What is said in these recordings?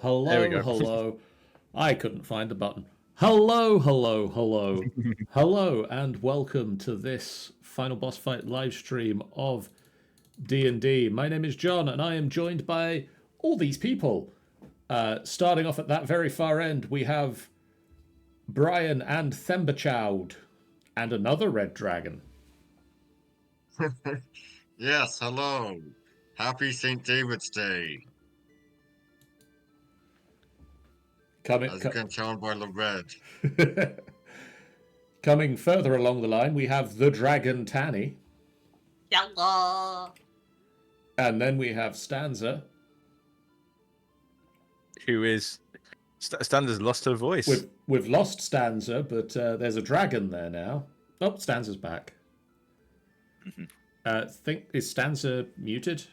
Hello, hello. I couldn't find the button. Hello, hello, hello. Hello, and welcome to this Final Boss Fight live stream of D&D. My name is John, and I am joined by all these people. Starting off at that very far end, we have Brian and Themberchild, and another red dragon. Yes, hello. Happy St. David's Day. As you can tell by the red. Coming further along the line, we have the dragon Tanny. Hello. And then we have Stanza. Who is... Stanza's lost her voice. We've lost Stanza, but there's a dragon there now. Oh, Stanza's back. Is Stanza muted?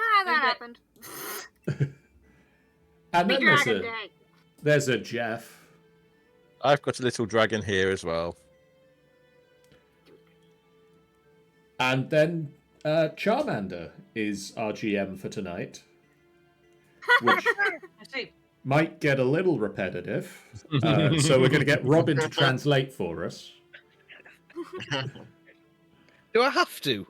Ah, that happened. And then there's a Jeff. I've got a little dragon here as well. And then Charmander is our GM for tonight. Which might get a little repetitive. So we're going to get Robin to translate for us. Do I have to?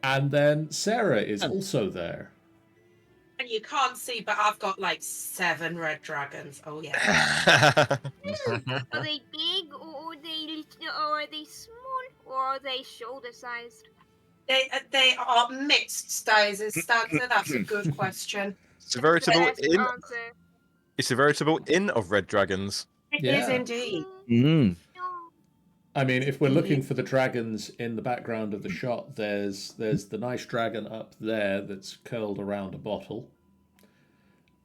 And then Sarah is also there. And you can't see, but I've got like 7 red dragons. Oh yeah. Are they big, or are they small, or are they shoulder-sized? They are mixed sizes. That's a good question. It's a veritable inn. It's a veritable inn of red dragons. It is indeed. Mm. I mean, if we're looking for the dragons in the background of the shot, there's the nice dragon up there that's curled around a bottle.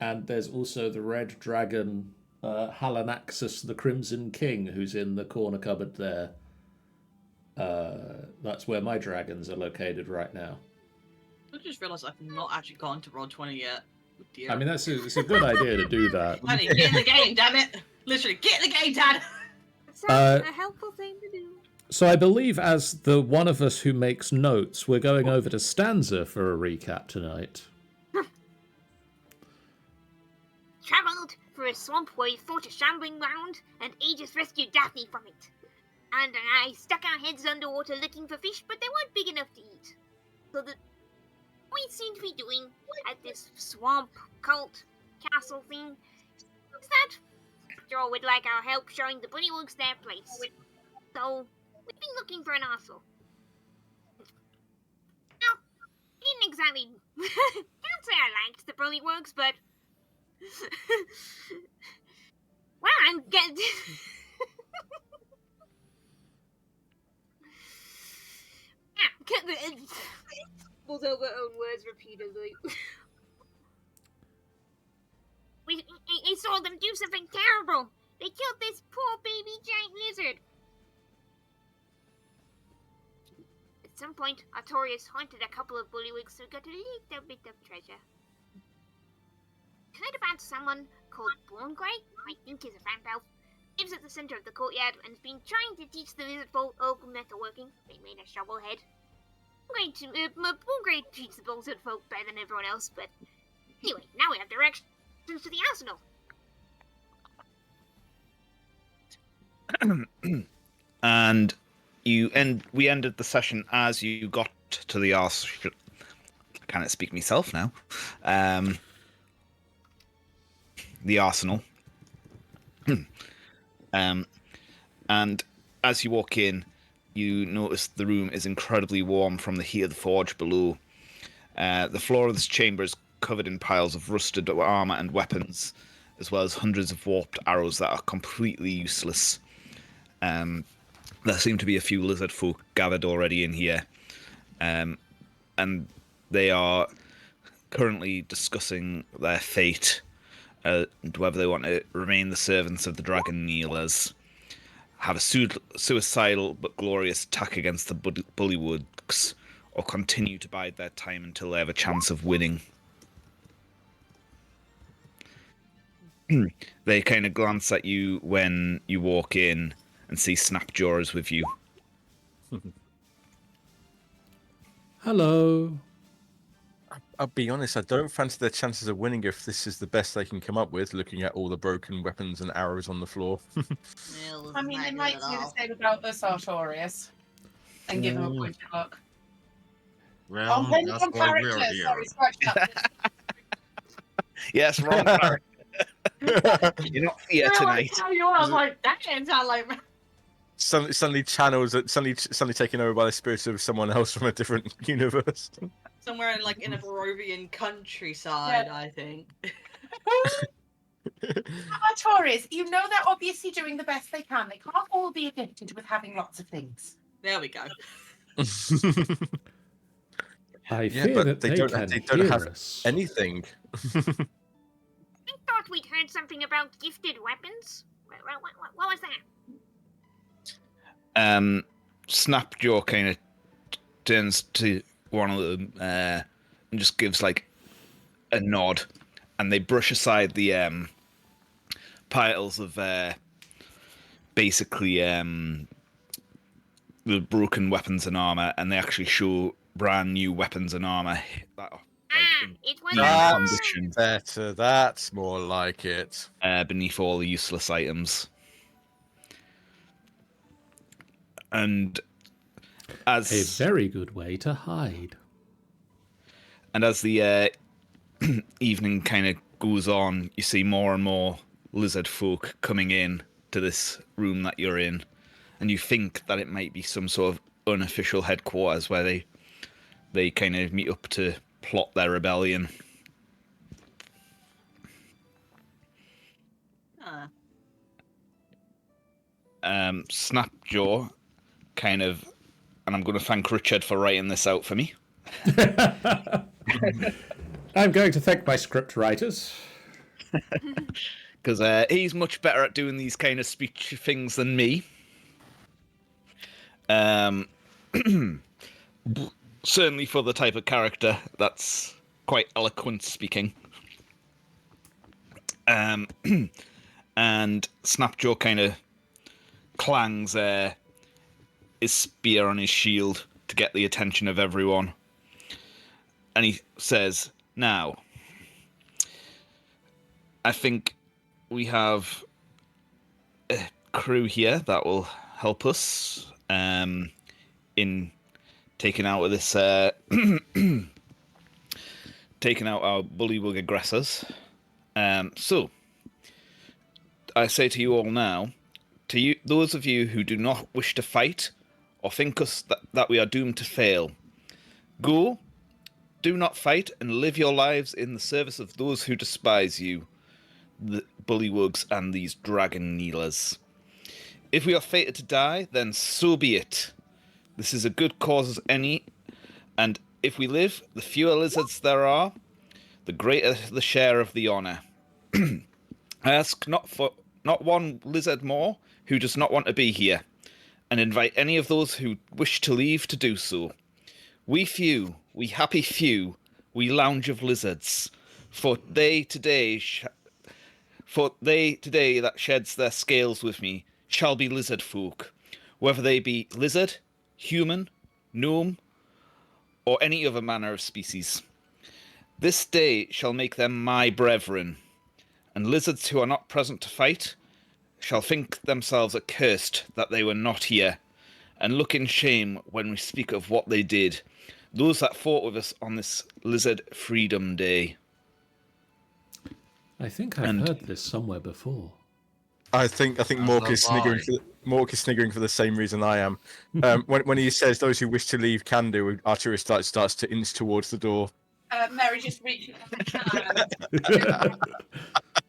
And there's also the red dragon, Halanaxus the Crimson King, who's in the corner cupboard there. That's where my dragons are located right now. I just realised I've not actually gone to Roll20 yet. Oh, dear. I mean, it's a good idea to do that. Honey, get in the game, damn it! Literally, get in the game, Dad! Sounds a helpful thing to do. So I believe as the one of us who makes notes, we're going over to Stanza for a recap tonight. Travelled through a swamp where we fought a shambling round, and Aegis rescued Daphne from it. And I stuck our heads underwater looking for fish, but they weren't big enough to eat. So the we seem to be doing at this swamp cult castle thing is that Joel would like our help showing the Bullywugs their place. So we've been looking for an arsehole. Now, I didn't exactly can't say I liked the Bullywugs, but well, I'm getting We'll over own words repeatedly. I saw them do something terrible. They killed this poor baby giant lizard. At some point, Artorius haunted a couple of Bullywugs, so we got a little bit of treasure. Heard about someone called Borngray, I think is a vamp elf, lives at the center of the courtyard and has been trying to teach the lizard folk open metalworking. They made a shovel head. Borngray treats the lizard folk better than everyone else, but anyway, now we have directions to the arsenal. And we ended the session as you got to the arsenal. I can't speak myself now. The arsenal. And as you walk in, you notice the room is incredibly warm from the heat of the forge below. The floor of this chamber is covered in piles of rusted armor and weapons, as well as hundreds of warped arrows that are completely useless. There seem to be a few lizard folk gathered already in here, and they are currently discussing their fate and whether they want to remain the servants of the dragon Kneelers, have a suicidal but glorious attack against the Bullywugs, or continue to bide their time until they have a chance of winning. They kind of glance at you when you walk in and see Snapjaw is with you. Hello. I'll be honest, I don't fancy their chances of winning if this is the best they can come up with, looking at all the broken weapons and arrows on the floor. I mean, they might say the same about us, Artorius, and give them a point of luck. Well, that's wrong why we're character. here. Sorry, scratch that. Yes, wrong character. You're not here tonight. I was like, that didn't sound like me. Suddenly channels, suddenly taken over by the spirit of someone else from a different universe. Somewhere in like in a Barovian countryside, I think. Artorius, you know they're obviously doing the best they can. They can't all be addicted with having lots of things. There we go. I fear that they don't have us. Anything. I thought we'd heard something about gifted weapons. What was that? Snapjaw kind of turns to one of them and just gives like a nod, and they brush aside the piles of basically the broken weapons and armor, and they actually show brand new weapons and armor that are It was condition Better. That's more like it. beneath all the useless items. And as A very good way to hide. And as the evening kind of goes on, you see more and more lizard folk coming in to this room that you're in, and you think that it might be some sort of unofficial headquarters where they kind of meet up to plot their rebellion. Snapjaw kind of, and I'm going to thank Richard for writing this out for me. I'm going to thank my script writers. Because he's much better at doing these kind of speech things than me. Certainly for the type of character that's quite eloquent speaking. And Snapjaw kind of clangs his spear on his shield to get the attention of everyone. And he says, now, I think we have a crew here that will help us in taking out this taking out our bullywug aggressors. So I say to you all now, to you, those of you who do not wish to fight or think us that we are doomed to fail, go, do not fight, and live your lives in the service of those who despise you, the bullywugs and these dragon kneelers. If we are fated to die, then so be it. This is a good cause as any, and if we live, the fewer lizards there are, the greater the share of the honour. I ask not one lizard more who does not want to be here, and invite any of those who wish to leave to do so. We few, we happy few, we lounge of lizards, for they today that sheds their scales with me shall be lizard folk, whether they be lizard, human, gnome, or any other manner of species. This day shall make them my brethren, and lizards who are not present to fight shall think themselves accursed that they were not here, and look in shame when we speak of what they did, those that fought with us on this Lizard Freedom Day. I think I've heard this somewhere before. I think Mork is sniggering. Mork is sniggering for the same reason I am. When he says those who wish to leave can do, Arturo starts to inch towards the door. Mary just reaches out and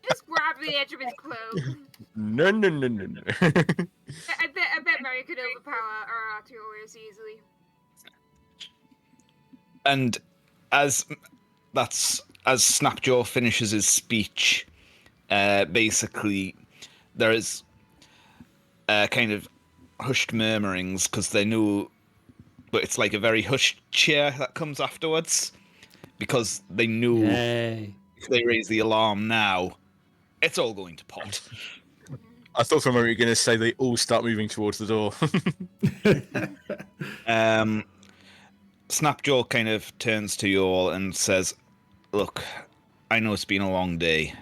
Just grab the edge of his cloak. No. I bet Mary could overpower Artorius easily. And as Snapjaw finishes his speech, basically there is kind of hushed murmurings because they know, but it's like a very hushed cheer that comes afterwards because they know if they raise the alarm now, it's all going to pot. I thought for a moment you were going to say they all start moving towards the door. Snapjaw kind of turns to you all and says, "Look, I know it's been a long day,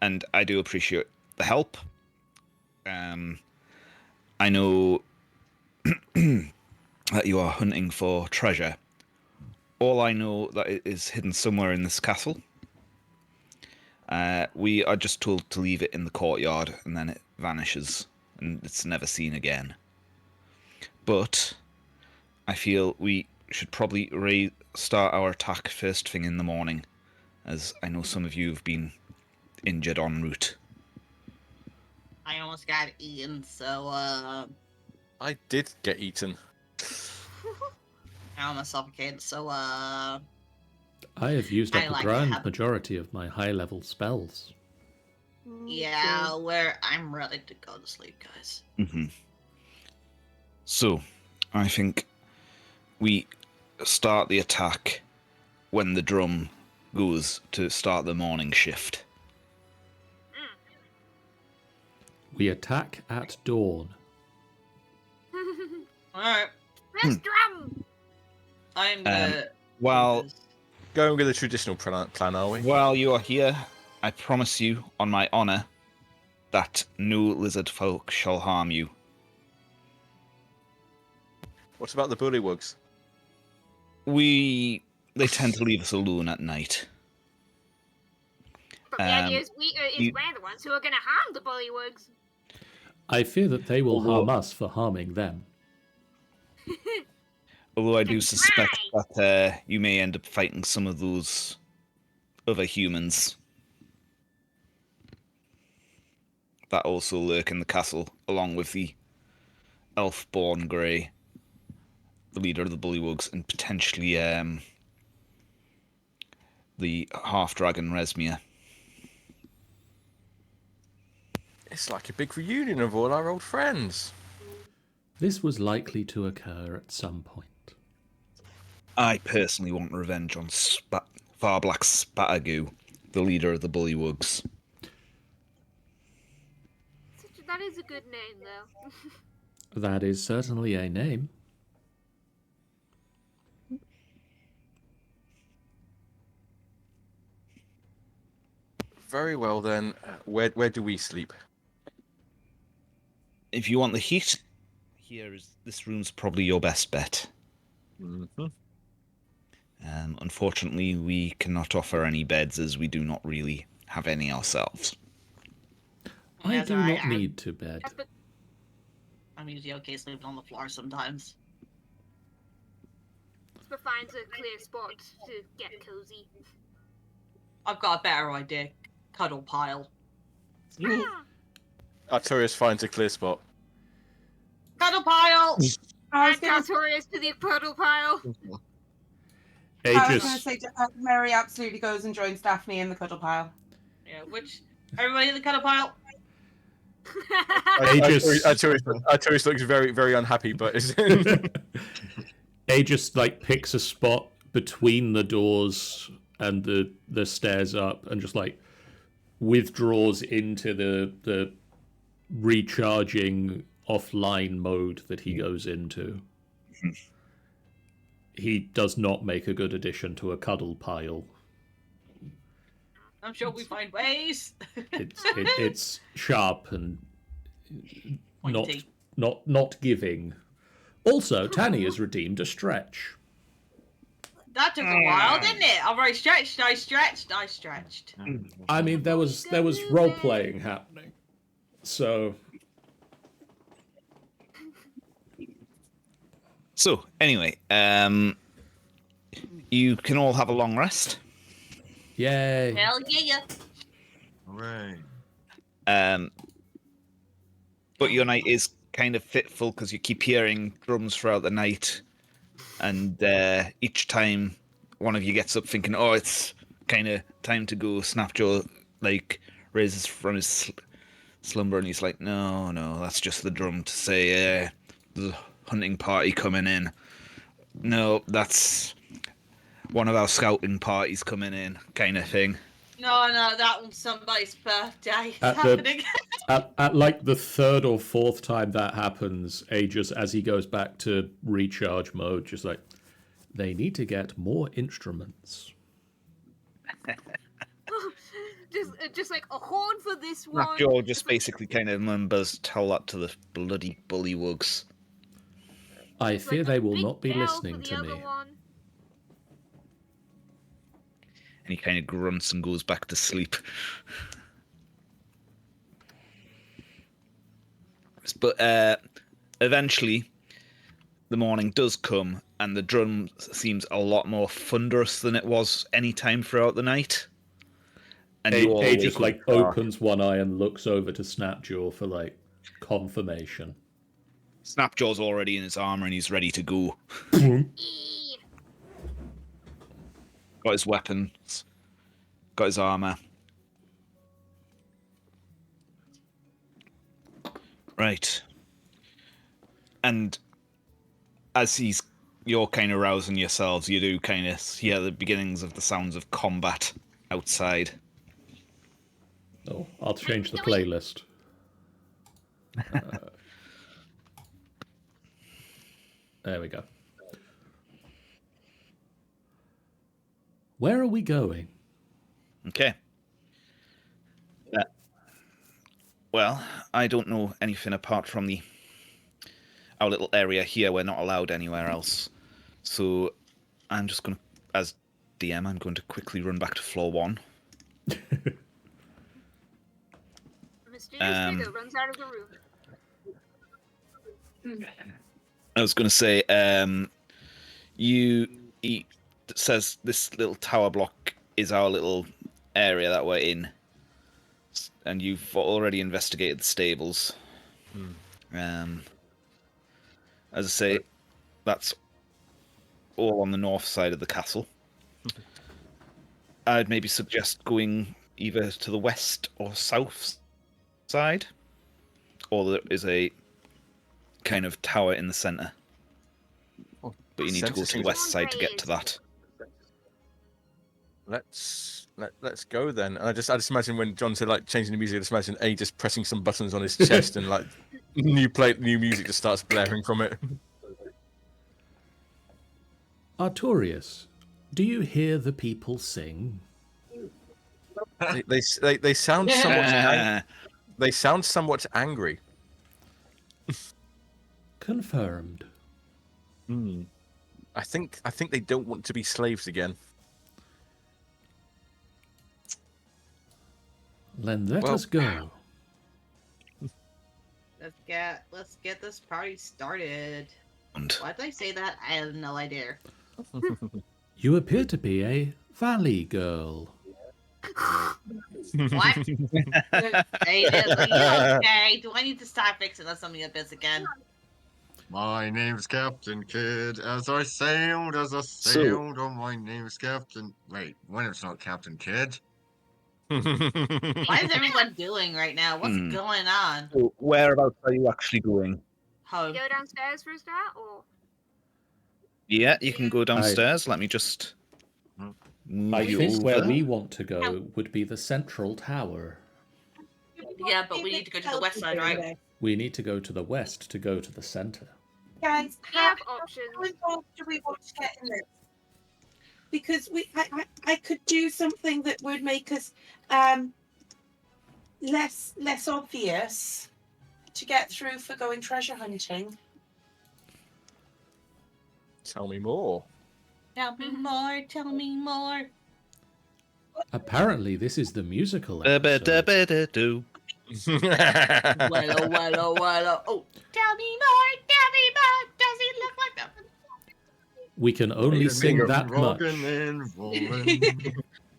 and I do appreciate the help. I know that you are hunting for treasure. All I know that it is hidden somewhere in this castle. We are just told to leave it in the courtyard, and then it vanishes, and it's never seen again. But I feel we should probably start our attack first thing in the morning, as I know some of you have been injured en route." I almost got eaten, so I did get eaten. I almost suffocated, so I have used up the grand majority of my high-level spells. yeah, I'm ready to go to sleep, guys. Mm-hmm. So, I think we start the attack when the drum goes to start the morning shift. We attack at dawn. Alright. Press drum! I'm gonna... While Going with the traditional plan, are we? While you are here, I promise you, on my honour, that no lizard folk shall harm you. What about the bullywugs? They tend to leave us alone at night. But the idea is we're the ones who are going to harm the bullywugs. I fear that they will harm us for harming them. Although I do suspect that you may end up fighting some of those other humans that also lurk in the castle, along with the elf-born Grey, the leader of the bullywugs, and potentially the half-dragon Resmia. It's like a big reunion of all our old friends. This was likely to occur at some point. I personally want revenge on Farblack Spatagoo, the leader of the bullywugs. That is a good name, though. That is certainly a name. Very well then. Where do we sleep? If you want the heat, this room's probably your best bet. Mm-hmm. Unfortunately, we cannot offer any beds as we do not really have any ourselves. I do not need to bed. I'm usually okay sleeping on the floor sometimes. But finds a clear spot to get cozy. I've got a better idea. Cuddle pile. Artorias finds a clear spot. Cuddle pile! Add Artorias to the cuddle pile. I was going to say, Mary absolutely goes and joins Daphne in the cuddle pile. Yeah, everybody in the cuddle pile? Artorias looks very, very unhappy, but Aegis picks a spot between the doors and the stairs up and just withdraws into the recharging offline mode that he goes into. He does not make a good addition to a cuddle pile. I'm sure we find ways. It's sharp and not giving. Also, Tanny has redeemed a stretch. That took a while, didn't it? I stretched. I mean, there was role playing happening, so. So anyway, you can all have a long rest. Yay! Hell yeah! Hooray! But your night is kind of fitful because you keep hearing drums throughout the night, and each time one of you gets up thinking, "Oh, it's kind of time to go," Snapjaw raises from his slumber and he's like, "No, that's just the drum to say there's a hunting party coming in. No, that's one of our scouting parties coming in," kind of thing. No, that one's somebody's birthday. It's happening. At like the third or fourth time that happens, Aegis, as he goes back to recharge mode, just like, they need to get more instruments. just like a horn for this one. Joe just basically kind of remembers, tell that to the bloody bullywugs. I fear like they a will big not be bell listening for the to other me. one. And he kind of grunts and goes back to sleep. But eventually, the morning does come, and the drum seems a lot more thunderous than it was any time throughout the night. And you all Aegis wake like up dark. opens one eye and looks over to Snapjaw for like confirmation. Snapjaw's already in his armor and he's ready to go. Got his weapons, got his armor. Right. And as you're kind of rousing yourselves, you do kind of hear the beginnings of the sounds of combat outside. Oh, I'll change the playlist. There we go. Where are we going? Okay. Well, I don't know anything apart from our little area here. We're not allowed anywhere else. So I'm just going to, as DM, I'm going to quickly run back to floor 1. Mysterious figure runs out of the room. I was going to say, it says this little tower block is our little area that we're in. And you've already investigated the stables. As I say, that's all on the north side of the castle. I'd maybe suggest going either to the west or south side, or there is a kind of tower in the centre. But you need to go to the west side to get to that. Let's go then. And I just imagine when John said like changing the music, I just imagine A just pressing some buttons on his chest and like new music just starts blaring from it. Artorius, do you hear the people sing? They sound somewhat they sound somewhat angry. Confirmed. I think they don't want to be slaves again. Then let us go. Let's get this party started. Why did I say that? I have no idea. You appear to be a valley girl. What? Hey, okay? Do I need to start fixing up some of your bits again? My name's Captain Kidd. As I sailed, oh, my name's Captain. Wait, when it's not Captain Kidd? What is everyone doing right now? What's going on? So whereabouts are you actually going? Home. Go downstairs for a start, or? Yeah, you can go downstairs. Let me just move I you think over. where we want to go would be the central tower. Yeah, but we need to go to the west side, right? We need to go to the west to go to the center. Guys, We have options. How involved do we want to get in this? Because I could do something that would make us less obvious to get through for going treasure hunting. Tell me more. Tell me more. Tell me more. Apparently, this is the musical episode. Da-ba-da-ba-da-do. Wallow. Oh, tell me more. Tell me more. Does he look like that? We can only sing that much.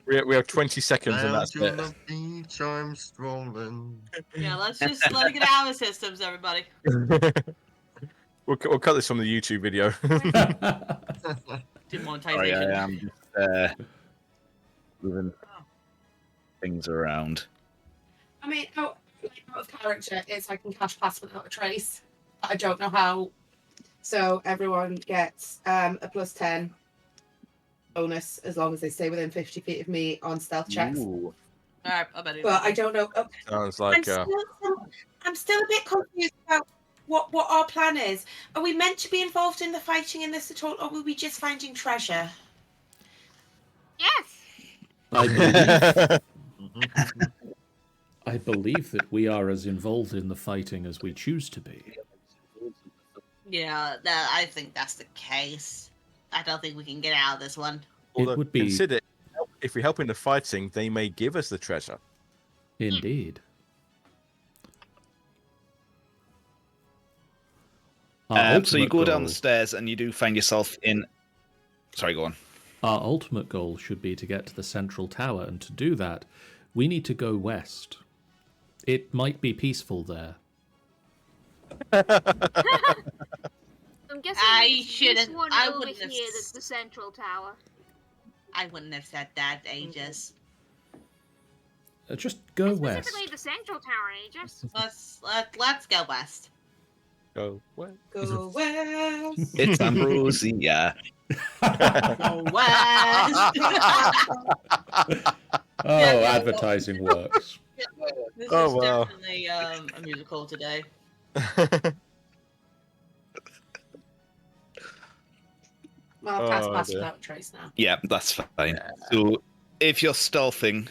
We have 20 seconds and that's it. The beach I'm strolling. Yeah, let's just let it get out of the systems, everybody. We'll cut this from the YouTube video. Demonetization. Sorry, I am just moving things around. I mean, out of character is I can cast pass without a trace. I don't know how. So everyone gets a +10 bonus as long as they stay within 50 feet of me on stealth checks. Ooh. Alright, I bet But I don't know. Sounds like I'm still a bit confused about what our plan is. Are we meant to be involved in the fighting in this at all, or were we just finding treasure? Yes. I believe that we are as involved in the fighting as we choose to be. Yeah, I think that's the case. I don't think we can get out of this one. Although, It would be consider if we help in the fighting, they may give us the treasure. indeed. So you go down the stairs and you do find yourself in. Sorry, go on. Our ultimate goal should be to get to the central tower, and to do that, we need to go west. It might be peaceful there. I'm guessing I it's this shouldn't- one I over wouldn't have here that's the central tower. I wouldn't have said that, Aegis. Just go west. Specifically the central tower, Aegis. Let's go west. Go west. Go west. It's Ambrosia. Go west. Oh, advertising works. This Oh, is wow. definitely a musical today. Well, I'll cast Oh, Pass dear. Without a Trace now. Yeah, that's fine. So if you're stealthing,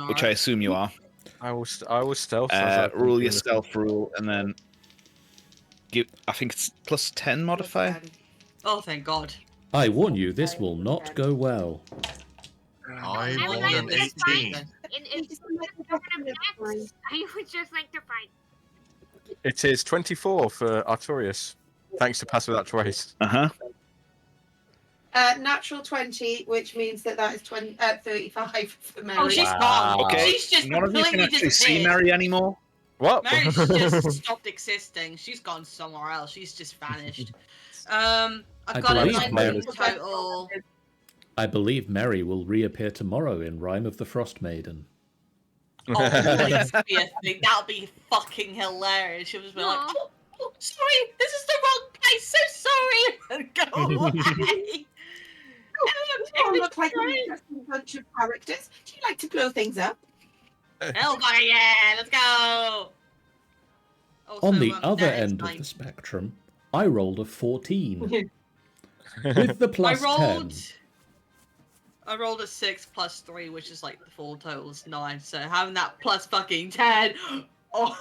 which I assume you are, I was stealth. as I was roll doing your this. stealth roll and then give. I think it's plus 10 modifier. Oh, thank God. I warn you, this will not go well. I I would rolled like an to just fight. 18. I would just like to fight. It is 24 for Artorias, thanks to Pass Without Trace. Natural 20, which means that is 35 for Mary. Oh, she's Wow. gone. Okay, She's just none of you can completely actually see disappeared. Mary anymore. What? Mary's just stopped existing. She's gone somewhere else. She's just vanished. I've I got a believe 19 Mary- total. I believe Mary will reappear tomorrow in Rime of the Frost Maiden. Oh, please be a thing. That'll be fucking hilarious. She'll just be like, Aw. oh, sorry, this is the wrong place. So sorry. And go away. Oh, look like an interesting bunch of characters. Do you like to blow things up? Hellfire, yeah, let's go. Also, On the that other is end of fine. the spectrum, I rolled a 14. With the plus 10. I rolled a 6 plus 3, which is like the full total is 9. So having that plus fucking 10, oh,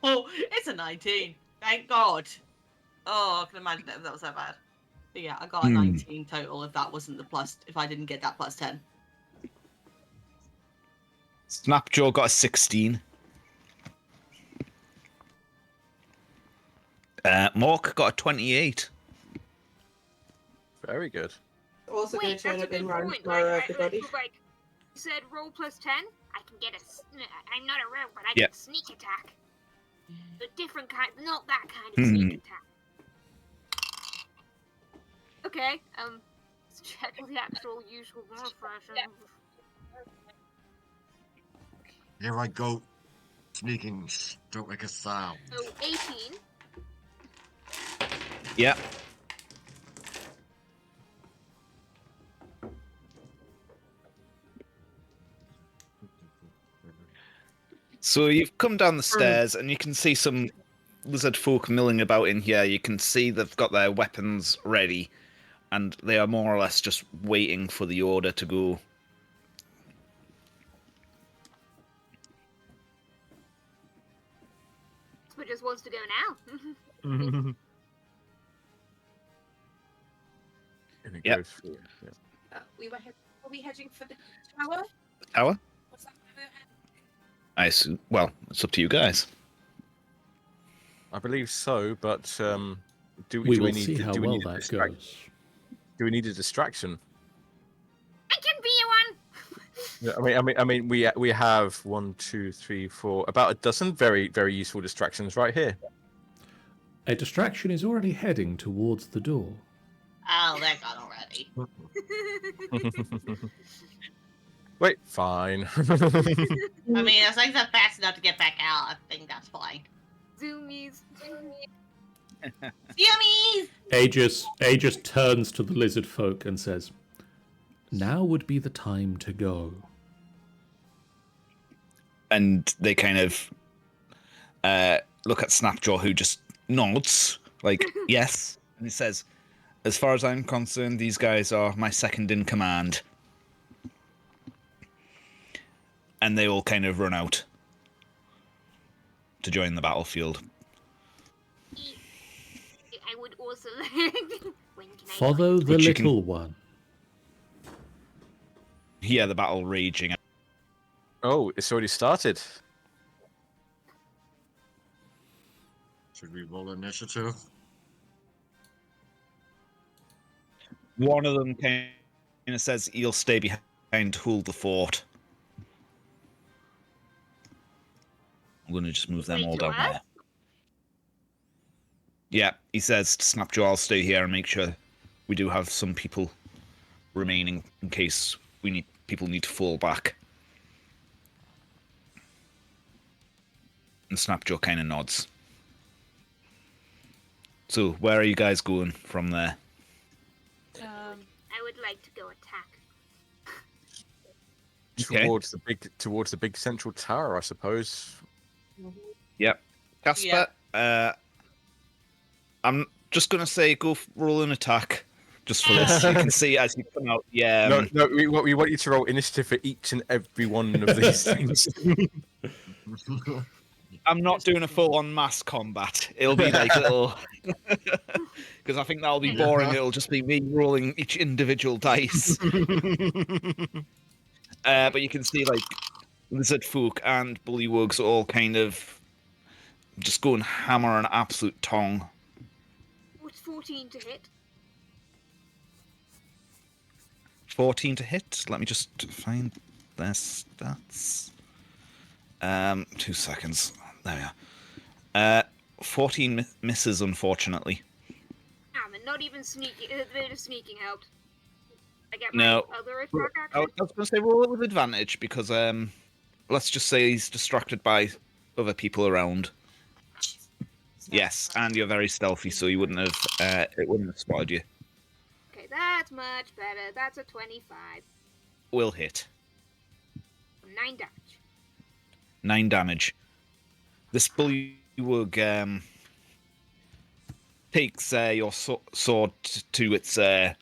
it's a 19. Thank God. Oh, I can imagine if that was so bad. But yeah, I got a 19 total. If that wasn't the plus, if I didn't get that plus 10. Snapjaw got a 16. Mork got a 28. Very good. Also going Wait, to turn that's a up in good Rime point. tomorrow, Like, everybody. like, you said roll plus 10. I can get I'm not a rogue, but I Yeah. can sneak attack. A different kind, not that kind of sneak attack. Okay, let's check the actual usual modifier. Here I go. Sneaking. Shh, don't make a sound. So 18. Yeah. So you've come down the stairs and you can see some lizard folk milling about in here. You can see they've got their weapons ready and they are more or less just waiting for the order to go. But just wants to go now. And it Yep. goes through, yeah. Were we heading for the tower? Tower? Was that where we were heading? I assume. Well, it's up to you guys. I believe so, but do We do will need see how do we well need a that distract- goes. Do we need a distraction? I can be one. Yeah, I mean, we have 1, 2, 3, 4, about a dozen very, very useful distractions right here. A distraction is already heading towards the door. Oh, they're gone already. Wait, fine. I mean, as long as I'm fast enough to get back out, I think that's fine. Zoomies. Yummies! Aegis turns to the lizard folk and says, "Now would be the time to go." And they kind of look at Snapjaw, who just nods, like, yes. And he says, as far as I'm concerned, these guys are my second in command. And they all kind of run out to join the battlefield. I would also like... When can I Follow the Which you little one. Hear the battle raging. Oh, it's already started. Should we roll initiative? One of them kind of says he'll stay behind to hold the fort. I'm going to just move them Wait, all to down us? there. Yeah, he says to Snapjaw, I'll stay here and make sure we do have some people remaining in case people need to fall back. And Snapjaw kind of nods. So, where are you guys going from there? I would like to go attack. Okay. Towards the big central tower, I suppose. Yep. Casper, I'm just going to say roll an attack. Just for this. You can see as you come out. Yeah. No, we want you to roll initiative for each and every one of these things. I'm not doing a full-on mass combat. It'll be like little... Because I think that'll be boring. It'll just be me rolling each individual dice. But you can see, like, Lizard Folk and Bullywugs all kind of just going hammer an absolute tongue. What's 14 to hit? 14 to hit. Let me just find their stats. 2 seconds. There we are. 14 misses, unfortunately. Damn, and not even sneaking. A bit of sneaking helped. I get my No. other attack I action. was going to say roll it with advantage because let's just say he's distracted by other people around. Yes, and you're very stealthy, so you wouldn't have it wouldn't have spotted you. Okay, that's much better. That's a 25. Will hit. 9 damage. 9 damage. This bullywug takes your sword to its... you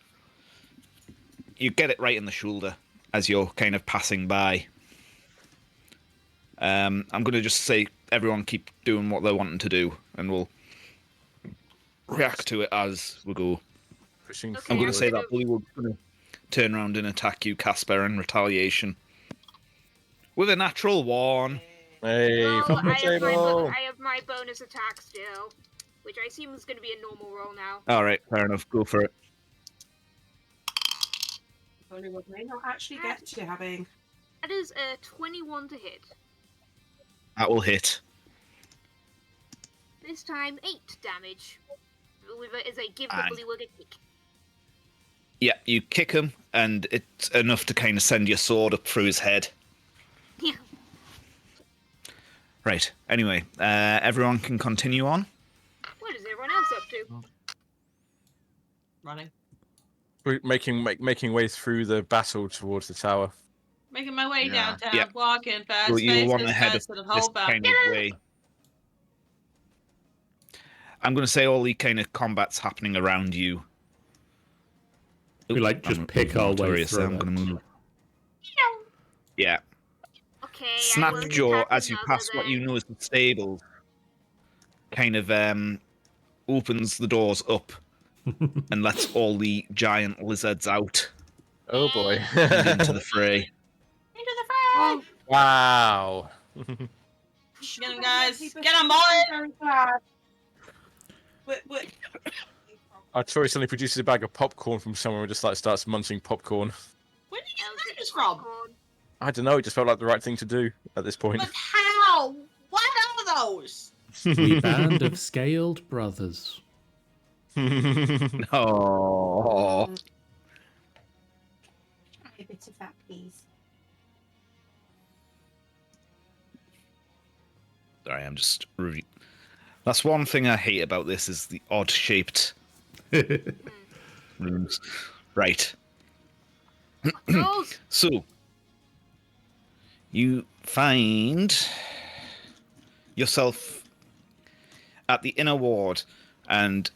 get it right in the shoulder as you're kind of passing by. I'm going to just say everyone keep doing what they're wanting to do, and we'll react to it as we go. Pushing Okay, I'm going to say forward. that bullywug's going to turn around and attack you, Casper, in retaliation. With a natural 1. Hey, Well, from the table. I have my bonus attack still, which I assume is going to be a normal roll now. Alright, fair enough. Go for it. Only what may not actually get to having. That is a 21 to hit. That will hit. This time, 8 damage. As I give the And- bullywug a kick. Yeah, you kick him, and it's enough to kind of send your sword up through his head. Yeah. Right. Anyway, everyone can continue on. What is everyone else up to? Running. We're making way through the battle towards the tower. Making my way Yeah. downtown, Yeah. walking fast, Well, you want to faces, head fast, up and this hold back. kind of way. I'm going to say all the kind of combat's happening around you. We, like, just pick our way Notorious, through I'm it. going to move. Yeah. Okay, I will Snapjaw, attack as you another pass what then. you know is the stables, kind of opens the doors up and lets all the giant lizards out Oh boy. and into the fray. Into the fray! Wow. Get him, guys! Get him, boy! Our Tori suddenly produces a bag of popcorn from somewhere and just like starts munching popcorn. Where did you I'll get take this the from? popcorn. I don't know, it just felt like the right thing to do at this point. But how? What are those? We band of scaled brothers. Oh. Try a bit of that, please. Sorry, I'm just... That's one thing I hate about this is the odd-shaped rooms. Right. Those! So, You find yourself at the inner ward, and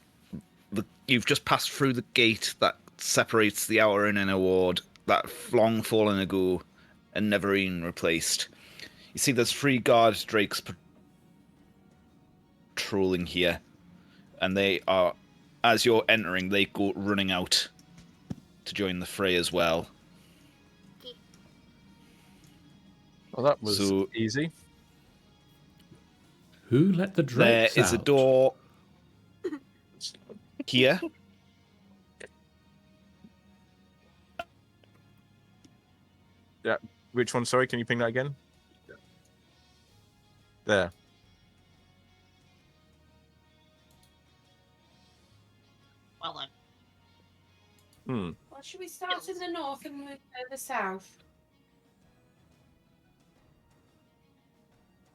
you've just passed through the gate that separates the outer and inner ward, that long fallen ago and never been replaced. You see there's 3 guard drakes patrolling here, and they are, as you're entering, they go running out to join the fray as well. Well, that was So- easy. Who let the There drakes is a out? door here. Which one? Sorry, can you ping that again? There. Well then. Hmm. Well, should we start in the north and move further south?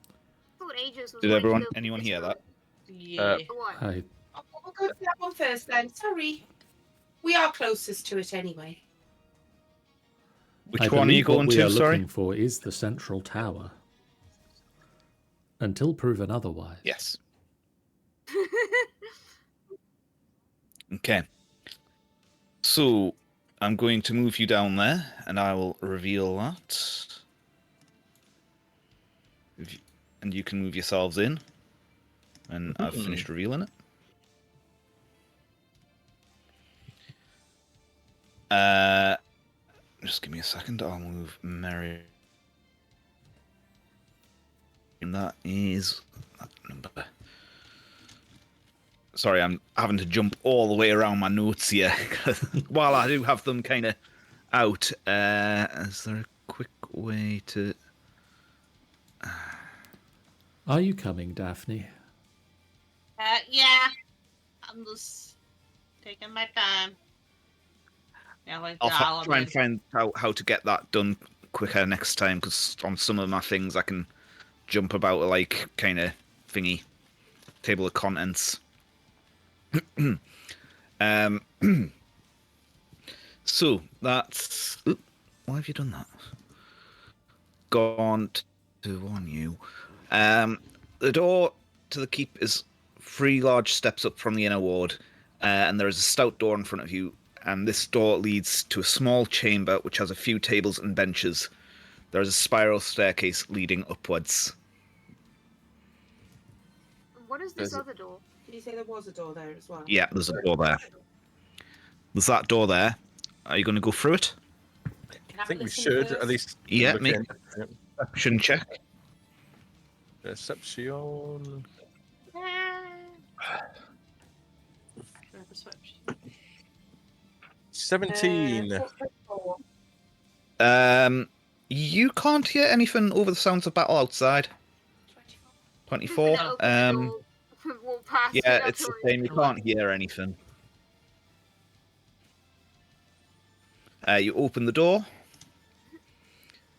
I thought Aegis was Did going to go anyone this hear route. that? Yeah. For what? I Oh, we'll go for that one first then. Sorry. We are closest to it anyway. Which I one are you believe what going we to? are Sorry. looking for is the central tower. Until proven otherwise. Yes. Okay. So I'm going to move you down there, and I will reveal that. And you can move yourselves in. And I've finished revealing it. Just give me a second. I'll move Mary. And that is that number. Sorry, I'm having to jump all the way around my notes here. While I do have them kind of out, is there a quick way to... Are you coming, Daphne? Yeah. I'm just taking my time. Yeah, like I'll try and find out how to get that done quicker next time, because on some of my things I can jump about like kind of thingy, table of contents. So that's... Oop, why have you done that? Gone to warn you. The door to the keep is 3 large steps up from the inner ward, and there is a stout door in front of you, and this door leads to a small chamber which has a few tables and benches. There is a spiral staircase leading upwards. What is this other door? Did you say there was a door there as well? Yeah, there's a door there. There's that door there. Are you going to go through it? I think we should at least. Yeah, look make in. action check. Perception. Perception. 17. You can't hear anything over the sounds of battle outside. 24. Gonna open the door, walk past Yeah, without it's the doing same. You can't hear anything. You open the door,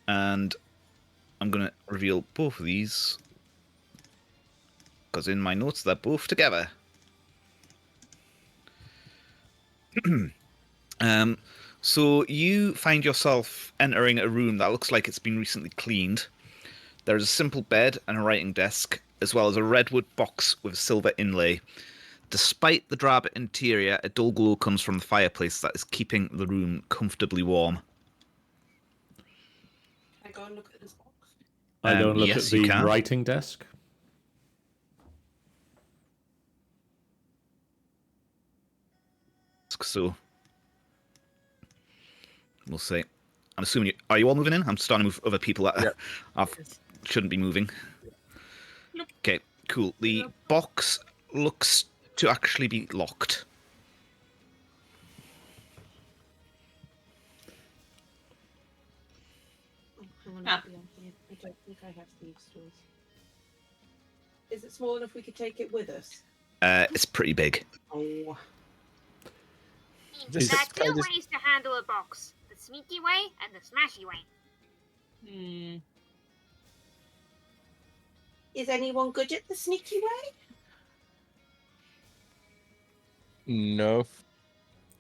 and I'm going to reveal both of these, because in my notes they're both together. So you find yourself entering a room that looks like it's been recently cleaned. There is a simple bed and a writing desk, as well as a redwood box with a silver inlay. Despite the drab interior, a dull glow comes from the fireplace that is keeping the room comfortably warm. Can I go and look at this box? I go and look yes, at you the can. writing desk. So we'll see. I'm assuming are you all moving in? I'm starting to move other people that shouldn't be moving. Nope. Okay, cool. The box looks to actually be locked. I don't think I have thieves' tools. Is it small enough we could take it with us? It's pretty big. Oh. There Just- are 2 just- ways to handle a box: the sneaky way and the smashy way. Is anyone good at the sneaky way? No.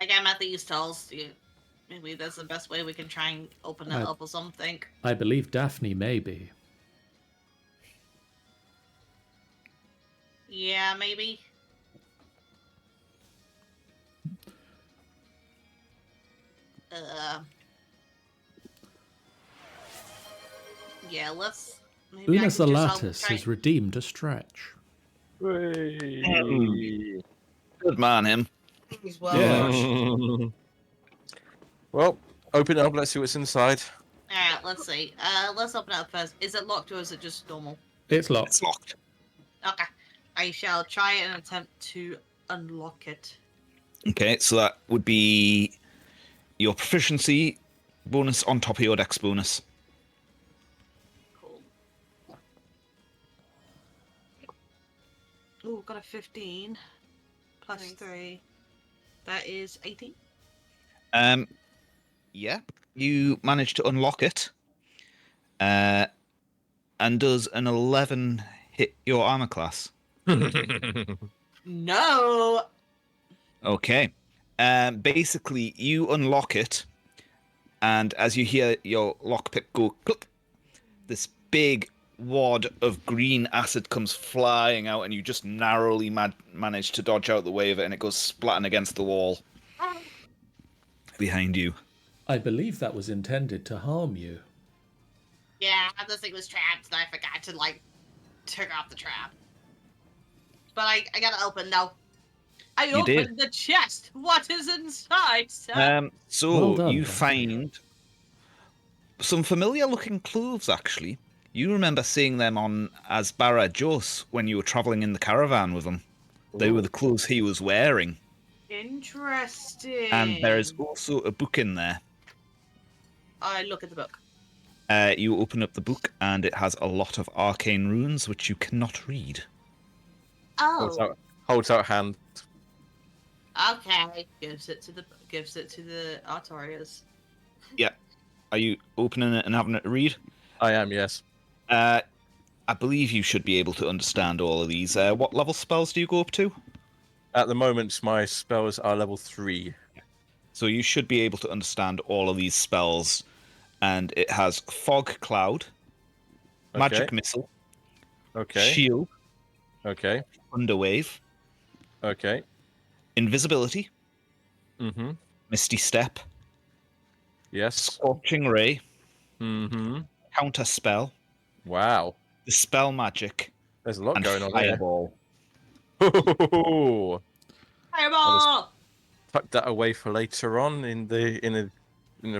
I got my thieves' tools. You Maybe that's the best way we can try and open it up or something. I believe Daphne may be. Yeah, maybe. Yeah, let's. Maybe Una I could just Salatis try. has redeemed a stretch. Hey. Good man, him. He's well Yeah. rushed. Well, open it up. Let's see what's inside. Alright, let's see. Let's open it up first. Is it locked or is it just normal? It's locked. It's locked. Okay. I shall try and attempt to unlock it. Okay, so that would be your proficiency bonus on top of your dex bonus. Cool. Ooh, got a 15 plus Nice. 3. That is 18. Yeah, you managed to unlock it. And does an 11 hit your armor class? No! Okay. Basically, you unlock it, and as you hear your lockpick go click, this big wad of green acid comes flying out, and you just narrowly manage to dodge out the way of it, and it goes splatting against the wall behind you. I believe that was intended to harm you. Yeah, this thing was trapped, and I forgot to, turn off the trap. But I got it open now. I You did. opened the chest! What is inside, sir? So Well done, you Daphne. find some familiar-looking clothes, actually. You remember seeing them on Asbara Jos when you were travelling in the caravan with him. They were the clothes he was wearing. Interesting. And there is also a book in there. I look at the book. You open up the book, and it has a lot of arcane runes, which you cannot read. Oh, Holds out hand. okay. Gives it to the Artorias. Are you opening it and having it read? I am, yes. I believe you should be able to understand all of these. What level spells do you go up to? At the moment, my spells are level 3. So you should be able to understand all of these spells. And it has Fog Cloud, Magic Missile, Okay. Shield, Okay. Thunderwave, Okay. Invisibility, Mm-hmm. Misty Step, Yes. Scorching Ray, Mm-hmm. Counter Spell, Wow. Dispel Magic, There's a lot and going on Fireball. there. Fireball! Tuck that away for later on in the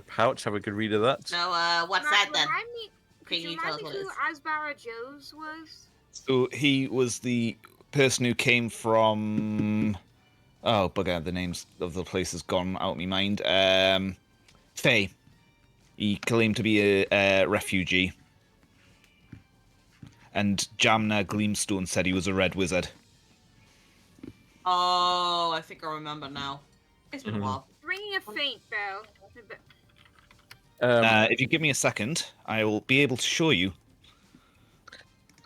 pouch. Have a good read of that. So, what's that then? Remind me, Can could you you tell remind us me what who it is? Asbara Joes was? So he was the person who came from... Oh, bugger, the names of the place has gone out of my mind. Faye. He claimed to be a refugee. And Jamna Gleamstone said he was a red wizard. Oh, I think I remember now. It's been a Mhm. while. Ringing a faint bell. If you give me a second, I will be able to show you.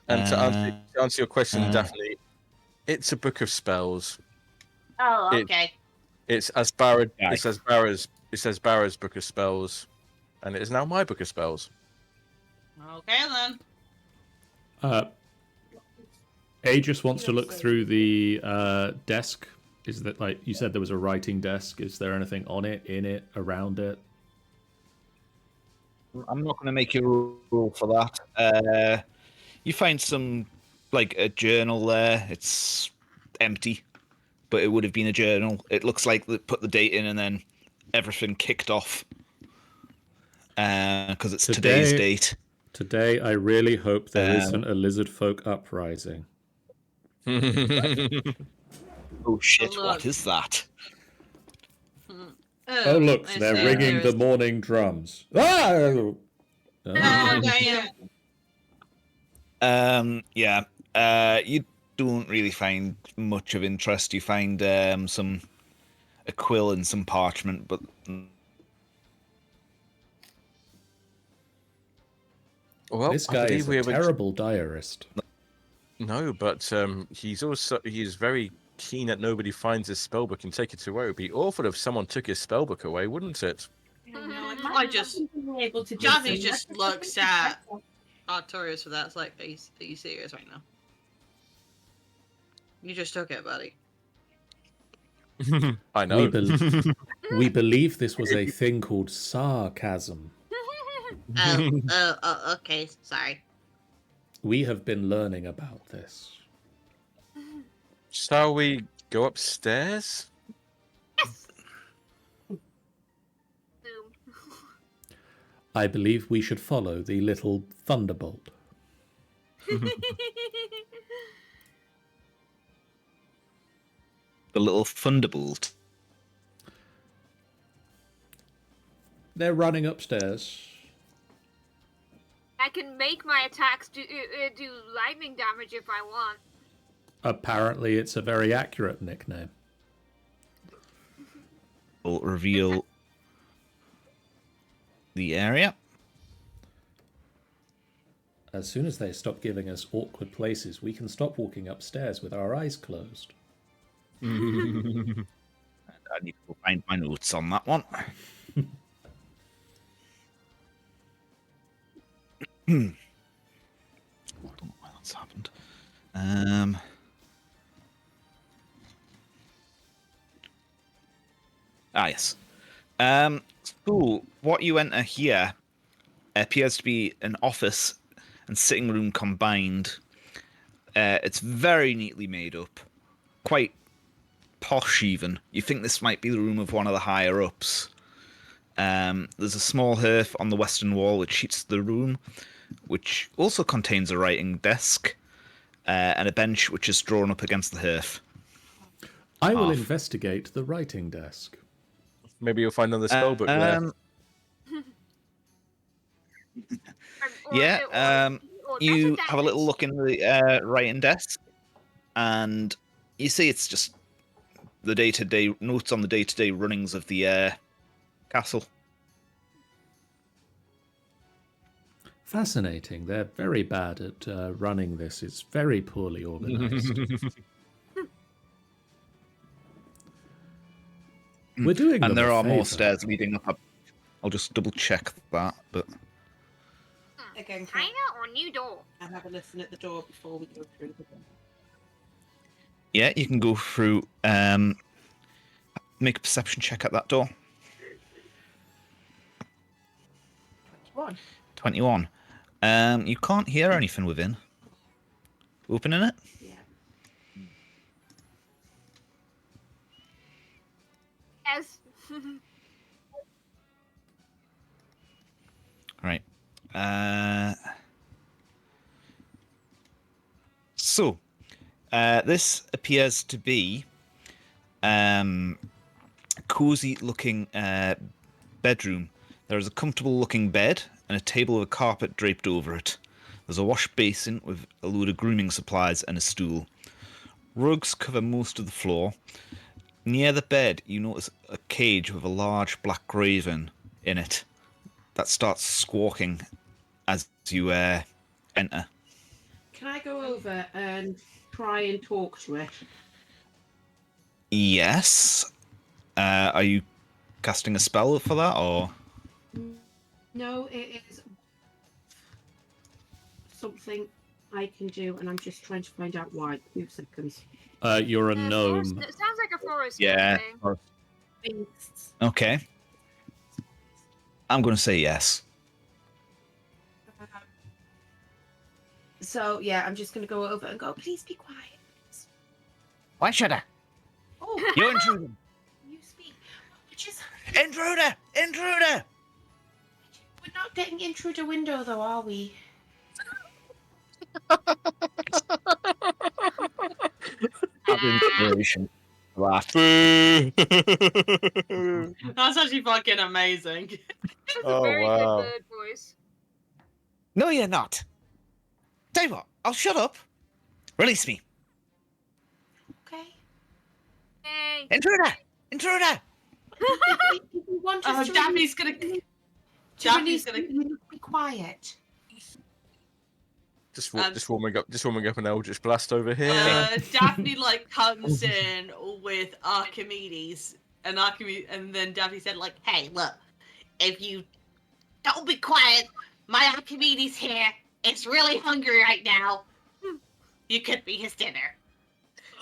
And to answer your question, uh, Daphne, it's a book of spells. Oh, It- okay. It's Asbara. Aye. It says Barra's book of spells, and it is now my book of spells. Okay then. A just wants to look through the desk. Is that, like you said, there was a writing desk? Is there anything on it, in it, around it? I'm not going to make you roll for that. You find some, like, a journal there. It's empty, but it would have been a journal. It looks like they put the date in and then everything kicked off. Because it's today's date. Today, I really hope there Um, isn't a lizard folk uprising. Oh shit, look. what is that? Oh, look, I they're see. ringing There the is- morning drums. Ah! Oh, damn. Yeah. You don't really find much of interest. You find some a quill and some parchment, but Well, This I guy believe is we a have terrible diarist. No, but he's very keen that nobody finds his spellbook and take it away. It would be awful if someone took his spellbook away, wouldn't it? I just able to Daphne just looks at Artorias for that. It's like, are you serious right now? You just took it, buddy. I know. We believe this was a thing called sarcasm. Okay, sorry. We have been learning about this. Shall we go upstairs? Yes. Boom. I believe we should follow the little thunderbolt. The little thunderbolt. They're running upstairs. I can make my attacks do lightning damage if I want. Apparently, it's a very accurate nickname. Will reveal the area. As soon as they stop giving us awkward places, we can stop walking upstairs with our eyes closed. I need to go find my notes on that one. I don't know why that's happened. Yes. So what you enter here appears to be an office and sitting room combined. It's very neatly made up, quite posh even. You think this might be the room of one of the higher ups. There's a small hearth on the western wall which heats the room, which also contains a writing desk and a bench which is drawn up against the hearth. I will investigate the writing desk. Maybe you'll find another spell book there. You have a little look in the writing desk, and you see it's just the day-to-day notes on the day-to-day runnings of the castle. Fascinating. They're very bad at running this. It's very poorly organized. We're doing them And there a are more favour. stairs leading up. I'll just double-check that, but... Again, China or new door? I'll have a listen at the door before we go through the door. Yeah, you can go through, make a perception check at that door. 21. You can't hear anything within. Opening it? Yeah. Yes. Right. So, this appears to be cozy-looking bedroom. There is a comfortable-looking bed and a table with a carpet draped over it. There's a wash basin with a load of grooming supplies and a stool. Rugs cover most of the floor. Near the bed, you notice a cage with a large black raven in it that starts squawking as you enter. Can I go over and try and talk to it? Yes. Are you casting a spell for that, or? No, it is something I can do, and I'm just trying to find out why. 2 seconds. You're a Forest, gnome. it sounds like a forest. Yeah. Thing. Beasts. Okay. I'm going to say yes. So yeah, I'm just gonna go over and go. Please be quiet. Why should I? Oh, You're intruding. you speak. Which is Intruder! Intruder! we're not getting in through the window though, are we? Have inspiration. Laugh. That's actually fucking amazing. That's Oh, a very wow. good bird voice. No, you're not. Tell you what, I'll shut up. Release me. Okay. Hey. Intruder! Intruder! If you want us to Daphne's gonna. to Daphne's release gonna. you, you be quiet. Just warming up an Eldritch Blast over here. Daphne like comes in with Archimedes, and then Daphne said like, "Hey, look, if you don't be quiet, my Archimedes here is really hungry right now. You could be his dinner.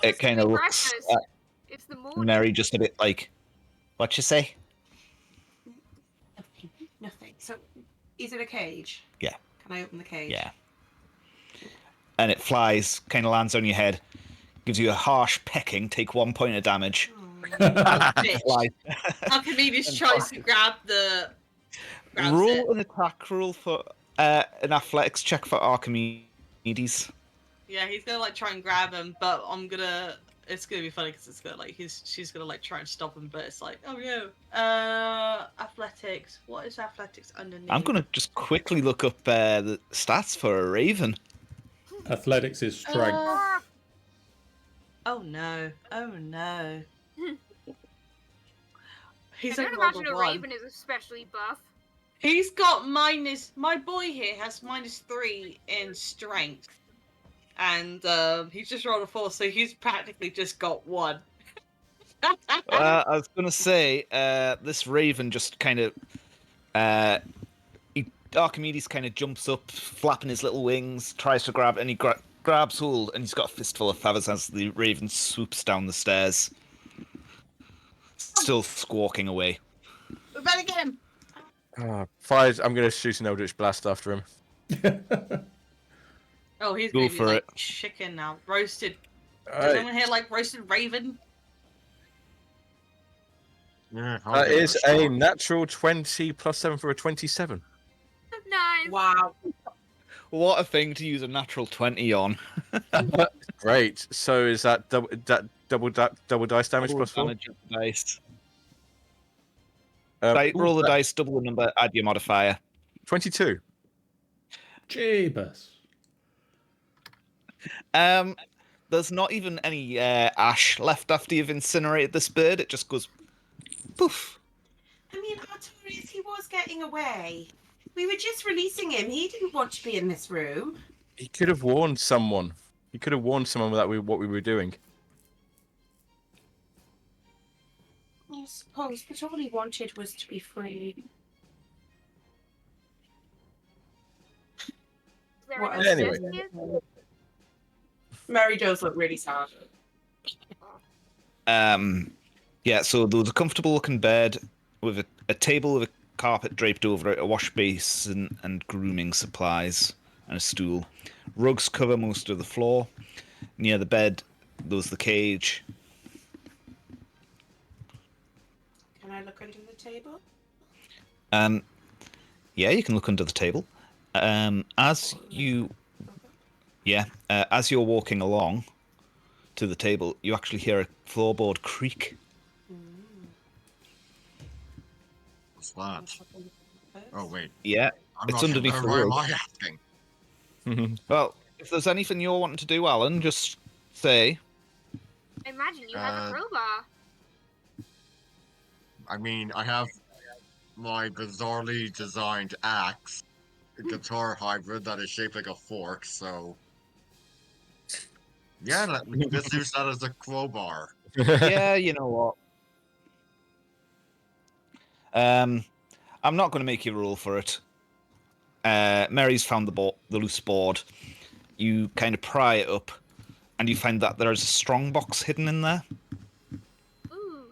It kind of looks breakfast. at It's the morning. Mary just a bit like, what you say? Nothing. So, is it a cage? Yeah. Can I open the cage? Yeah. And it flies, kind of lands on your head, gives you a harsh pecking, take 1 point of damage. Bitch. Flies. Archimedes tries to grabs Roll it. an attack roll for an athletics check for Archimedes. Yeah, he's gonna like try and grab him, but it's gonna be funny because it's gonna like she's gonna like try and stop him, but it's like, oh no. Athletics. What is athletics underneath? I'm gonna just quickly look up the stats for a raven. Athletics is strength. Oh no. Oh no. He's I like don't level imagine a 1. raven is especially buff. He's got my boy here has -3 in strength. And he's just rolled a 4, so he's practically just got 1. I was gonna say, this raven just kind of, Archimedes kind of jumps up, flapping his little wings, tries to grab, and he grabs hold, and he's got a fistful of feathers as the raven swoops down the stairs, still squawking away. We better get him. Fires. I'm gonna shoot an Eldritch Blast after him. Oh, he's Go gonna be for like it. chicken now. Roasted. Does Alright. anyone here like roasted raven? Yeah, I'll That give it is shot. a natural 20 plus 7 for a 27. Nice. Wow. What a thing to use a natural 20 on. Great. So is that double dice damage plus 4? Damage of the dice. Ooh, Roll the that- dice, double the number, add your modifier. 22. Jeebus. There's not even any ash left after you've incinerated this bird. It just goes poof. I mean, Artorius, he was getting away. We were just releasing him. He didn't want to be in this room. He could have warned someone. He could have warned someone that what we were doing. I suppose, but all he wanted was to be free. Is there What any Anyway. biscuits? Mary does look really sad. Yeah, so there was a comfortable looking bed with a table with a carpet draped over it, a wash basin and grooming supplies, and a stool. Rugs cover most of the floor. Near the bed, there was the cage. Can I look under the table? Yeah, you can look under the table. As you're walking along to the table, you actually hear a floorboard creak. What's that? Oh wait, Yeah, I'm It's not underneath sure. the Why am rug. I asking? Well, if there's anything you're wanting to do, Alan, just say. I imagine you have a crowbar. I mean, I have my bizarrely designed axe, a guitar hybrid that is shaped like a fork, so yeah, let's use that as a crowbar. Yeah, you know what? I'm not going to make you roll for it. Mary's found the loose board. You kind of pry it up, and you find that there is a strong box hidden in there. Ooh.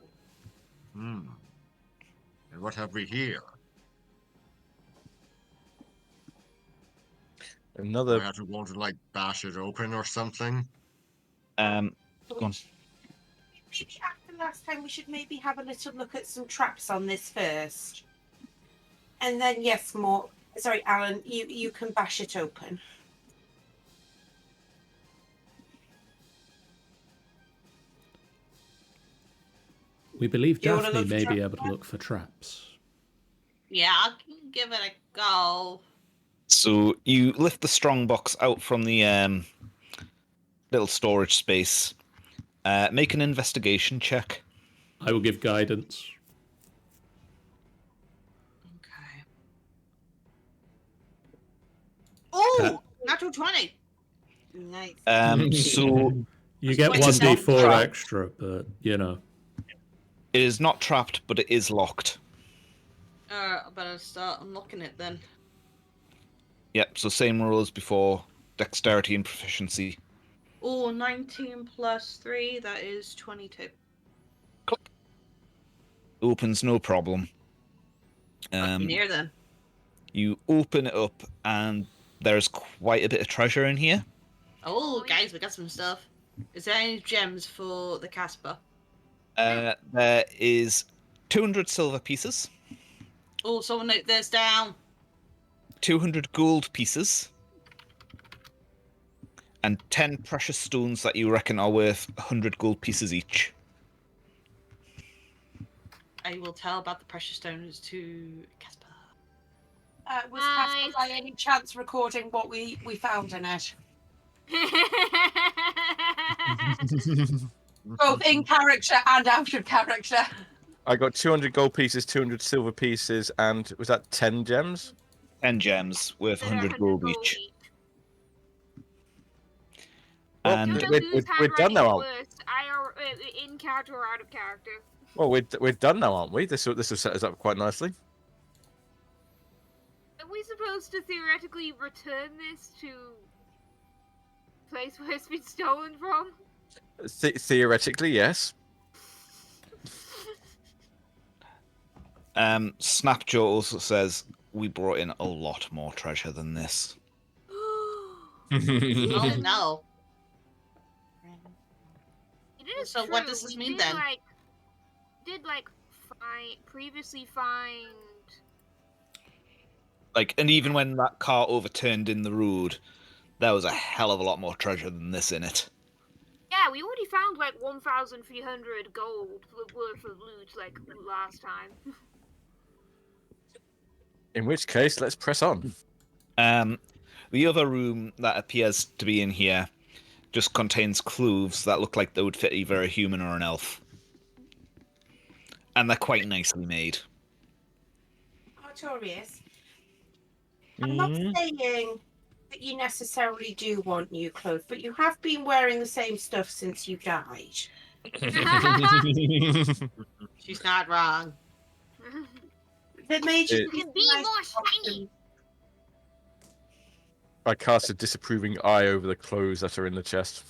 Hmm. And what have we here? Do I Another. have to go to like bash it open or something? Go on. Maybe after last time, we should maybe have a little look at some traps on this first. And then, yes, more. Sorry, Alan, you can bash it open. We believe You wanna Daphne look for may be traps? able to look for traps. Yeah, I can give it a go. So you lift the strong box out from the little storage space. Make an investigation check. I will give guidance. Okay. Oh, Uh, natural 20. Nice. So You get Wait, one it's not d4 trapped. extra, but you know. it is not trapped, but it is locked. I better start unlocking it then. Yep, so same rules before, dexterity and proficiency. Oh, 19 plus 3, that is 22. Click. Opens no problem. Lucky near then. You open it up, and there's quite a bit of treasure in here. Oh, guys, we got some stuff. Is there any gems for the Casper? There is 200 silver pieces, Oh, someone note this down. 200 gold pieces, and 10 precious stones that you reckon are worth 100 gold pieces each. I will tell about the precious stones to Casper. Was Casper by any chance recording what we found in it? Both in character and out of character. I got 200 gold pieces, 200 silver pieces, and was that 10 gems? 10 gems worth 100 gold each. Well, And we're done now, aren't we? I are in character or out of character. Well, we're done now, aren't we? This will set us up quite nicely. Are we supposed to theoretically return this to the place where it's been stolen from? Theoretically, yes. Snapjaw also says we brought in a lot more treasure than this. Oh no. It is So true. what does this we mean did, then? Previously find. And even when that car overturned in the road, there was a hell of a lot more treasure than this in it. Yeah, we already found 1,300 gold worth of loot last time. In which case, let's press on. The other room that appears to be in here just contains clothes that look like they would fit either a human or an elf. And they're quite nicely made. Artorius, I'm not saying that you necessarily do want new clothes, but you have been wearing the same stuff since you died. She's not wrong. That made you can be more shiny. I cast a disapproving eye over the clothes that are in the chest.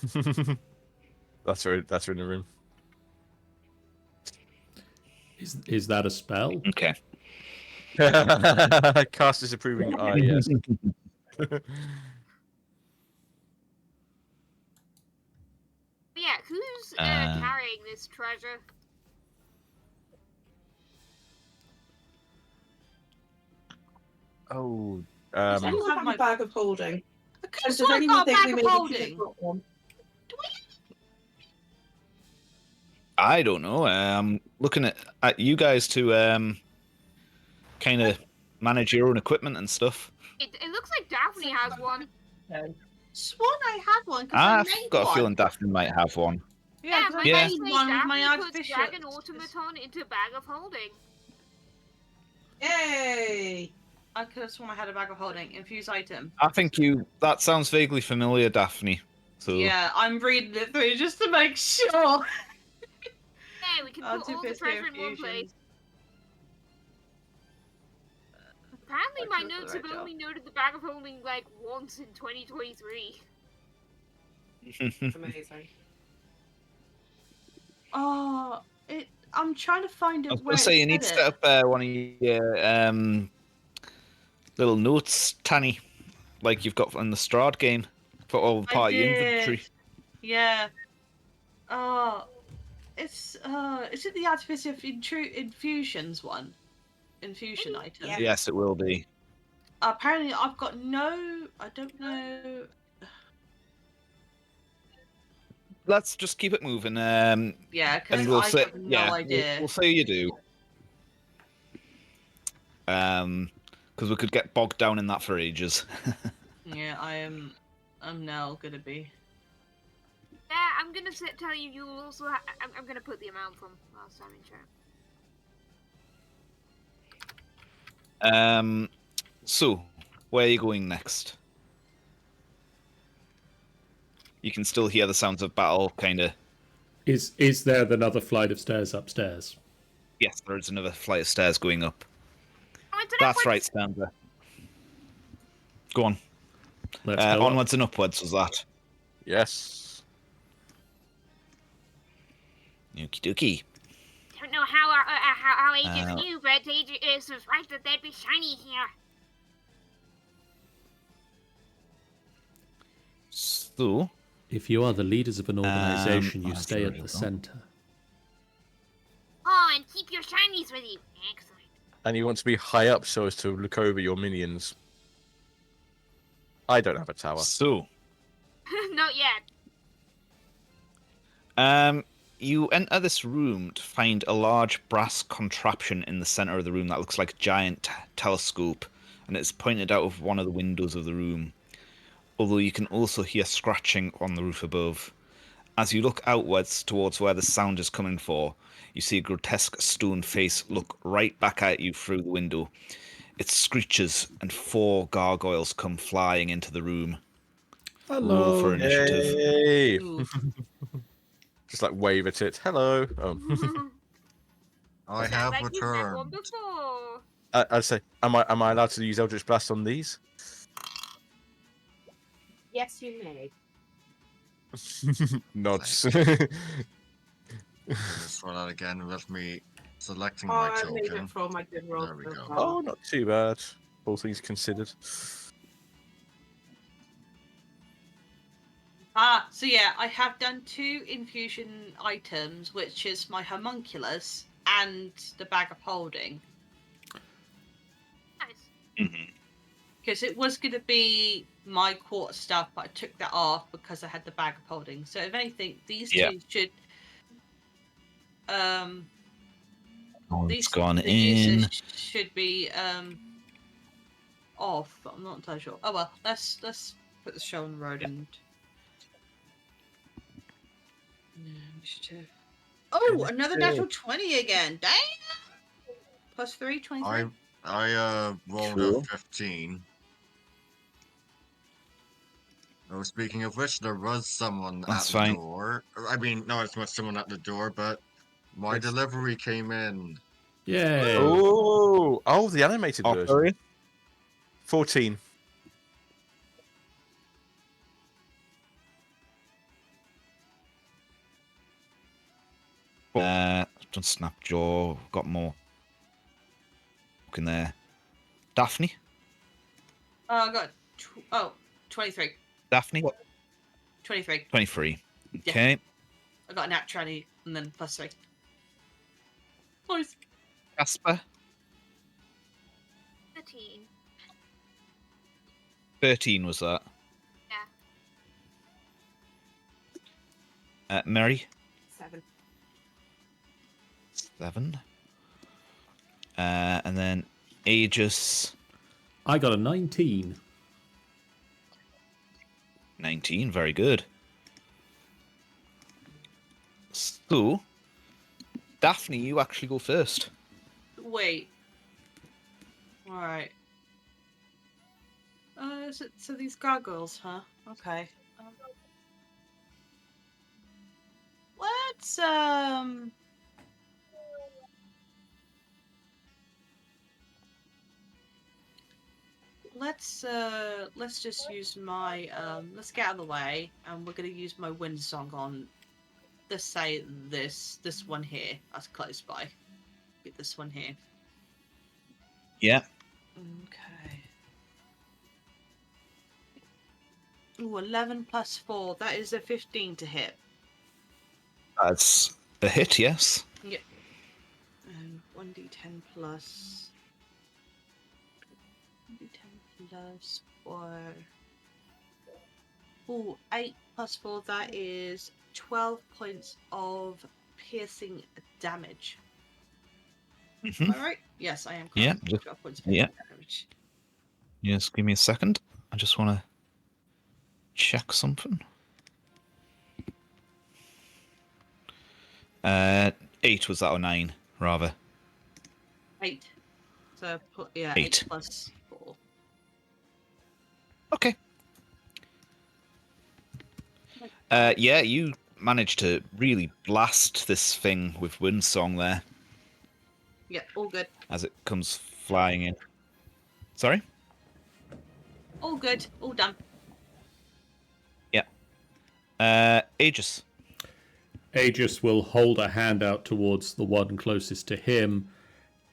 That's in the room. Is that a spell? Okay. Cast disapproving eye, yes. Yeah, who's carrying this treasure? Oh, Does anyone have a bag of holding? Does Does anyone think we bag of maybe holding? should have got one? I don't know. I'm looking at you guys to kind of manage your own equipment and stuff. It looks like Daphne has one. Swan I had one because I I've made got one. a feeling Daphne might have one. Yeah, 'cause I Yeah. made one with my Daphne puts artificial. Dragon Automaton into bag of holding. Yay! I could have sworn I had a bag of holding. Infuse item. I think that sounds vaguely familiar, Daphne. So Yeah, I'm reading it through just to make sure. Yeah, we can put all the treasure in one place. Apparently, my notes have only noted the bag of holding once in 2023. Amazing. Oh, I'm trying to find it. I was going to say, you need to set up one of your little notes, Tanny, like you've got in the Strahd game, for all the part of your inventory. Yeah. Oh, is it the artificial infusions one? Infusion item. Yeah. Yes, it will be. Apparently, I've got no. I don't know. Let's just keep it moving. Yeah, because and we'll I say, have no idea. We'll say you do. Because we could get bogged down in that for ages. Yeah, I'm now gonna be. Yeah, I'm gonna tell you. You'll also. I'm gonna put the amount from last time in chat. So, where are you going next? You can still hear the sounds of battle, kind of. Is there another flight of stairs upstairs? Yes, there is another flight of stairs going up. Onwards and That's upwards. right, Stanza. Go on. Let's go. Onwards and upwards was that. Yes. Okie dokie. Don't know how Aegis Uh, knew, but Aegis was right that there'd be shiny here. So, If you are the leaders of an organization, you I've stay at already the gone. center. Oh, and keep your shinies with you. Excellent. And you want to be high up so as to look over your minions. I don't have a tower. So, Not yet. you enter this room to find a large brass contraption in the center of the room that looks like a giant telescope, and it's pointed out of one of the windows of the room. Although you can also hear scratching on the roof above. As you look outwards towards where the sound is coming for, you see a grotesque stone face look right back at you through the window. It screeches, and 4 gargoyles come flying into the room. Roll for initiative. Yay! Ooh. Just like wave at it. Hello. Oh. I Sounds have like you've met one returned. before. I'd say, am I allowed to use Eldritch Blast on these? Yes, you may. Nods. Just roll that again with me selecting Oh, my I made token. it for all my good rolls. There we so go. far. Oh, not too bad. All things considered. So yeah, I have done 2 infusion items, which is my homunculus and the bag of holding. Nice. Because it was going to be my quartz stuff, but I took that off because I had the bag of holding. So if anything, these Yeah. 2 should... Oh, it's these gone the in. uses should be off, but I'm not entirely sure. Oh well, let's put the show on the road and initiative. Oh, another natural 20 again. Damn. +3, 23. I rolled Cool. a 15. Oh, speaking of which, there was someone That's at fine. the door. I mean, not as much someone at the door, but my Yes. delivery came in. Yay! Oh, the animated version. Sorry? 14. Done Snapjaw. Got more. In there. Daphne? I got 23. Daphne? 23. 23. Yeah. Okay. I got a nat 20 and then +3. Nice. Casper? 13. 13 was that? Yeah. Mary? 7. 7. And then Aegis? I got a 19. 19. Very good. So, Daphne, you actually go first. Wait. Alright. So these gargoyles, huh? Okay. Let's let's just use my let's get out of the way, and we're gonna use my wind song on, let's say this one here. That's close by. Get this one here. Yeah. Okay. Ooh, 11 + 4. That is a 15 to hit. That's a hit, yes. Yep. And 1d10 plus 1d10 plus 4. Ooh, 8 + 4. That is 12 points of piercing damage. Mhm. Am I right? Yes, I am. Yeah, Correct. just- 12 points of yeah. piercing damage. Yes, give me a second. I just want to check something. 8 was that, or 9, rather? 8. So yeah, 8. 8 + 4. Okay. Yeah, you managed to really blast this thing with Windsong there Yeah, all good. as it comes flying in. Sorry? All good. All done. Aegis. Aegis will hold a hand out towards the one closest to him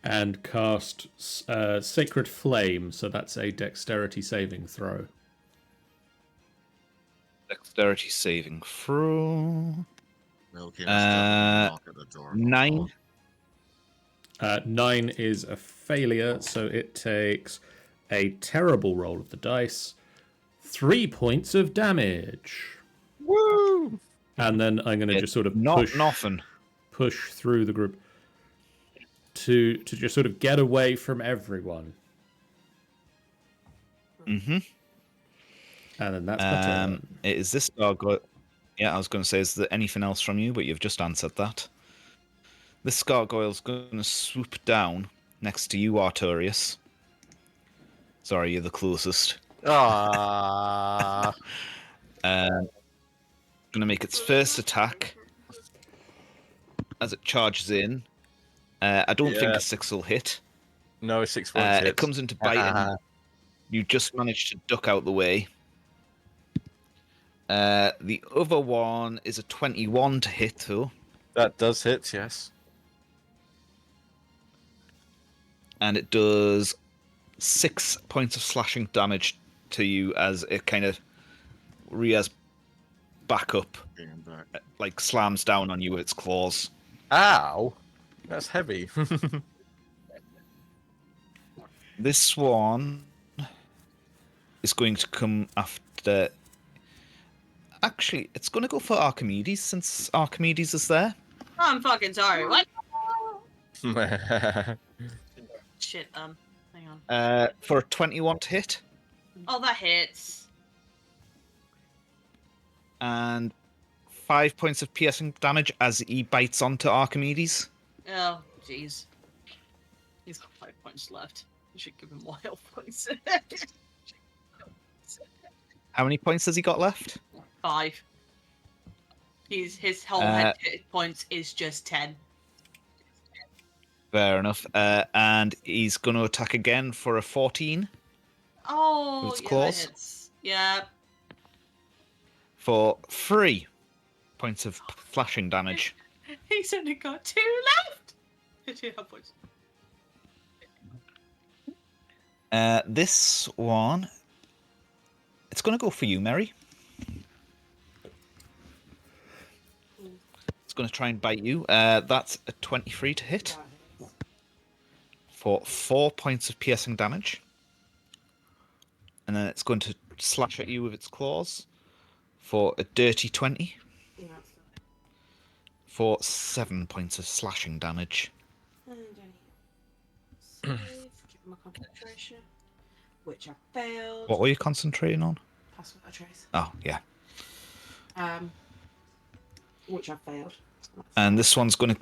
and cast Sacred Flame, so that's a dexterity saving throw. Dexterity saving throw. Okay, let's knock at the door. 9. 9 is a failure, so it takes a terrible roll of the dice. 3 points of damage. Woo! And then I'm going to just sort of Nothing. push through the group to just sort of get away from everyone. Mm-hmm. And then that's my turn. Is this gargoyle? Yeah, I was going to say, is there anything else from you? But you've just answered that. This gargoyle's going to swoop down next to you, Artorius. Sorry, you're the closest. Ah. Going to make its first attack as it charges in. I don't think a 6 will hit. No, a 6 won't hit. It comes into bite, and you just managed to duck out the way. The other one is a 21 to hit, though. That does hit, yes. And it does 6 points of slashing damage to you as it kind of rears back up, like slams down on you with its claws. Ow! That's heavy. This one is going to come after... Actually, it's going to go for Archimedes, since Archimedes is there. I'm fucking sorry. What? Shit, hang on. For a 21 to hit. Oh, that hits. And 5 points of piercing damage as he bites onto Archimedes. Oh, jeez. He's got 5 points left. You should give him more health points. How many points has he got left? 5. His whole head hit points is just 10. Fair enough. And he's going to attack again for a 14. Oh, With its yeah, claws? that hits. Yeah. For 3 points of flashing damage. He's only got 2 left. 2 health points. This one, it's going to go for you, Mary. It's going to try and bite you. That's a 23 to hit for 4 points of piercing damage. And then it's going to slash at you with its claws for a dirty 20 for 7 points of slashing damage. And save, give my concentration, which I failed. What were you concentrating on? Pass without a trace. Oh, yeah. Which I failed. And this one's going to...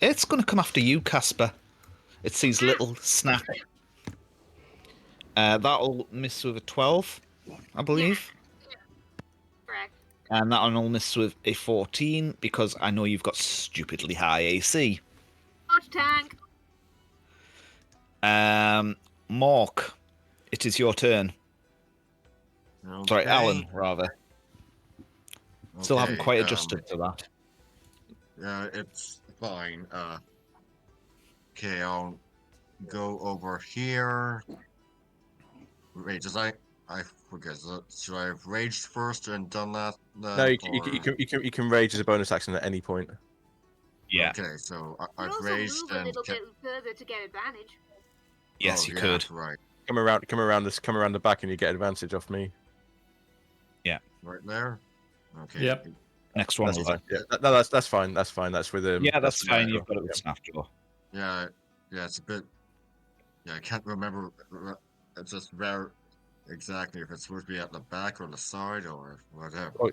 It's going to come after you, Casper. It sees little snap. That'll miss with a 12, I believe. Correct. And that one will miss with a 14, because I know you've got stupidly high AC. Dodge tank. Mork, it is your turn. Sorry, Okay. Alan, rather. Still haven't Okay, quite adjusted to that. Yeah, it's fine. Okay, I'll go over here. Wait, I forget. Should I have raged first and done that? No, you can rage as a bonus action at any point. Yeah. Okay, so You I've also raged move a and little bit further to get advantage. Yes, oh, you yeah, could. Right, Come around the back, and you get advantage off me. right there. Okay. Yep. Next one. That's over. fine. Yeah, that's fine. That's fine. That's with Yeah, that's fine. Snapjaw. You've got it with Snapjaw. Yeah, it's a bit. Yeah, I can't remember. It's just very exactly if it's supposed to be at the back or the side or whatever. Oh,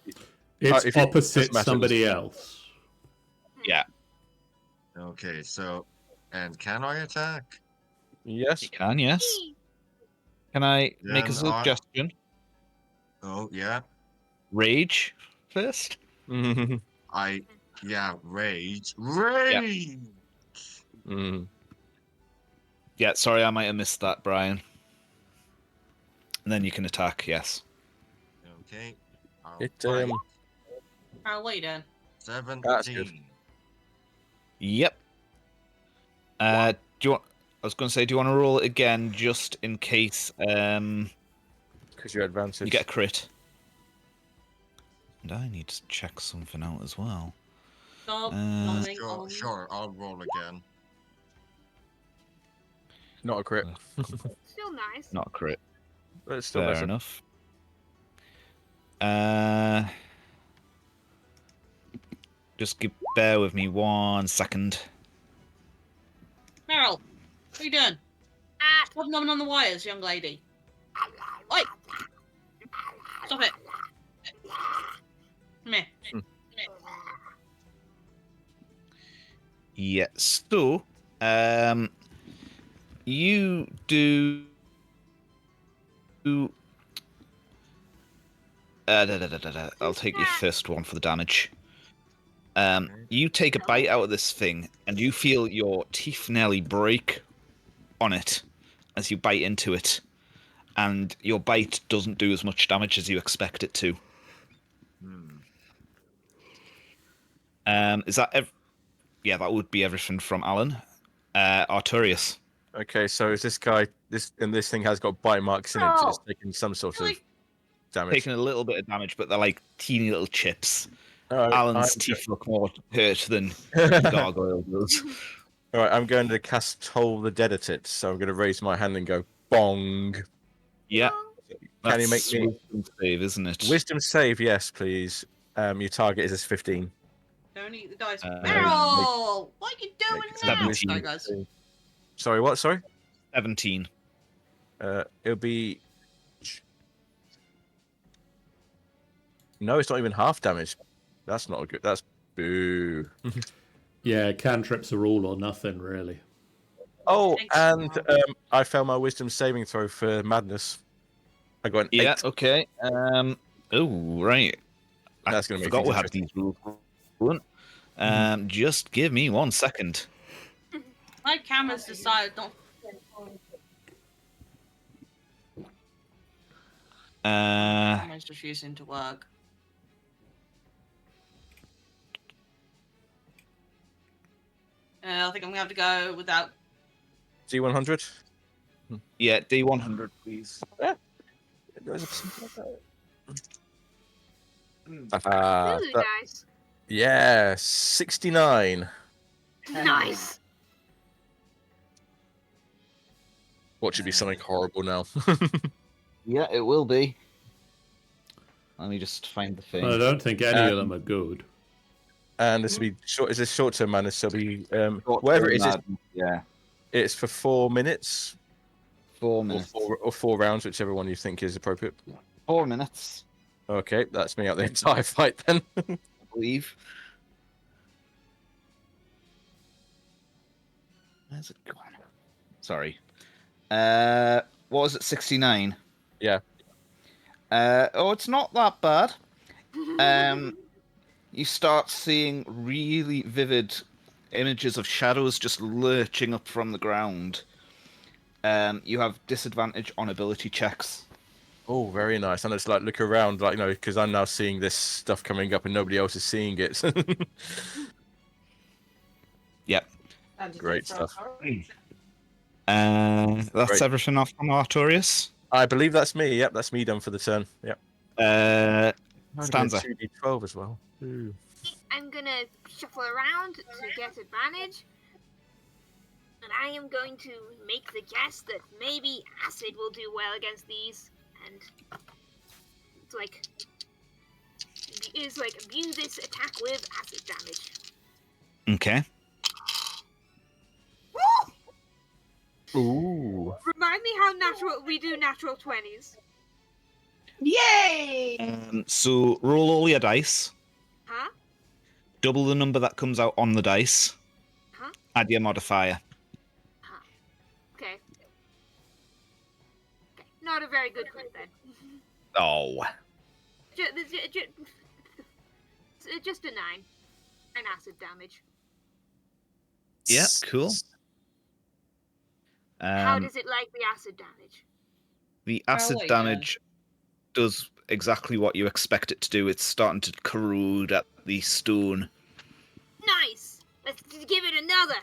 It's if it opposite doesn't matter, somebody else. Yeah, Okay, so and can I attack? yes. you can, yes. Can I make a Then I- suggestion? Oh yeah, Rage first? Mm. rage. Yeah, sorry, I might have missed that, Brian. And then you can attack, yes. Okay. It, Alright, Oh, what are you doing? 17. Yep. Do you want? I was going to say, do you want to roll it again just in case Because you're advantage. you get a crit? And I need to check something out as well. Stop. nodding Sure, on. sure, I'll roll again. Not a crit. Still nice. Not a crit. But it's still Fair better. enough. Just bear with me 1 second. Meryl, what are you doing? Ah, Stop numbing on the wires, young lady. Oi! Stop it. Come here. Come here. Yeah. So, you do. I'll take your first one for the damage. You take a bite out of this thing, and you feel your teeth nearly break on it as you bite into it, and your bite doesn't do as much damage as you expect it to. Is that yeah, that would be everything from Alan. Arturius. Okay, so is this guy this thing has got bite marks in it, so it's Oh. taking some sort of Really? damage. Taking a little bit of damage, but they're like teeny little chips. Alright, Alan's I'm teeth look more hurt than Gargoyle does. Alright, I'm going to cast Toll the Dead at it, so I'm going to raise my hand and go bong. Yeah, Can you make that's me wisdom save, isn't it? wisdom save? Yes, please. Your target is 15. Don't eat the dice. Uh, Meryl! What are you doing Make now? wisdom Sorry, guys. save. Sorry, what? Sorry. 17. It'll be. No, it's not even half damage. That's not a good. That's boo. Yeah, cantrips are all or nothing, really. Oh, Thanks, and Rob. I failed my wisdom saving throw for madness. I got an 8. Yeah, okay. Oh, right. That's going to make forgot things we had interesting. these rules. Just give me 1 second. My camera's decided not. Camera's refusing to work. I think I'm gonna have to go without. D100. Yeah, D100, please. really nice. Yeah, 69. Nice. What should be something horrible now? Yeah, it will be. Let me just find the thing. I don't think any of them are good. And this will be short. Is this short-term madness? So be whatever it is. Yeah, It's for 4 minutes 4 minutes. or 4 rounds, whichever one you think is appropriate. 4 minutes, Okay, that's me out the entire fight then. I believe. Where's it gone? Sorry. What was it? 69. Yeah. Oh, it's not that bad. You start seeing really vivid images of shadows just lurching up from the ground. You have disadvantage on ability checks. Oh, very nice. And it's like look around, like because I'm now seeing this stuff coming up and nobody else is seeing it. Yep. Great stuff. That's Great. everything off from Artorius. I believe that's me. Yep, that's me done for the turn. Yep. Stanza. 2d12 as well. Ooh. I'm gonna shuffle around to get advantage. And I am going to make the guess that maybe acid will do well against these. And it's like view this attack with acid damage. Okay. Ooh. Remind me how we do natural 20s. Yay! So roll all your dice. Huh? Double the number that comes out on the dice. Huh? Add your modifier. Okay. Not a very good crit then. Oh. Just a 9. 9 acid damage. Yeah, cool. How does it like the acid damage? The acid yeah. damage does exactly what you expect it to do. It's starting to corrode at the stone. Nice. Let's give it another.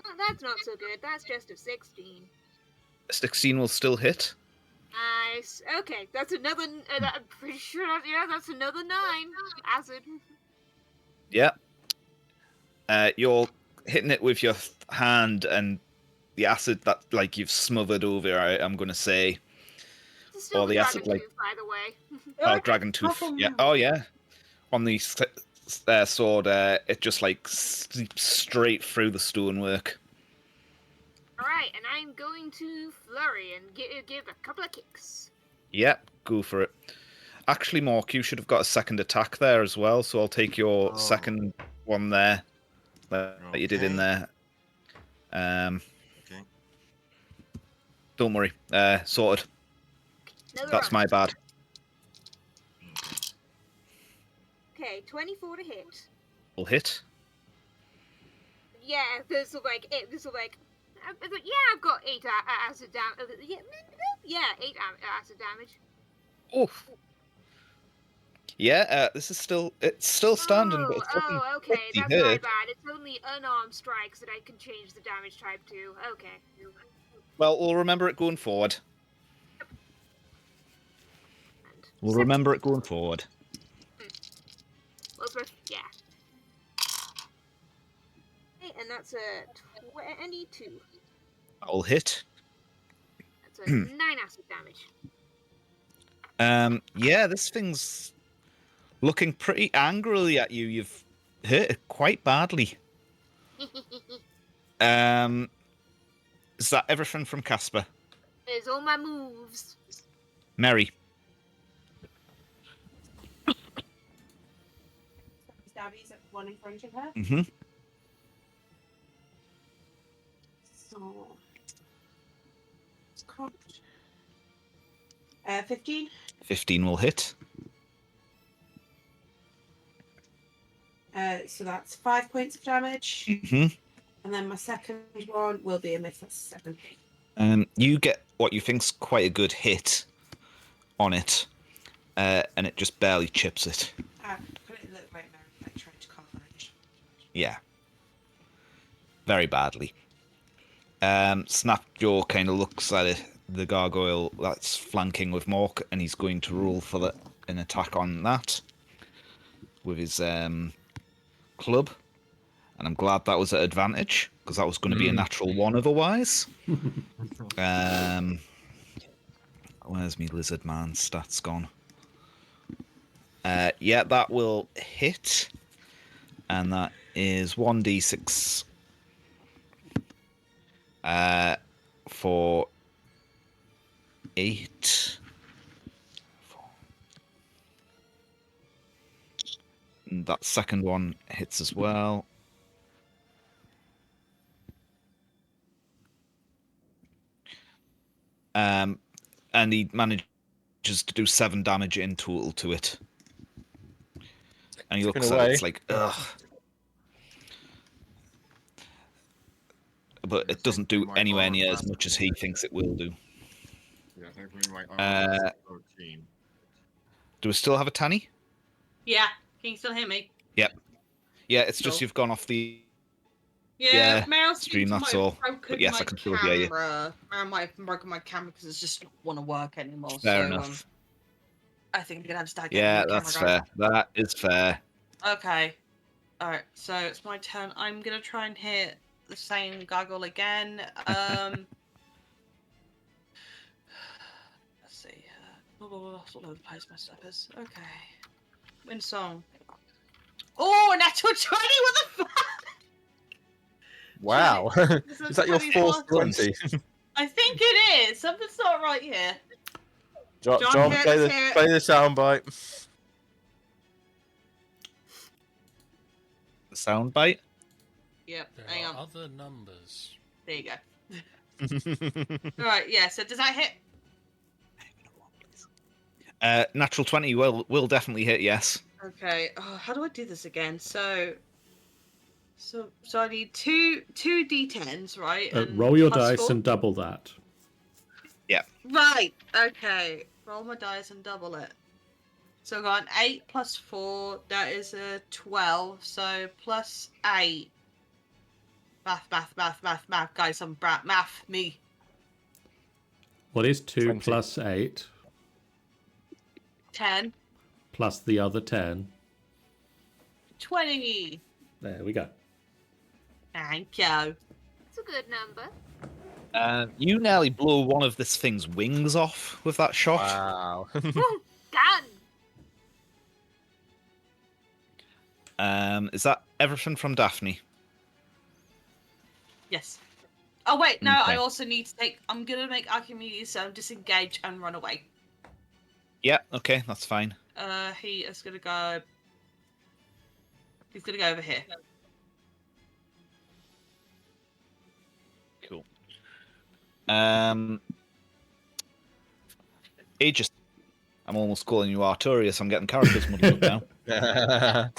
Oh, that's not so good. That's just a 16. 16 will still hit. Nice. Okay, that's another. I'm pretty sure. Yeah, that's another 9 acid. Yeah. You're hitting it with your hand, and the acid that like you've smothered over. I'm gonna say, It's still or the the acid dragon like tooth, by the way. oh, dragon tooth. Yeah. Oh yeah. On the sword, it just like seeps straight through the stonework. Alright, and I'm going to flurry and give a couple of kicks. Yep, go for it. Actually, Mork, you should have got a second attack there as well, so I'll take your Oh. second one there that you did in Okay. there. Okay. Don't worry, sorted. Another That's run. my bad. Okay, 24 to hit. Will hit. Yeah, this will like it. This will like. Yeah, I've got 8 acid damage. Yeah, 8 acid damage. Oof. Yeah, this is it's still standing, but it's looking Okay, pretty that's my hurt. bad. It's only unarmed strikes that I can change the damage type to. Okay. Well, we'll remember it going forward. And We'll 17. remember it going forward. Well, yeah. Okay, and that's a 22. That'll hit. That's a 9 acid damage. Yeah, this thing's looking pretty angrily at you. You've hurt it quite badly. Is that everything from Casper? There's all my moves. Mary. Stabby's at one in front of her. Mm-hmm. So, it's cocked. 15. 15 will hit. So that's 5 points of damage. Mm-hmm. And then my second one will be a miss. That's 7. You get what you think's quite a good hit on it, and it just barely chips it. Put it look right now. I tried to cover it. Yeah. Very badly. Snapjaw kind of looks at it, the gargoyle that's flanking with Mork, and he's going to roll for an attack on that with his club. And I'm glad that was at advantage, because that was going to be a natural 1 otherwise. Where's me lizard man stats gone? Yeah, that will hit. And that is 1d6 for 8. And that second one hits as well. And he manages to do 7 damage in total to it. And he looks at it, it's like, ugh. But it doesn't do anywhere near as much as he thinks it will do. Yeah, I think we might armor 13. Do we still have a Tanny? Yeah, can you still hear me? Yep. Yeah, it's just Cool. you've gone off the Yeah, mouse stream, might that's have all. broken But yes, my I can still hear you. camera. I might have broken my camera because it's just not want to work anymore. Fair so, enough. I think I'm gonna have to start getting Yeah, a new that's camera, fair. That is fair. guys. Okay. Alright, so it's my turn. I'm gonna try and hit the same gargoyle again. Let's see. It's all over the place, my steppers. Okay. Win song. Oh, natural 20! What the fuck? Wow. Is that your 4th 20? I think it is. Something's not right here. John, John, play the soundbite. The soundbite? Yep, There hang are on. other numbers. There you go. Alright, yeah, so does that hit? Natural 20 will definitely hit, yes. Okay, how do I do this again? So, So I need two d10s, right? And Roll your plus dice 4? and double that. Right. Okay. Roll my dice and double it. So I got an 8 plus 4. That is a 12. So plus 8. Math. Guys, I'm math. Me. What is 2 20. plus 8 10. plus the other 10? 20. There we go. Thank you. It's a good number. You nearly blow one of this thing's wings off with that shot. Wow. Done. Is that everything from Daphne? Yes. Oh wait, no. Okay. I also need to take. I'm gonna make Archimedes disengage and run away. Yeah, okay, that's fine. He is gonna go. He's gonna go over here. Cool. Aegis. I'm almost calling you Arturius. I'm getting characters muddled up now.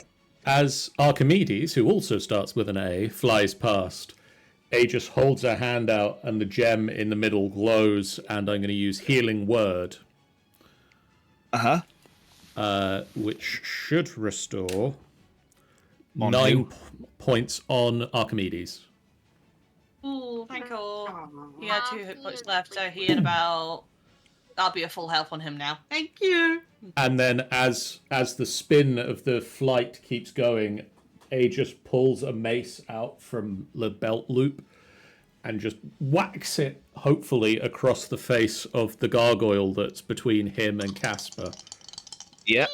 As Archimedes, who also starts with an A, flies past, Aegis holds her hand out and the gem in the middle glows, and I'm going to use Healing Word, which should restore On 9 who? points on Archimedes. Ooh, thank you. Aw. He had 2 hit points left, so he had about. I'll be at full health on him now. Thank you. And then as the spin of the flight keeps going, Aegis pulls a mace out from the belt loop and just whacks it, hopefully, across the face of the gargoyle that's between him and Casper. Yeah.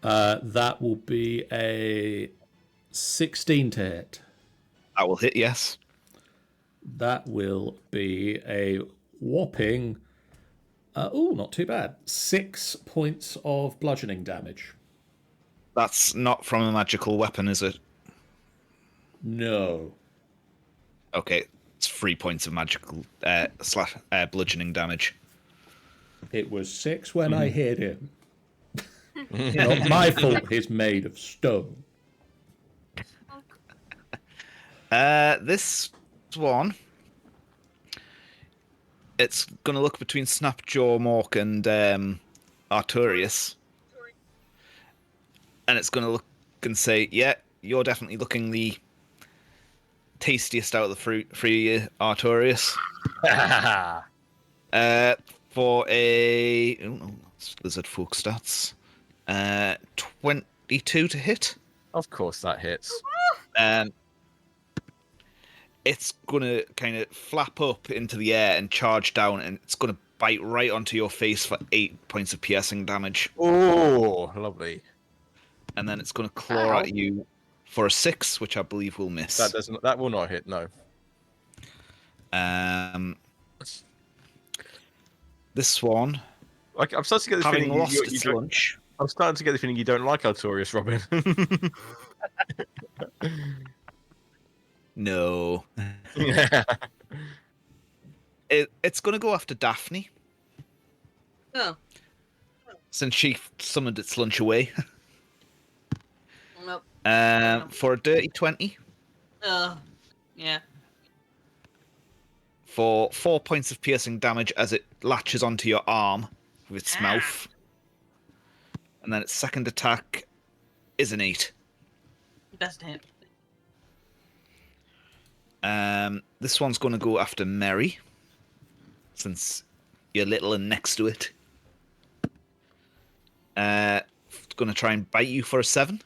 That will be a 16 to hit. That will hit, yes. That will be a whopping... not too bad. 6 points of bludgeoning damage. That's not from a magical weapon, is it? No. Okay, it's 3 points of magical bludgeoning damage. It was 6 when I hit him. Not my fault he's made of stone. This one, it's going to look between Snapjaw, Mork, and Arturius. And it's going to look and say, yeah, you're definitely looking the tastiest out of the three of you, Arturius. For a... Oh, that's Lizard Folk stats. 22 to hit. Of course that hits. It's going to kind of flap up into the air and charge down, and it's going to bite right onto your face for 8 points of piercing damage. Oh, lovely. And then it's going to claw at you for a 6, which I believe will miss. That will not hit, no. This one, I'm starting to get the having feeling lost you its don't- lunch, I'm starting to get the feeling you don't like Artorius, Robin. no. It's going to go after Daphne, Oh. since she summoned its lunch away. Nope. For a dirty 20. Yeah. For 4 points of piercing damage as it latches onto your arm with its mouth. And then its second attack is an 8. Doesn't hit. This one's going to go after Mary, since you're little and next to it. Going to try and bite you for a 7.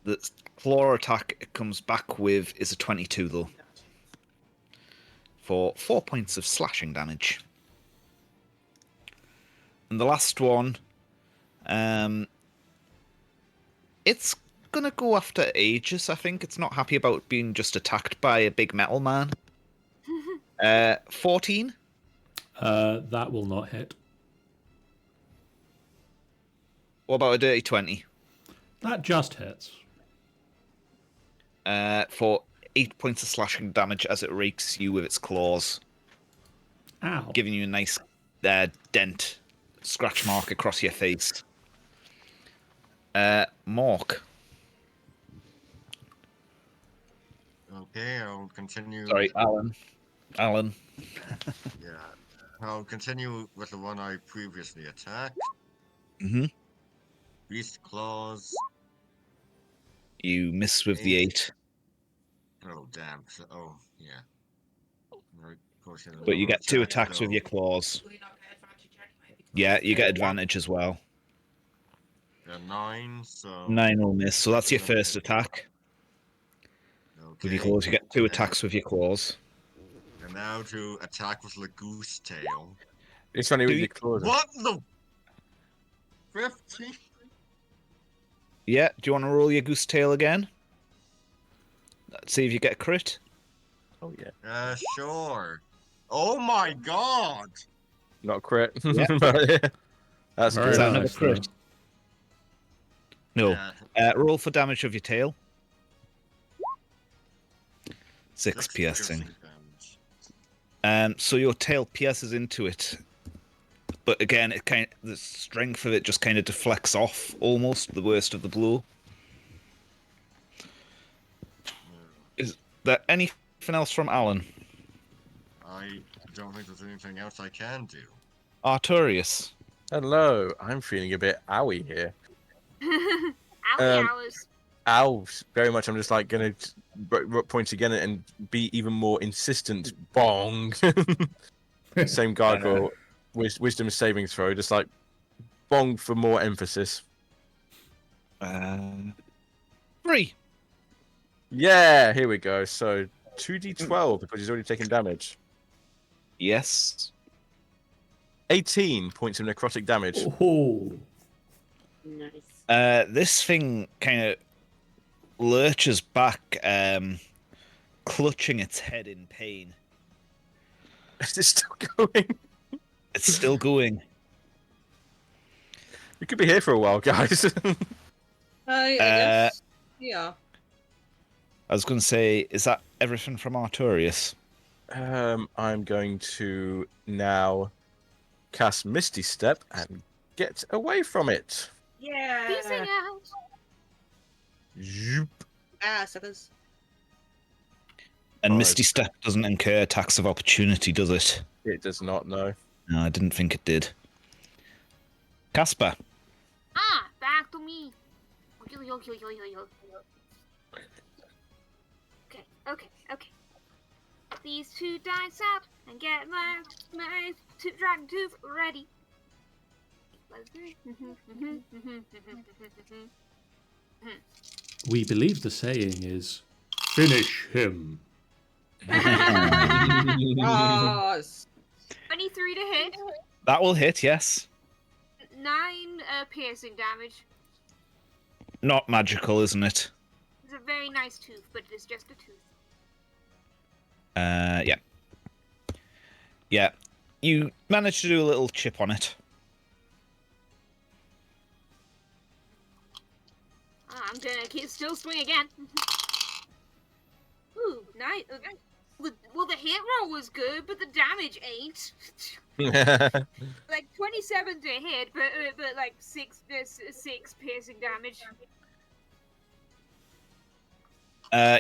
The claw attack it comes back with is a 22, though. For 4 points of slashing damage. And the last one, it's going to go after Aegis, I think. It's not happy about being just attacked by a big metal man. 14? That will not hit. What about a dirty 20? That just hits. For 8 points of slashing damage as it rakes you with its claws, Ow. giving you a nice dent, scratch mark across your face. Mork. Okay, I'll continue. Sorry, Alan. Alan. Yeah. I'll continue with the one I previously attacked. Mm-hmm. Beast Claws. You miss with the 8, Oh, damn. Oh, yeah. Right, pushing but you another get 2 attack, attacks with so your claws. Will you not get advantage anyway? Because Yeah, you get one- advantage as well. a 9, so 9 will miss, so that's your That's another first hit. attack. With your Okay. claws, you get 2 And- attacks with your claws. And now to attack with the Goose Tail. It's only Do with you- your claws. What the 15? Yeah, do you want to roll your goose tail again? Let's see if you get a crit. Oh yeah. Sure. Oh my god! Not a crit. Yeah. But, yeah. That's Very Is that good. another nice, crit? No. Yeah, Roll for damage of your tail. 6 just piercing. damage. So your tail pierces into it, but again, the strength of it just kind of deflects off almost the worst of the blow. Is there anything else from Alan? I don't think there's anything else I can do. Artorius. Hello. I'm feeling a bit owie here. Owie hours. Ow, very much. I'm just like gonna point again and be even more insistent. Bong. Same gargoyle. Wisdom saving throw. Just like bong for more emphasis. 3. Yeah, here we go. So 2d12 because he's already taken damage. Yes. 18 points of necrotic damage. Oh, Nice. This thing kind of lurches back, clutching its head in pain. Is it still going? It's still going. We could be here for a while, guys. I guess. Yeah. I was going to say, is that everything from Artorius? I'm going to now cast Misty Step and get away from it. Yeah. Peacing out. Zoop. Ah, suckers. And Five. Misty Step doesn't incur attacks of opportunity, does it? It does not know. No, I didn't think it did. Casper. Ah, back to me. Okay. These 2 dice out and get my dragon tooth ready. we believe the saying is, finish him. Yes. 23 to hit. That will hit, yes. 9 piercing damage. Not magical, isn't it? It's a very nice tooth, but it is just a tooth. Yeah. Yeah. You managed to do a little chip on it. I'm gonna still swing again. Ooh, nice. Well, the hit roll was good, but the damage ain't. Like 27 to hit, but like 6 piercing damage.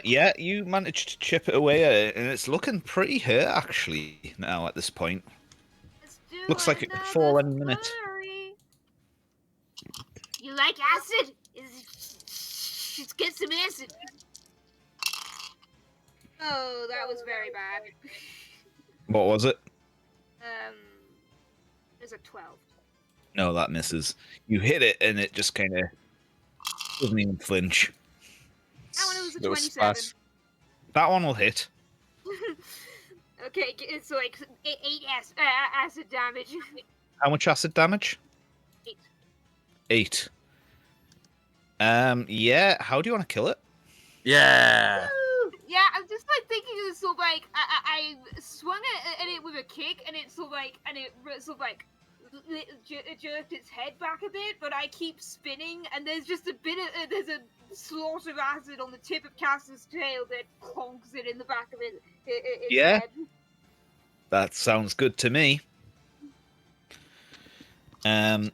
Yeah, you managed to chip it away, and it's looking pretty hurt actually now at this point. Let's do Looks like it could another fall any minute. flurry. You like acid? Let's get some acid. Oh, that was very bad. What was it? There's a 12. No, that misses. You hit it, and it just kind of doesn't even flinch. That one was a Little 27. splash. That one will hit. Okay, it's like 8 acid damage. How much acid damage? 8. 8. Yeah. How do you want to kill it? Yeah. Yeah, I'm just like thinking of sort of like I swung at it with a kick, and it sort of like jerked its head back a bit, but I keep spinning, and there's just a bit of there's a slot of acid on the tip of Castor's tail that conks it in the back of its Yeah. head. That sounds good to me. Is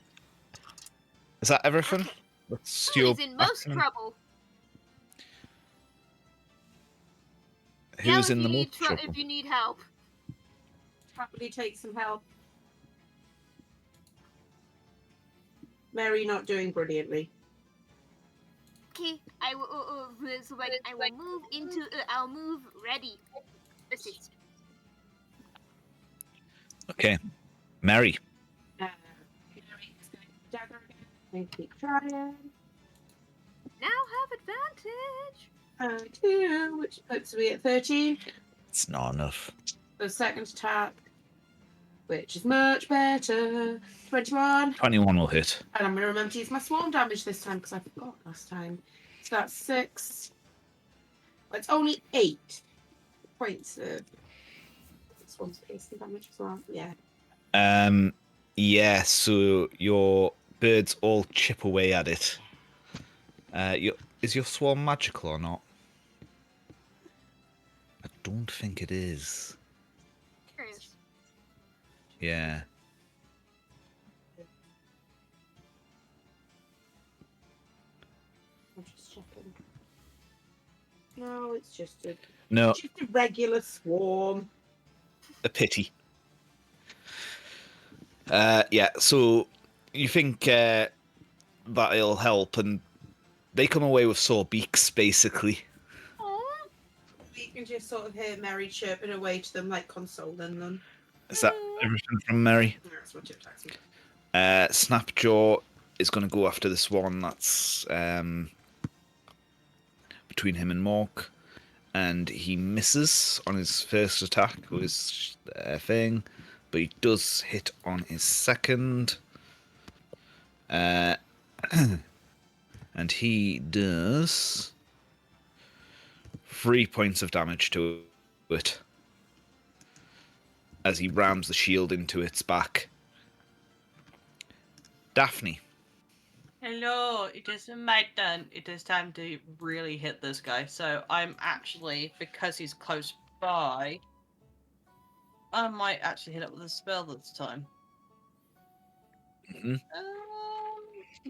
that everything? Okay. That's Who your is in most action. trouble? Who's if in the you need most trouble? if you need help. Happily take some help. Mary not doing brilliantly. Okay, I will. So when I will move into. I'll move ready. Assist. Okay, Mary. Mary is going to dagger again and keep trying. Now have advantage. 2, which puts me at 13. It's not enough. The second attack, which is much better. 21. 21 will hit. And I'm going to remember to use my swarm damage this time because I forgot last time. So that's 6. Well, it's only 8 points of swarm's piercing damage as well. Yeah. Yeah, so your birds all chip away at it. Is your swarm magical or not? I don't think it is. Curious. Yeah. I'm just checking. No, it's just a regular swarm. A pity. Yeah, so you think that'll help, and they come away with sore beaks, basically. You can just sort of hear Mary chirping away to them, like consoling them. Is that everything from Mary? That's what it attacks me. Snapjaw is going to go after this one that's between him and Mork, and he misses on his first attack with his thing, but he does hit on his second. And he does 3 points of damage to it as he rams the shield into its back. Daphne. Hello, it is my turn. It is time to really hit this guy. So I'm actually, because he's close by, I might actually hit it with a spell this time. Mhm.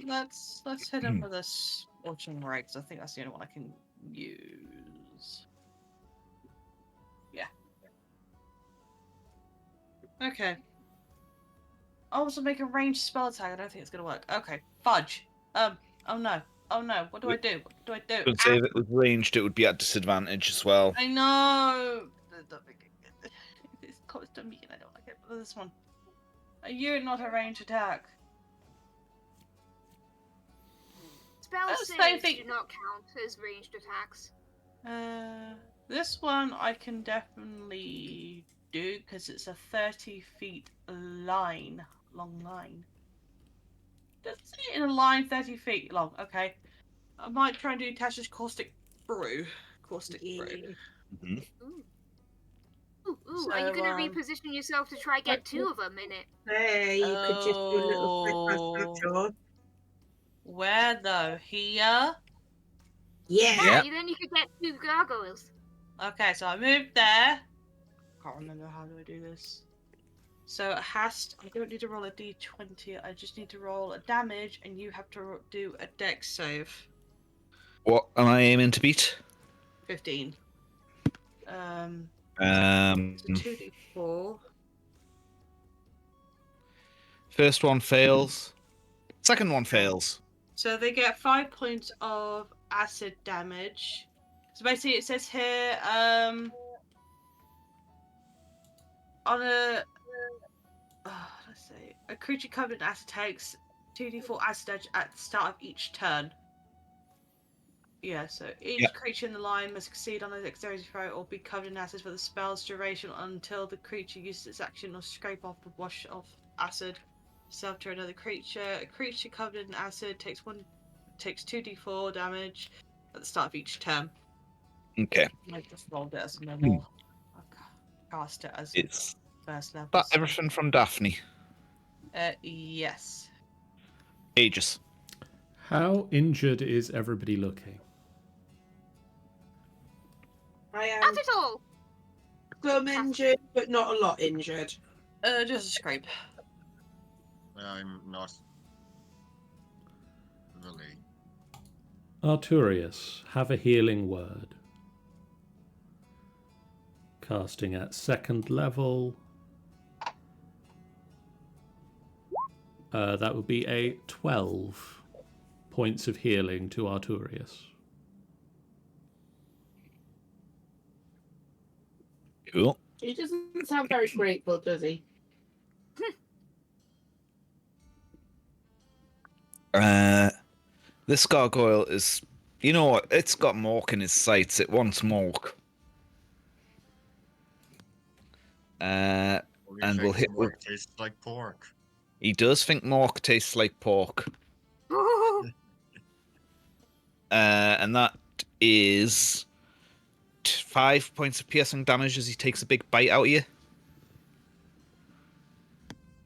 Let's hit him with a Scorching Ray, because I think that's the only one I can use. Yeah. Okay. Also make a ranged spell attack. I don't think it's gonna work. Okay. Fudge. Oh no. Oh no. What do I do? What do I do? Would say if it was ranged, it would be at disadvantage as well. I know. It's close to me and I don't like it. But this one. Are you not a ranged attack? Spell That's the saves thing. do not count as ranged attacks. This one I can definitely do because it's a 30 feet long line. Does it say in a line 30 feet long? Okay. I might try and do Tasha's Caustic Brew. Caustic Brew. Mhm. Are you So, gonna reposition yourself to try get 2 of them in it? Hey, you could just do a little quick pass. Where though? Here? Yeah. Then you could get 2 gargoyles. Okay, so I moved there. Can't remember how do I do this. So it has to, I don't need to roll a d20, I just need to roll a damage and you have to do a dex save. What am I aiming to beat? 15. So 2d4. First one fails. Second one fails. So they get 5 points of acid damage. So basically it says here, on a let's see, a creature covered in acid takes 2d4 acid damage at the start of each turn. Yeah, so each creature in the line must succeed on a dexterity throw or be covered in acid for the spell's duration until the creature uses its action or scrape off the wash of acid itself to another creature. A creature covered in acid takes 2d4 damage at the start of each turn. Okay. I just rolled it as normal. I cast it as It's first level. that everything from Daphne. Yes. Aegis. How injured is everybody looking? I am Not at all. some injured, but not a lot injured. Just a scrape. I'm not really. Arturius, have a healing word. casting at 2nd level. That would be a 12 points of healing to Arturius. Cool. He doesn't sound very grateful, does he? This gargoyle is, you know what? It's got Mork in his sights. It wants Mork. And we'll hit. Pork tastes like pork. He does think Mork tastes like pork. And that is 5 points of piercing damage as he takes a big bite out of you.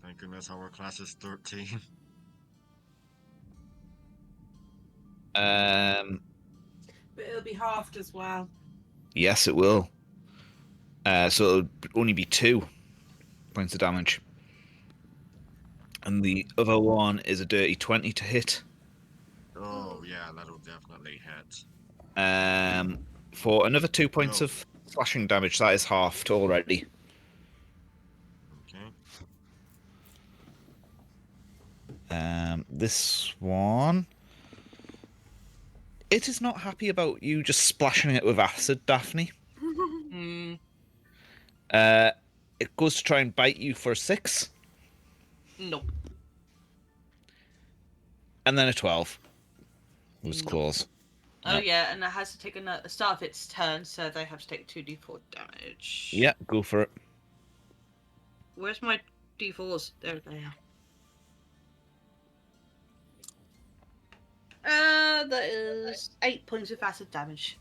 Thank goodness our class is 13. But it'll be halved as well. Yes, it will. So it'll only be 2 points of damage. And the other one is a dirty 20 to hit. Oh, yeah, that'll definitely hit. For another 2 points No. of slashing damage. That is halved already. Okay. This one... It is not happy about you just splashing it with acid, Daphne. Hmm. It goes to try and bite you for a 6. Nope. And then a 12. With its Nope. claws. Oh No. yeah, and it has to take a start of its turn, so they have to take 2d4 damage. Yeah, go for it. Where's my d4s? There they are. That is 8 points of acid damage.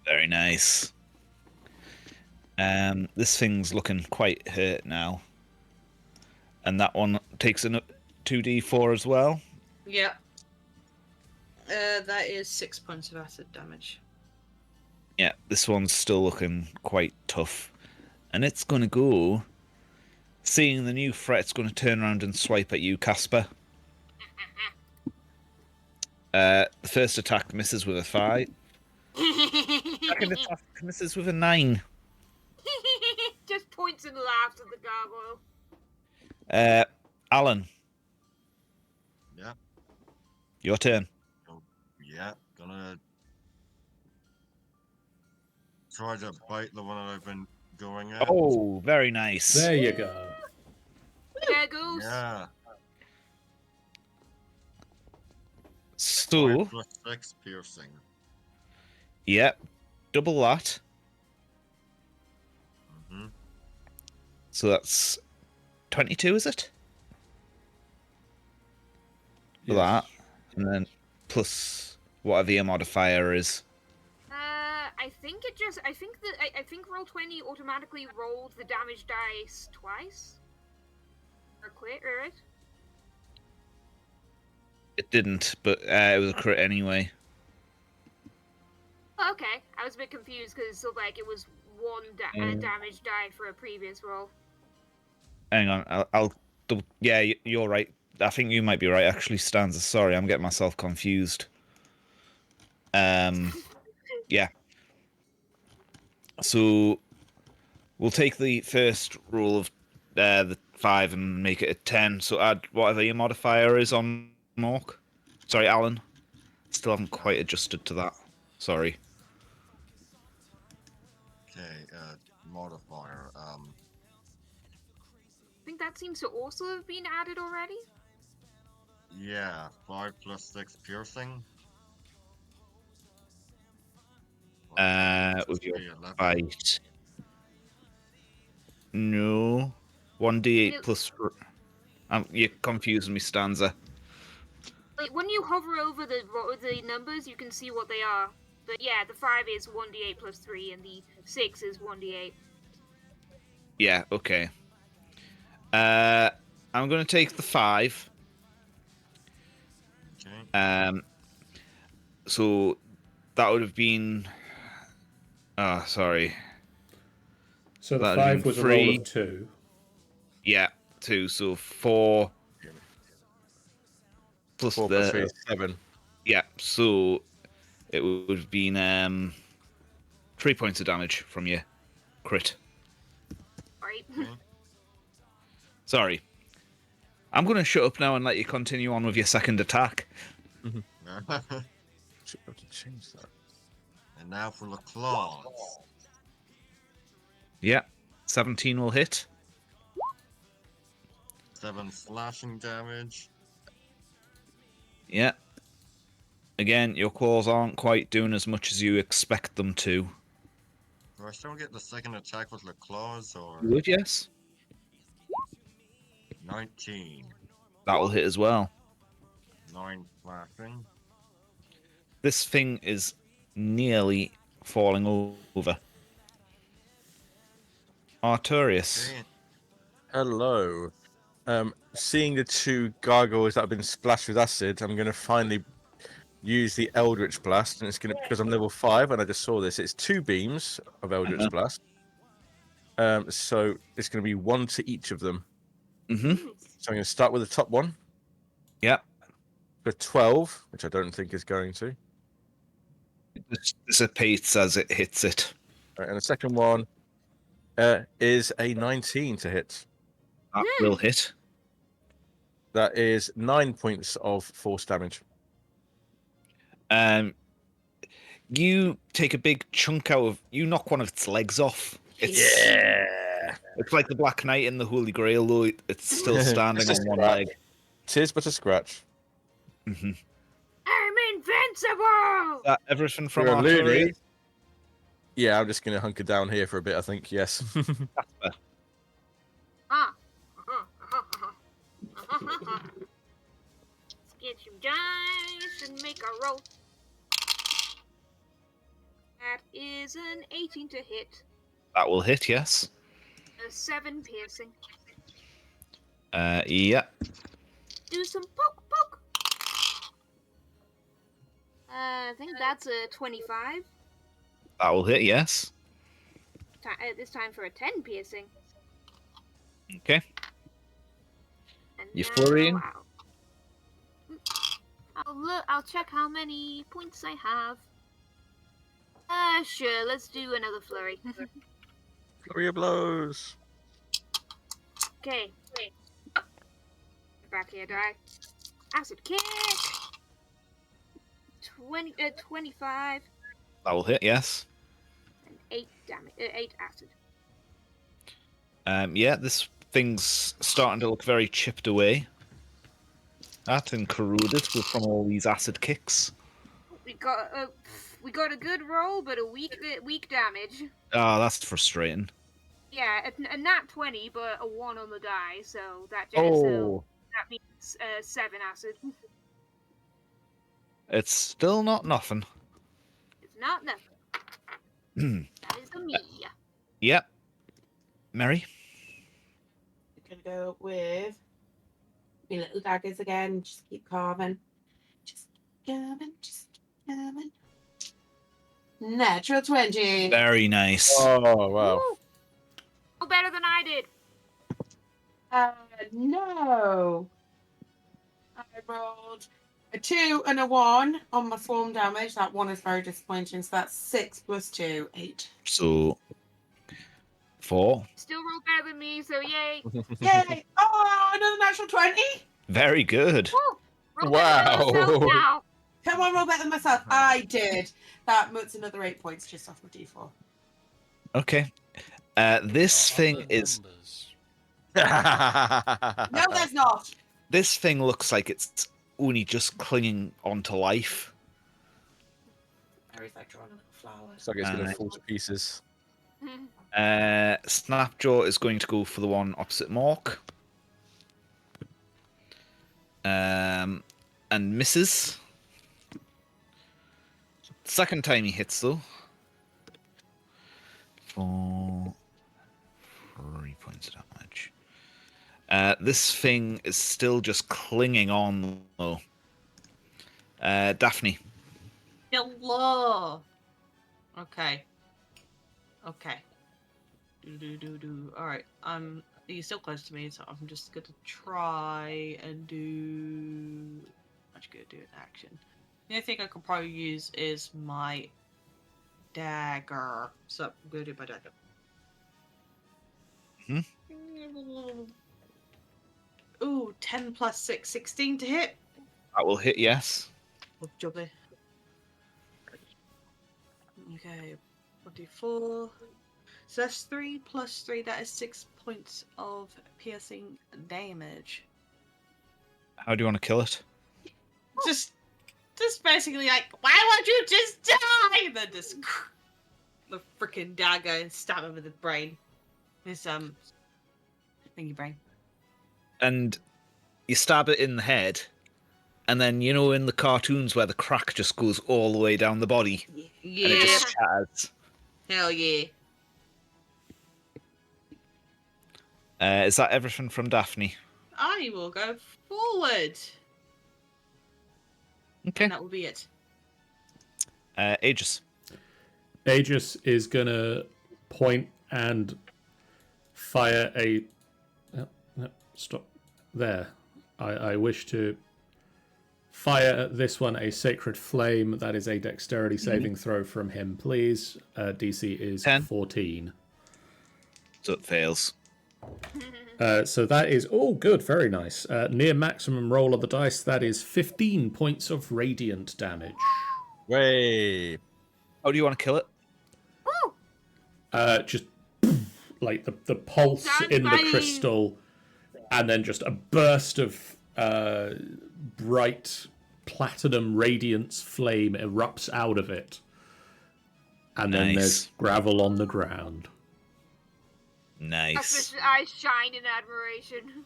Very nice. This thing's looking quite hurt now. And that one takes a 2d4 as well. Yeah. That is 6 points of acid damage. Yeah, this one's still looking quite tough. And it's going to go... Seeing the new threat, it's going to turn around and swipe at you, Casper. The first attack misses with a 5. Second attack misses with a 9. Just points and laughs at the gargoyle. Alan, Yeah. your turn. Yeah, gonna try to bite the one that I've been going at. Oh, very nice. There you go. There goes. Yeah. So, 5 plus 6 piercing. yep, double that. Mm-hmm. So that's 22, is it? For that. And then plus whatever your modifier is. I think it just. I think Roll20 automatically rolled the damage dice twice. Or quit, right? It didn't, but it was a crit anyway. Oh, okay, I was a bit confused because so like it was one damage die for a previous roll. Hang on, I'll yeah, you're right. I think you might be right, actually, Stanza. Sorry, I'm getting myself confused. Yeah. So, we'll take the first roll of the 5 and make it a 10. So add whatever your modifier is on Mork. Sorry, Alan. Still haven't quite adjusted to that. Sorry. Okay, modifier. I think that seems to also have been added already. Yeah, 5 plus 6 piercing. With your bite. No. 1d8 plus... you're confusing me, Stanza. Like, when you hover over the numbers, you can see what they are. But yeah, the 5 is 1d8 plus 3, and the 6 is 1d8. Yeah, okay. I'm going to take the 5. Okay. So that would have been... Oh, sorry. So the That'd 5 be was a 3. roll of 2. Yeah, 2. So 4 plus 4 plus 3 is 7. Yeah, so it would have been 3 points of damage from your crit. Right. Okay. Sorry. I'm going to shut up now and let you continue on with your second attack. and Should be able to change that. now for the claws. Yeah. 17 will hit. 7 slashing damage. Yeah. Again, your claws aren't quite doing as much as you expect them to. Do I still get the second attack with the claws or You would, yes? 19? That will hit as well. 9 slashing. This thing is nearly falling over. Arturius. Okay. Hello. Seeing the 2 gargoyles that have been splashed with acid, I'm going to finally use the Eldritch Blast, and it's going to, because I'm level 5, and I just saw this, it's 2 beams of Eldritch Blast. So it's going to be 1 to each of them. Mm-hmm. So I'm going to start with the top one Yep. for 12, which I don't think is going to. It dissipates as it hits it. Right, and the second one is a 19 to hit. That will hit. That is 9 points of force damage. You take a big chunk out of. You knock one of its legs off. It's like the Black Knight in the Holy Grail, though it's still standing It's on a one scratch. leg. Tis but a scratch. Mm-hmm. I'm invincible! That everything from You're a loony. Arturius? Yeah, I'm just going to hunker down here for a bit, I think, yes. That's fair. Ah. Let's get some dice and make a roll. That is an 18 to hit. That will hit, yes. A 7 piercing. Yeah. Do some poke poke. I think that's a 25. That will hit, yes. This time for a 10 piercing. Okay. And You now flurrying? I'll check how many points I have. Sure, let's do another flurry. Flurry of blows. Okay. Back here, die. Acid kick. 25 That will hit, yes. and 8 damage. 8 acid. Yeah, this thing's starting to look very chipped away. That and corroded from all these acid kicks. We got a good roll, but a weak damage. Oh, that's frustrating. Yeah, a nat 20, but a 1 on the die, so that Oh, that means 7 acid. it's still not nothing. It's not nothing. That is a me. Yep. Mary? I'm gonna go with my little daggers again. Just keep carving. Just keep carving. Just keep carving. Natural 20. Very nice. Oh, wow. Woo! Oh, better than I did. No. I rolled a 2 and a 1 on my swarm damage. That one is very disappointing. So that's 6 plus 2, 8. So, 4. Still roll better than me, so yay. Yay! Oh, another natural 20. Very good. Woo! Roll better than myself Wow. now. Come on, roll better than myself. I did. That puts another 8 points just off my d4. Okay. This thing is. No, there's not. This thing looks like it's only just clinging onto life. Mary's like drawing a little flower. Looks like it's going to fall to pieces. Snapjaw is going to go for the one opposite Mork. And misses. Second time he hits, though. 4. 3 points of damage. This thing is still just clinging on, though. Daphne. Hello. Okay. Alright, he's still close to me, so I'm just gonna try and do. I'm just gonna do an action. The only thing I could probably use is my dagger. So I'm gonna do my dagger. Ooh, 10 plus 6, 16 to hit. That will hit, yes. Oh, jubbly. Okay, 24. So that's 3 plus 3. That is 6 points of piercing damage. How do you want to kill it? Just basically like, why won't you just die? And then just the freaking dagger and stab him with the brain. His thingy brain. And you stab it in the head, and then you know in the cartoons where the crack just goes all the way down the body, Yeah. and it just shatters. Hell yeah. Is that everything from Daphne? I will go forward. Okay. And that will be it. Aegis. Aegis is gonna point and fire a. Stop there. I wish to fire at this one a sacred flame. That is a dexterity saving throw from him, please. DC is 10. 14. So it fails. So that is all good, very nice. Near maximum roll of the dice, that is 15 points of radiant damage. Way. How do you want to kill it? Just like the pulse Sounds in the funny. crystal, and then just a burst of bright platinum radiance flame erupts out of it. And then Nice. there's gravel on the ground. Nice. His eyes shine in admiration.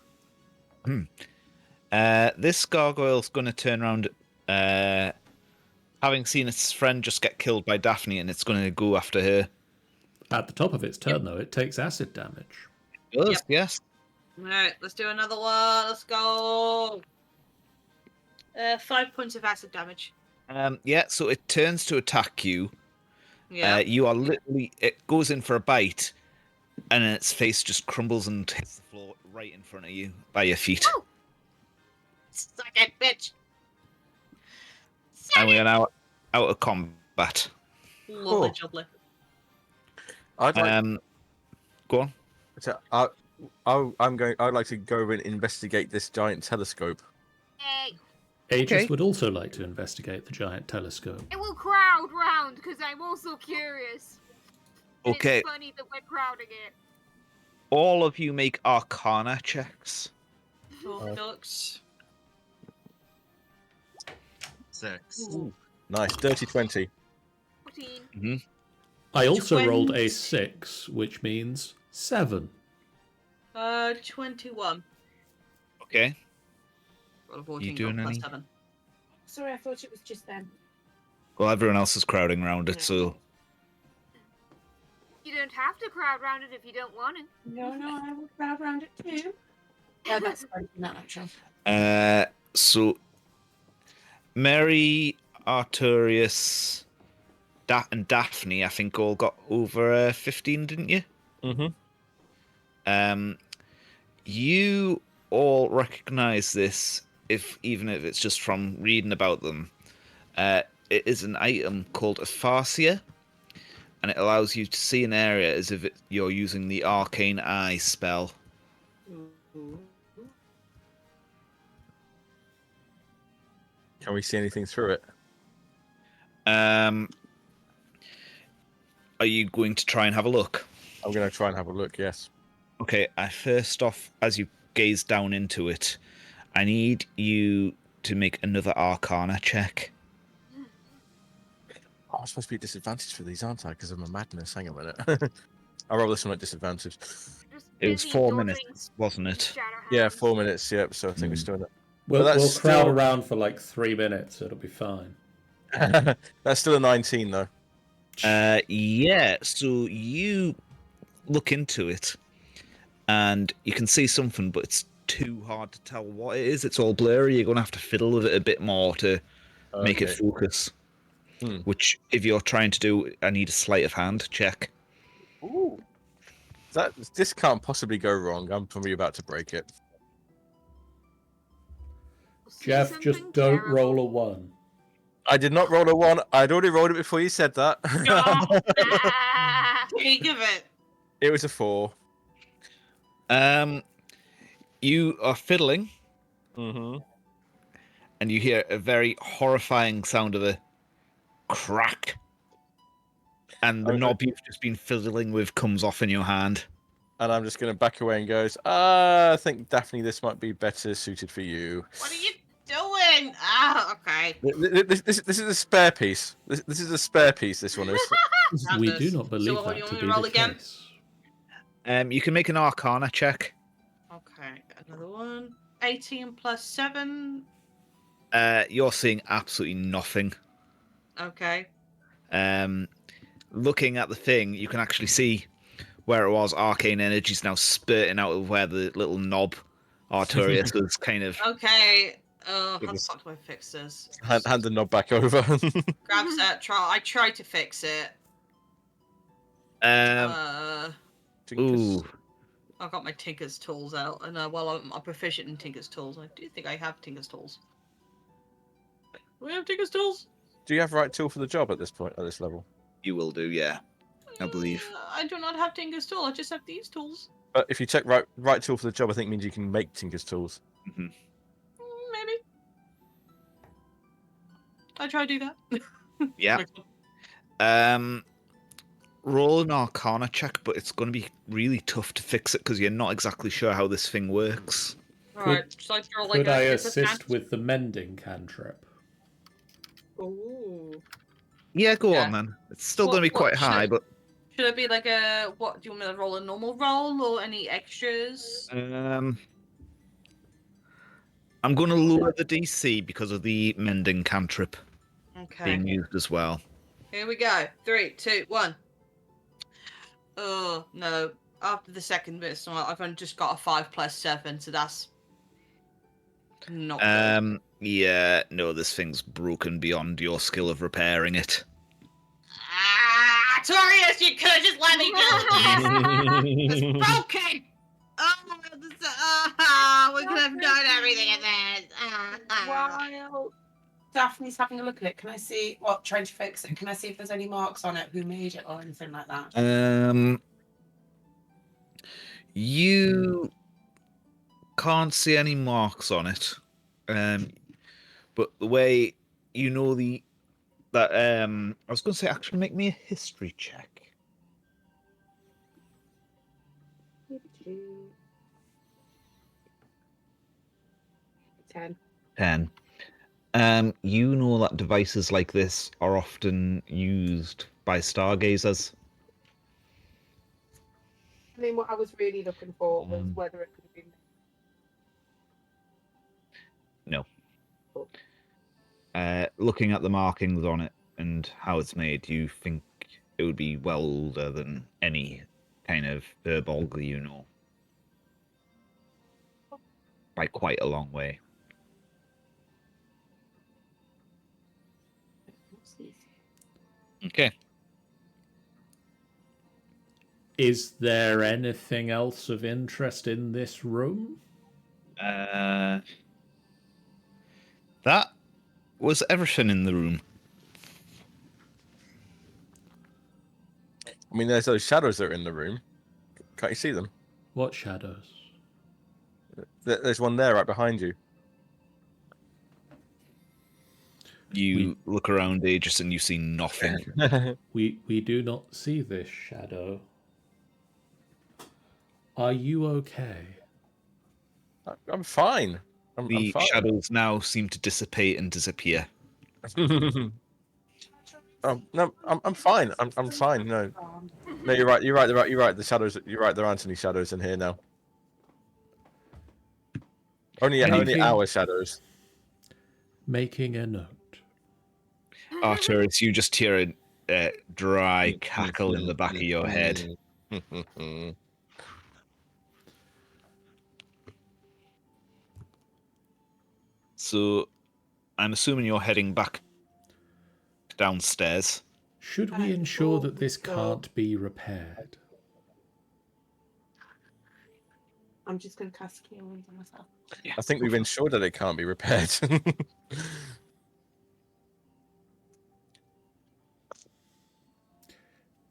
This gargoyle's going to turn around, having seen its friend just get killed by Daphne, and it's going to go after her. At the top of its turn, though, it takes acid damage. Does, yes. Alright, let's do another one. Let's go. 5 points of acid damage. Yeah, so it turns to attack you. Yeah. You are literally, it goes in for a bite, and then its face just crumbles and hits the floor right in front of you by your feet. Suck it, bitch. And we are now out of combat. Lovely, Cool. jubbly. I'd like Go on. to, I'd like to go and investigate this giant telescope. Hey, Aegis Okay. would also like to investigate the giant telescope. it will crowd round because I'm also curious. And Okay, It's funny that we're crowding it. all of you make Arcana checks. Ducks. 6. Nice, dirty 20. 14. I also rolled a 20. 6, which means 7. 21. Okay. Roll a 14, doing got plus any? 7. Sorry, I thought it was just them. Well, everyone else is crowding around it, so You don't have to crowd round it if you don't want to. No, I will crowd around it too. Yeah, that's fine. Not actual. so Mary, Arturius, and Daphne, I think, all got over 15, didn't you? Mm-hmm. You all recognize this, even if it's just from reading about them. It is an item called Aphasia, and it allows you to see an area as if you're using the Arcane Eye spell. Can we see anything through it? Are you going to try and have a look? I'm going to try and have a look, yes. Okay, first off, as you gaze down into it, I need you to make another Arcana check. Oh, I'm supposed to be at disadvantage for these, aren't I? Because of my madness. Hang on a minute. I'll roll this one at disadvantage. Just It was busy 4 dodging minutes, wasn't it? shadow Yeah, hands. 4 minutes, yep, so I think we're still in We'll that's crowd still- around for like 3 minutes. It'll be fine. it. That's still a 19, though. Yeah, so you look into it, and you can see something, but it's too hard to tell what it is. It's all blurry. You're going to have to fiddle with it a bit more to make it Okay. focus. Hmm. Which, if you're trying to do, I need a sleight of hand check. Ooh. This can't possibly go wrong. I'm probably about to break it. See Jeff, just something don't terrible. roll a 1. I did not roll a 1. I'd already rolled it before you said that. Ah, Think of it. It was a 4. You are fiddling, Mm-hmm. and you hear a very horrifying sound of a crack, and the Okay. knob you've just been fiddling with comes off in your hand. And I'm just going to back away and goes, I think, Daphne, this might be better suited for you. What are you doing? Ah, okay. This is a spare piece. This is a spare piece, this one is. We Madness. do not believe So what that do you to want me be to roll the again? case. You can make an Arcana check. Okay, another one. 18 plus 7. You're seeing absolutely nothing. Okay. Looking at the thing, you can actually see where it was. Arcane energy's now spurting out of where the little knob Artorias was kind of. Okay. How the Goodness. fuck do I fix this? Hand the knob back over. Grab set. I tried to fix it. Ooh. I've got my Tinker's tools out, and while I'm proficient in Tinker's tools, I do think I have Tinker's tools. Do we have Tinker's tools? Do you have right tool for the job at this point, at this level? You will do, yeah. I believe. I do not have Tinker's tool. I just have these tools. But if you check right tool for the job, I think means you can make Tinker's tools. Mm-hmm. Maybe. I try to do that. Yeah. Roll an Arcana check, but it's going to be really tough to fix it because you're not exactly sure how this thing works. Alright, so I throw like Could a I hit assist percent? with the mending cantrip? Ooh. Yeah, go Yeah. on then. It's still What- going to be what quite high, should- but Should it be like a what? Do you want me to roll a normal roll or any extras? I'm going to lower the DC because of the mending cantrip Okay. being used as well. Here we go. 3, 2, 1. Oh no! After the second bit, so I've only just got a 5 plus 7, so that's not good. Yeah, no, this thing's broken beyond your skill of repairing it. Ah, Torius, you could have just let me do this. It's broken. We could have done everything in this. While Daphne's having a look at it, can I see trying to fix it? Can I see if there's any marks on it, who made it, or anything like that? You can't see any marks on it. But the way you know I was going to say, actually make me a history check. 10. 10. You know that devices like this are often used by stargazers. I mean, what I was really looking for was whether it could have been. No. Looking at the markings on it and how it's made, you think it would be well older than any kind of Herbolg you know. By quite a long way. Okay. Is there anything else of interest in this room? That was everything in the room. I mean, there's those shadows that are in the room. Can't you see them? What shadows? There's one there right behind you. You look around, Aegis, and you see nothing. We do not see this shadow. Are you okay? I'm fine. I'm The fine. shadows now seem to dissipate and disappear. No, I'm fine. I'm fine. No, you're right. You're right. The shadows. You're right. There aren't any shadows in here now. Only our shadows. Making a note. Arturus, you just hear a dry cackle in the back of your head. So, I'm assuming you're heading back downstairs. Should we ensure that this can't be repaired? I'm just going to cast Cure Wounds on myself. I think we've ensured that it can't be repaired.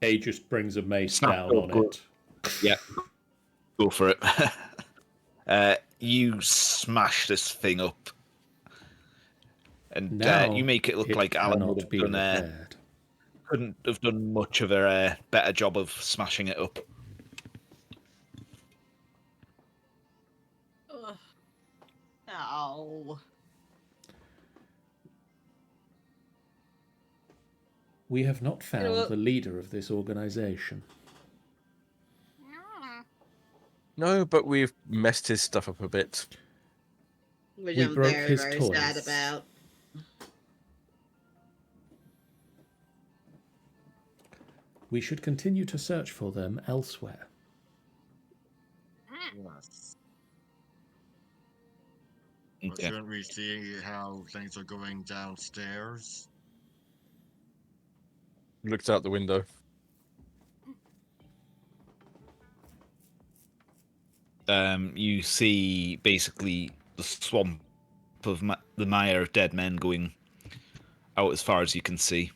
A just brings a mace Snap, down on good. it. Yeah. Go for it. You smash this thing up, and Now you make it look it like Alan would cannot have be done. repaired. Couldn't have done much of a better job of smashing it up. Ugh. Ow. We have not found what? the leader of this organization. No, but we've messed his stuff up a bit. Which We I'm broke very, his very toys. sad about. We should continue to search for them elsewhere. Yes. But Okay. shouldn't we see how things are going downstairs? Looked out the window. You see basically the swamp of the mire of dead men going out as far as you can see.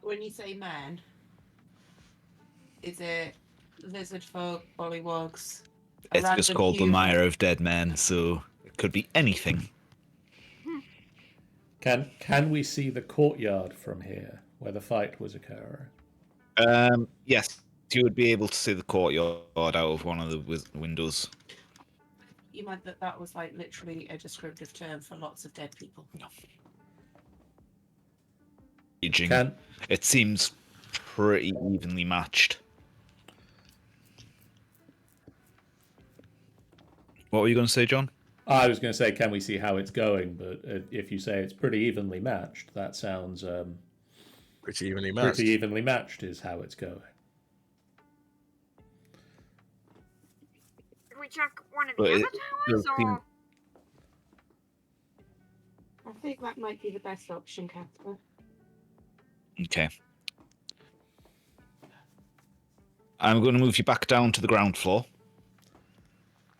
When you say man, is it lizard folk, bollywogs? a It's just random called the human? mire of dead men, so it could be anything. Can we see the courtyard from here, where the fight was occurring? Yes, you would be able to see the courtyard out of one of the windows. You meant that was like literally a descriptive term for lots of dead people. Aging. Can It seems pretty evenly matched. What were you going to say, John? I was going to say, can we see how it's going? But if you say it's pretty evenly matched, that sounds Pretty evenly matched. pretty evenly matched is how it's going. Did we check one of But the it other towers, does seem- or I think that might be the best option, Casper. Okay. I'm going to move you back down to the ground floor,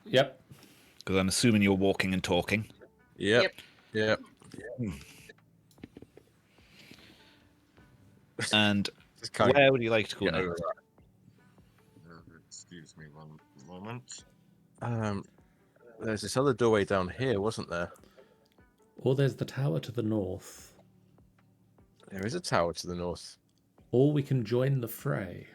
Yep. because I'm assuming you're walking and talking. Yep. Yep. And Just can't where would you like to go get over next? Excuse me one moment. that. There's this other doorway down here, wasn't there? Or there's the tower to the north. There is a tower to the north. Or we can join the fray.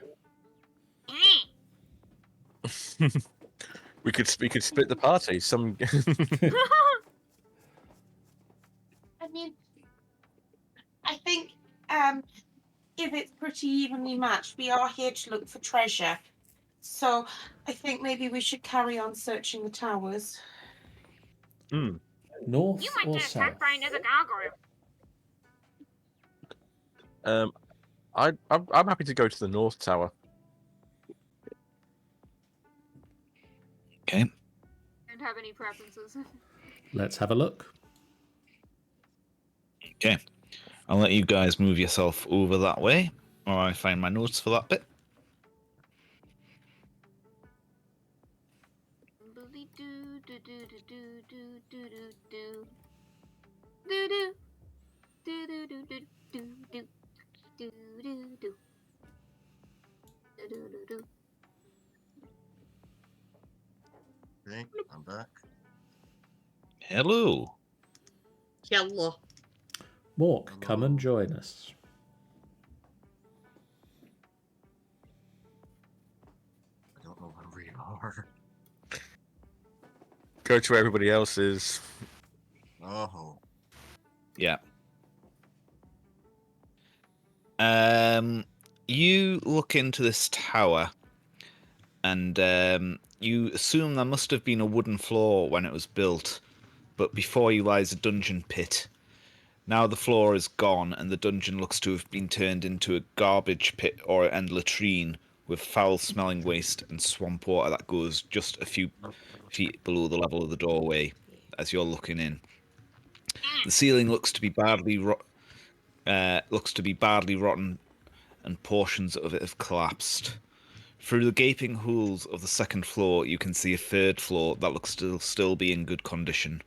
We could split the party. Some I mean, I think if it's pretty evenly matched, we are here to look for treasure. So I think maybe we should carry on searching the towers. North you might or get south? attacked by another gargoyle? I'm happy to go to the north tower. Okay. Don't have any preferences. Let's have a look. Okay. I'll let you guys move yourself over that way, or I find my notes for that bit. Okay, I'm back. Hello. Yellow. Mork, come and Hello. join us. I don't know where we are. Go to where everybody else is. Oh, Yeah. You look into this tower, and you assume there must have been a wooden floor when it was built, but before you lies a dungeon pit. Now the floor is gone, and the dungeon looks to have been turned into a garbage pit and latrine with foul-smelling waste and swamp water that goes just a few feet below the level of the doorway as you're looking in. The ceiling looks to be badly rotten, and portions of it have collapsed. Through the gaping holes of the second floor, you can see a third floor that looks to still be in good condition.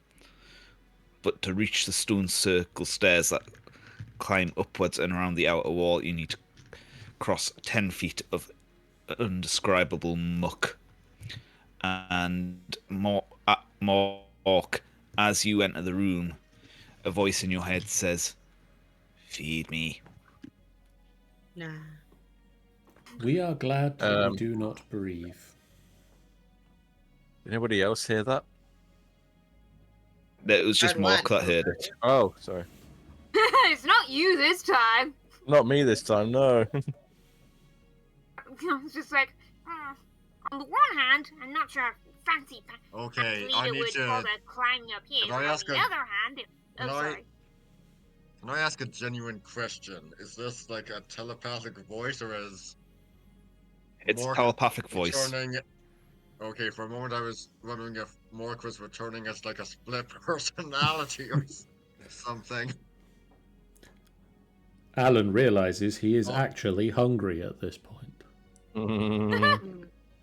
But to reach the stone circle stairs that climb upwards and around the outer wall, you need to across 10 feet of undescribable muck. And Mork, as you enter the room, a voice in your head says, "Feed me." Nah. We are glad that we do not breathe. Did anybody else hear that? It was just Heard Mork one. that heard it. Oh, sorry. It's not you this time. Not me this time, no. It's just like, on the one hand, I'm not sure fancy Okay, I leader need would to. bother climbing up here. Can I On ask the a- other hand, Can I? sorry. Can I ask a genuine question? Is this like a telepathic voice, or is It's a Mork telepathic voice. returning? Okay, for a moment I was wondering if Mork was returning as like a split personality or something. Alan realizes he is Oh. actually hungry at this point.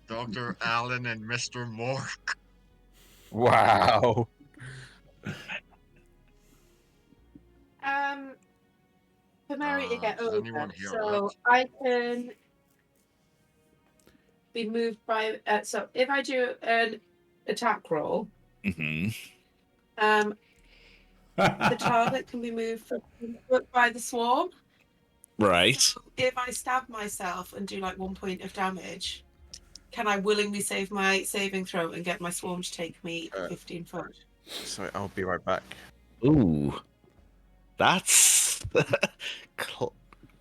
Dr. Allen and Mr. Mork. Wow. For Mary to get Does over, anyone hear so it? I can be moved by. So if I do an attack roll, Mm-hmm. the target can be moved by the swarm. Right. If I stab myself and do like 1 point of damage, can I willingly save my saving throw and get my swarm to take me 15 foot? Sorry, I'll be right back. Ooh, that's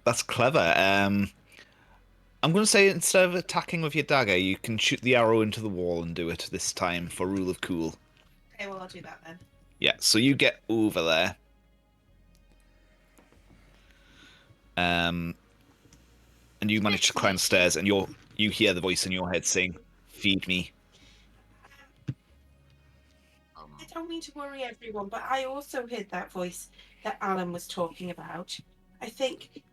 that's clever. I'm going to say instead of attacking with your dagger, you can shoot the arrow into the wall and do it this time for rule of cool. Okay, well I'll do that then. Yeah, so you get over there. And you manage to climb the stairs, and you hear the voice in your head saying, "Feed me." I don't mean to worry everyone, but I also heard that voice that Alan was talking about. I think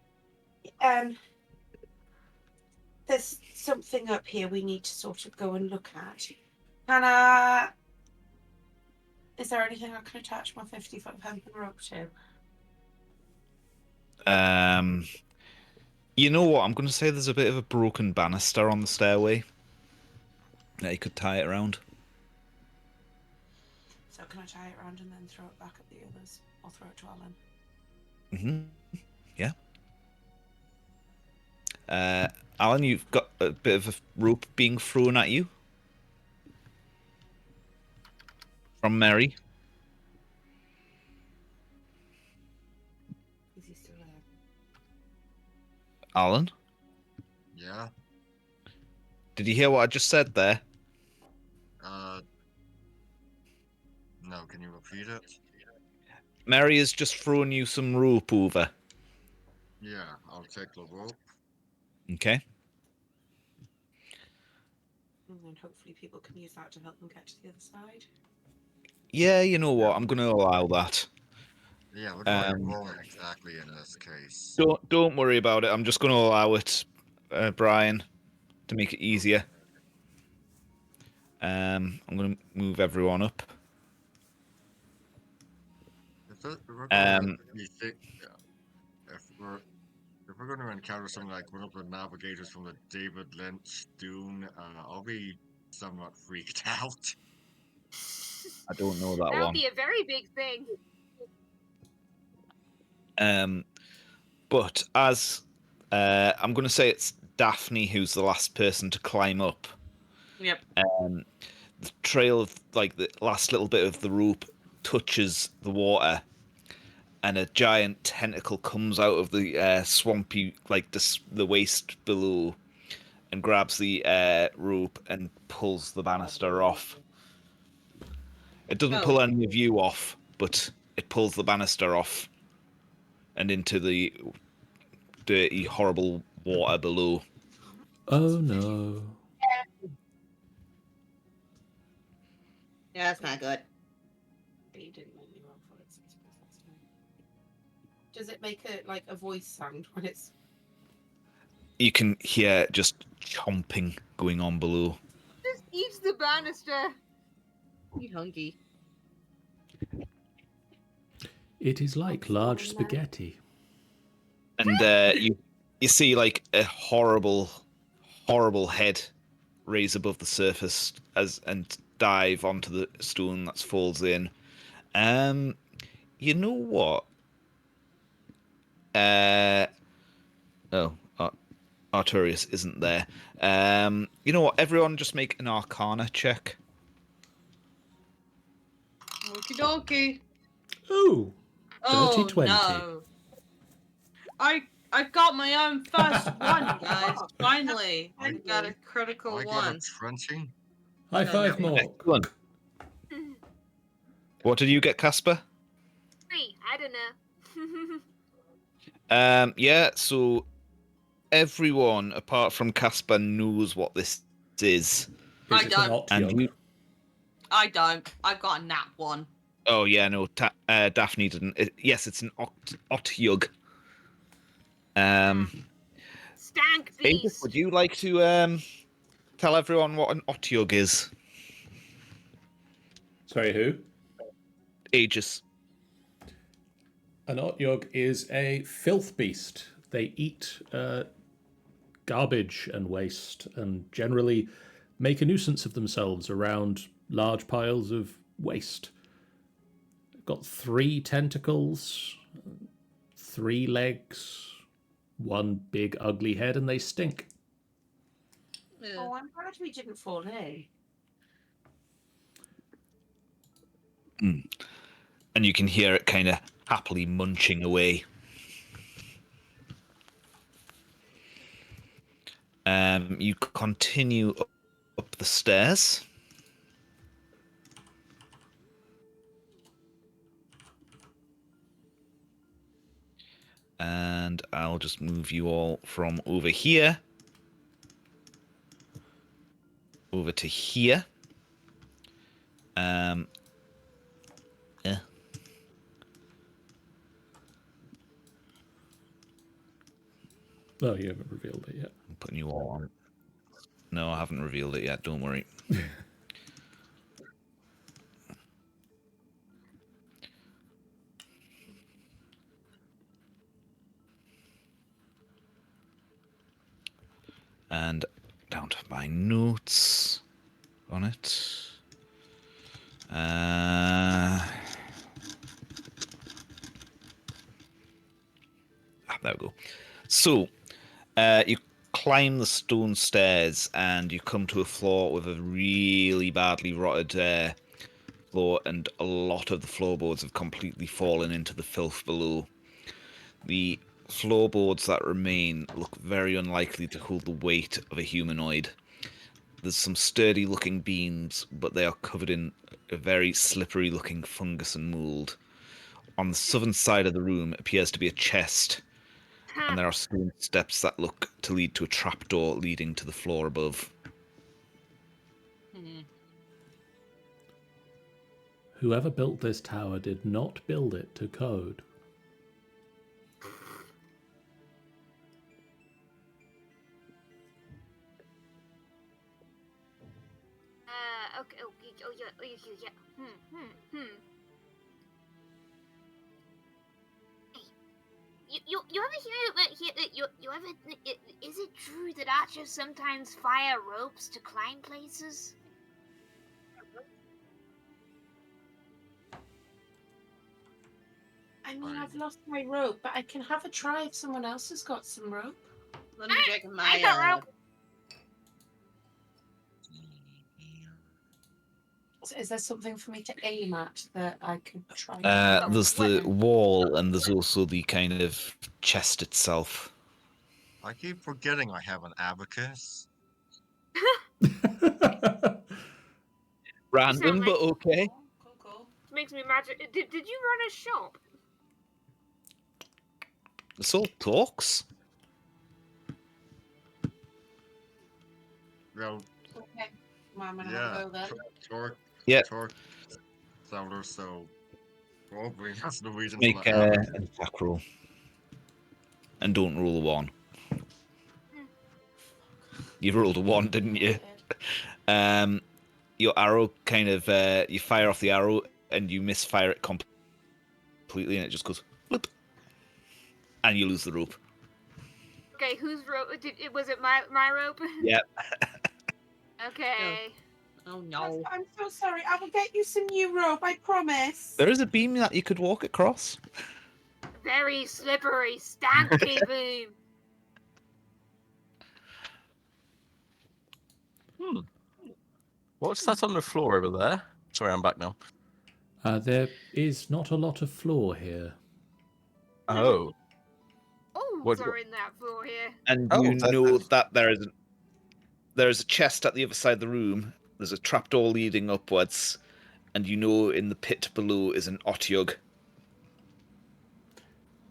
there's something up here we need to sort of go and look at. Is there anything I can attach my 50-foot hempen rope to? You know what? I'm going to say there's a bit of a broken banister on the stairway. Yeah, you could tie it around. So can I tie it around and then throw it back at the others? Or throw it to Alan? Yeah. Alan, you've got a bit of a rope being thrown at you from Mary. Is he still there? Alan, Yeah? did you hear what I just said there? No, can you repeat it? Mary has just thrown you some rope over. Yeah, I'll take the rope. Okay. And then hopefully people can use that to help them get to the other side. Yeah, you know what? I'm going to allow that. Yeah, what do I roll exactly in this case? Don't worry about it. I'm just going to allow it, Brian, to make it easier. I'm going to move everyone up. If we're going to encounter something like one of the navigators from the David Lynch Dune, I'll be somewhat freaked out. I don't know that That'll one. be a very big thing. But as I'm going to say it's Daphne who's the last person to climb up. Yep. The trail of like the last little bit of the rope touches the water, and a giant tentacle comes out of the swampy, like the waist below, and grabs the rope and pulls the banister off. It doesn't pull any of you off, but it pulls the banister off and into the dirty, horrible water below. Oh no. Yeah, that's not good. You didn't make me roll for it, so I suppose that's fine. Does it make a voice sound when it's... You can hear just chomping going on below. Just eats the banister. You hungry. It is like large spaghetti. And you see like a horrible head raise above the surface and dive onto the stone that falls in. You know what? Arturius isn't there. You know what? Everyone just make an Arcana check. Okie dokie. Ooh, Oh 30-20. no. I got my own first one, guys. Finally, I got a critical I got one. a 20. High five, Mork. Excellent. What did you get, Casper? 3. I don't know. Yeah, so everyone apart from Casper knows what this is. I Is it an don't. And Otyug? you I don't. I got a nat one. Oh yeah, no, Daphne didn't. Yes, it's an Otyug. Stank Aegis, beast. would you like to tell everyone what an Otyug is? Sorry, who? Aegis. An Otyug is a filth beast. They eat garbage and waste and generally make a nuisance of themselves around large piles of waste. They've got 3 tentacles, 3 legs, 1 big ugly head, and they stink. Oh, I'm glad we didn't fall in. And you can hear it kind of happily munching away. You continue up the stairs. And I'll just move you all from over here over to here. Yeah. Oh, you haven't revealed it yet. I'm putting you all on. No, I haven't revealed it yet. Don't worry. And down to my notes on it. There we go. So, you climb the stone stairs and you come to a floor with a really badly rotted floor, and a lot of the floorboards have completely fallen into the filth below. The floorboards that remain look very unlikely to hold the weight of a humanoid. There's some sturdy looking beams, but they are covered in a very slippery looking fungus and mould. On the southern side of the room appears to be a chest, and there are stone steps that look to lead to a trapdoor leading to the floor above. Whoever built this tower did not build it to code. Okay. Oh yeah. Hey, you ever is it true that archers sometimes fire ropes to climb places? I mean, I've lost my rope, but I can have a try if someone else has got some rope. Let me check my. I got rope. So is there something for me to aim at that I could try? There's the wall, and there's also the kind of chest itself. I keep forgetting I have an abacus. Random, but okay. Cool. Makes me imagine. Did you run a shop? This all talks. Well, Okay. Well, I'm gonna yeah. go then. Torque. Yeah. Torque. Souther, so probably that's the reason Make for that. an attack roll. And don't roll a 1. You rolled a 1, didn't you? Your arrow kind of, you fire off the arrow and you misfire it completely, and it just goes, bloop, and you lose the rope. Okay, whose rope? Was it my rope? Yep. Okay. Oh no. I'm so sorry. I will get you some new rope. I promise. There is a beam that you could walk across. Very slippery, stanky boom. What's that on the floor over there? Sorry, I'm back now. There is not a lot of floor here. Oh. Holes are in that floor here. And Oh, you that- know that there is a chest at the other side of the room. There's a trapdoor leading upwards, and you know in the pit below is an otyug.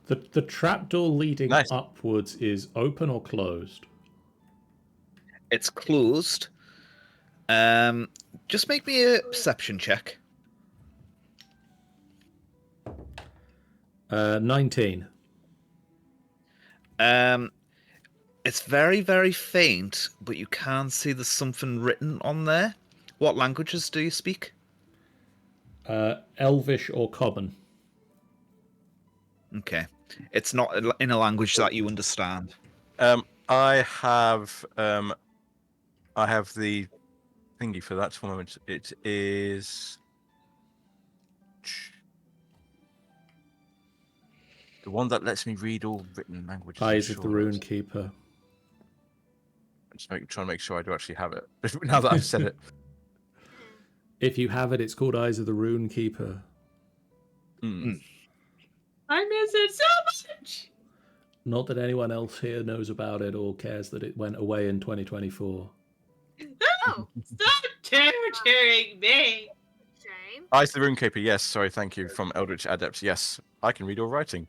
The trapdoor leading Nice. upwards is open or closed? It's closed. Just make me a perception check. 19. It's very, very faint, but you can see there's something written on there. What languages do you speak? Elvish or common? Okay. It's not in a language that you understand. I have the thingy for that moment. It is the one that lets me read all written languages. I'm Eyes of sure the it Rune is. Keeper. I'm just trying to make sure I do actually have it. Now that I've said it. If you have it, it's called Eyes of the Rune Keeper. Mm. I miss it so much. Not that anyone else here knows about it or cares that it went away in 2024. Oh, Stop torturing me. shame. Eyes of the Runekeeper, yes. Sorry, thank you. From Eldritch Adept, yes. I can read all writing.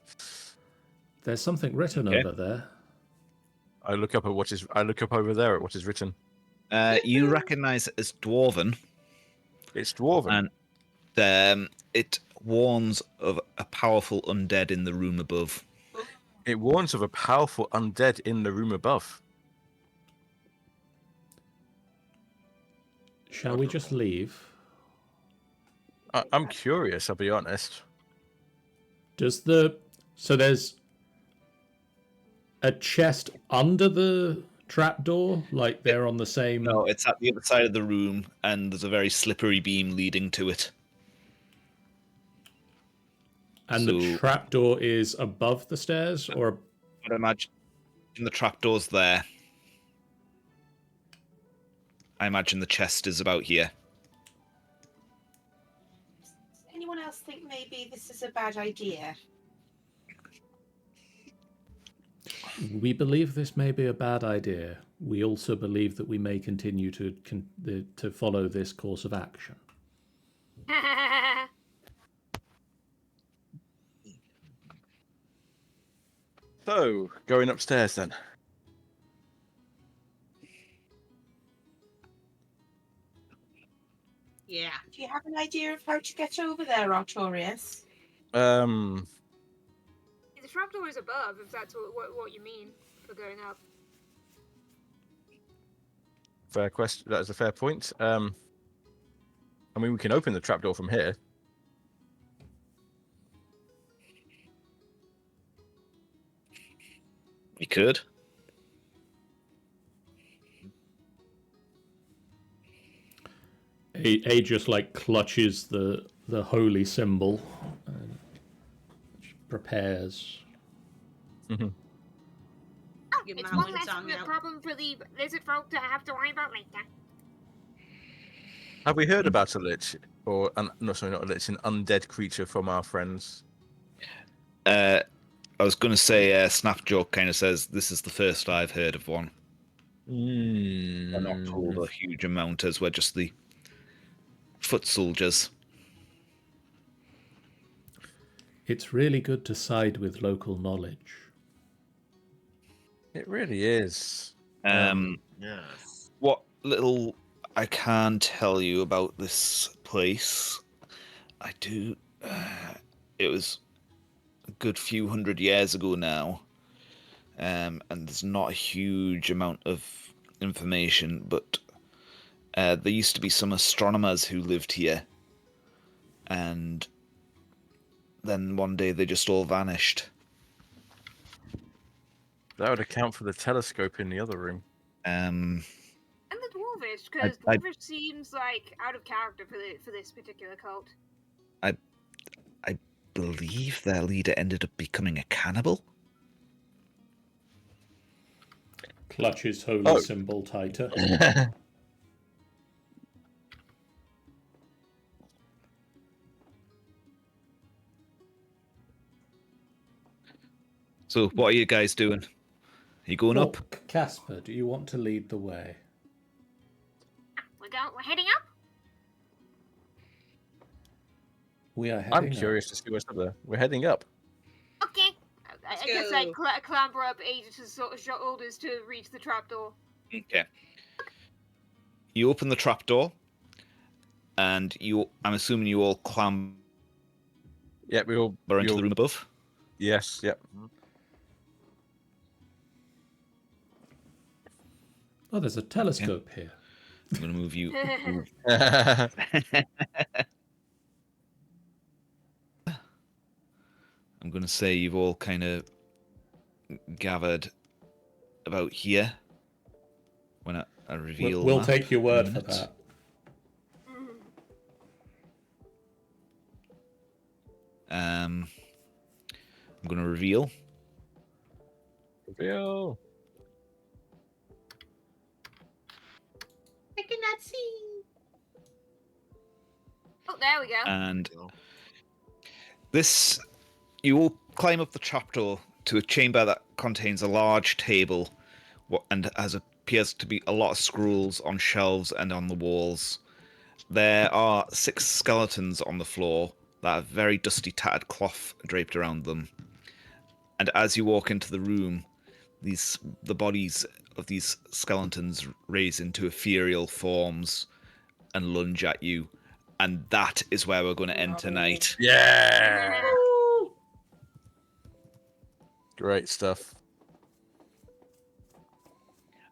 There's something written Okay. over there. I look up over there at what is written. You recognize it as Dwarven, It's Dwarven. and it warns of a powerful undead in the room above. It warns of a powerful undead in the room above. Shall we just leave? I'm curious, I'll be honest. So there's a chest under the trapdoor, like they're on the same. No, it's at the other side of the room, and there's a very slippery beam leading to it. And the So- trapdoor is above the stairs, or I'd imagine the trapdoor's there. I imagine the chest is about here. Does anyone else think maybe this is a bad idea? we believe this may be a bad idea. We also believe that we may continue to follow this course of action. So, going upstairs then. Yeah. Do you have an idea of how to get over there, Artorius? The trapdoor is above, if that's what you mean for going up. Fair question. That is a fair point. I mean, we can open the trapdoor from here. You could. A just like clutches the holy symbol and prepares. Oh, Give it's my one one less tongue out. problem for the lizard folk to have to worry about later. Have we heard about a lich? Or, no, sorry, not a lich, an undead creature from our friends? I was going to say, Snapjoke kind of says, this is the first I've heard of one. They're not told a huge amount, as we're just the foot soldiers. It's really good to side with local knowledge. It really is. Yes. What little I can tell you about this place, I do. It was a good few hundred years ago now, and there's not a huge amount of information, but there used to be some astronomers who lived here, and then one day they just all vanished. That would account for the telescope in the other room. And the dwarvish, because dwarvish seems like out of character for this particular cult. I believe their leader ended up becoming a cannibal. Clutch his holy symbol tighter. So, what are you guys doing? Are you going Well, up? Casper, do you want to lead the way? We're heading up. We are heading I'm curious to see what's up there. We're heading up. Okay. I guess I clamber up Aegis' shoulders to reach the trapdoor. Okay. You open the trapdoor, and I'm assuming you all clamber Yeah, we all into the room above. Yes, yep. Oh, there's a telescope here. I'm going to move you. I'm going to say you've all kind of gathered about here when I reveal. We'll that take your in a word for minute. that. I'm going to reveal. Reveal. I cannot see. Oh, there we go. And this, you all climb up the trapdoor to a chamber that contains a large table, and appears to be a lot of scrolls on shelves and on the walls. There are 6 skeletons on the floor that have very dusty, tattered cloth draped around them. And as you walk into the room, the bodies of these skeletons raise into ethereal forms and lunge at you. And that is where we're going to end tonight. Yeah. Great stuff.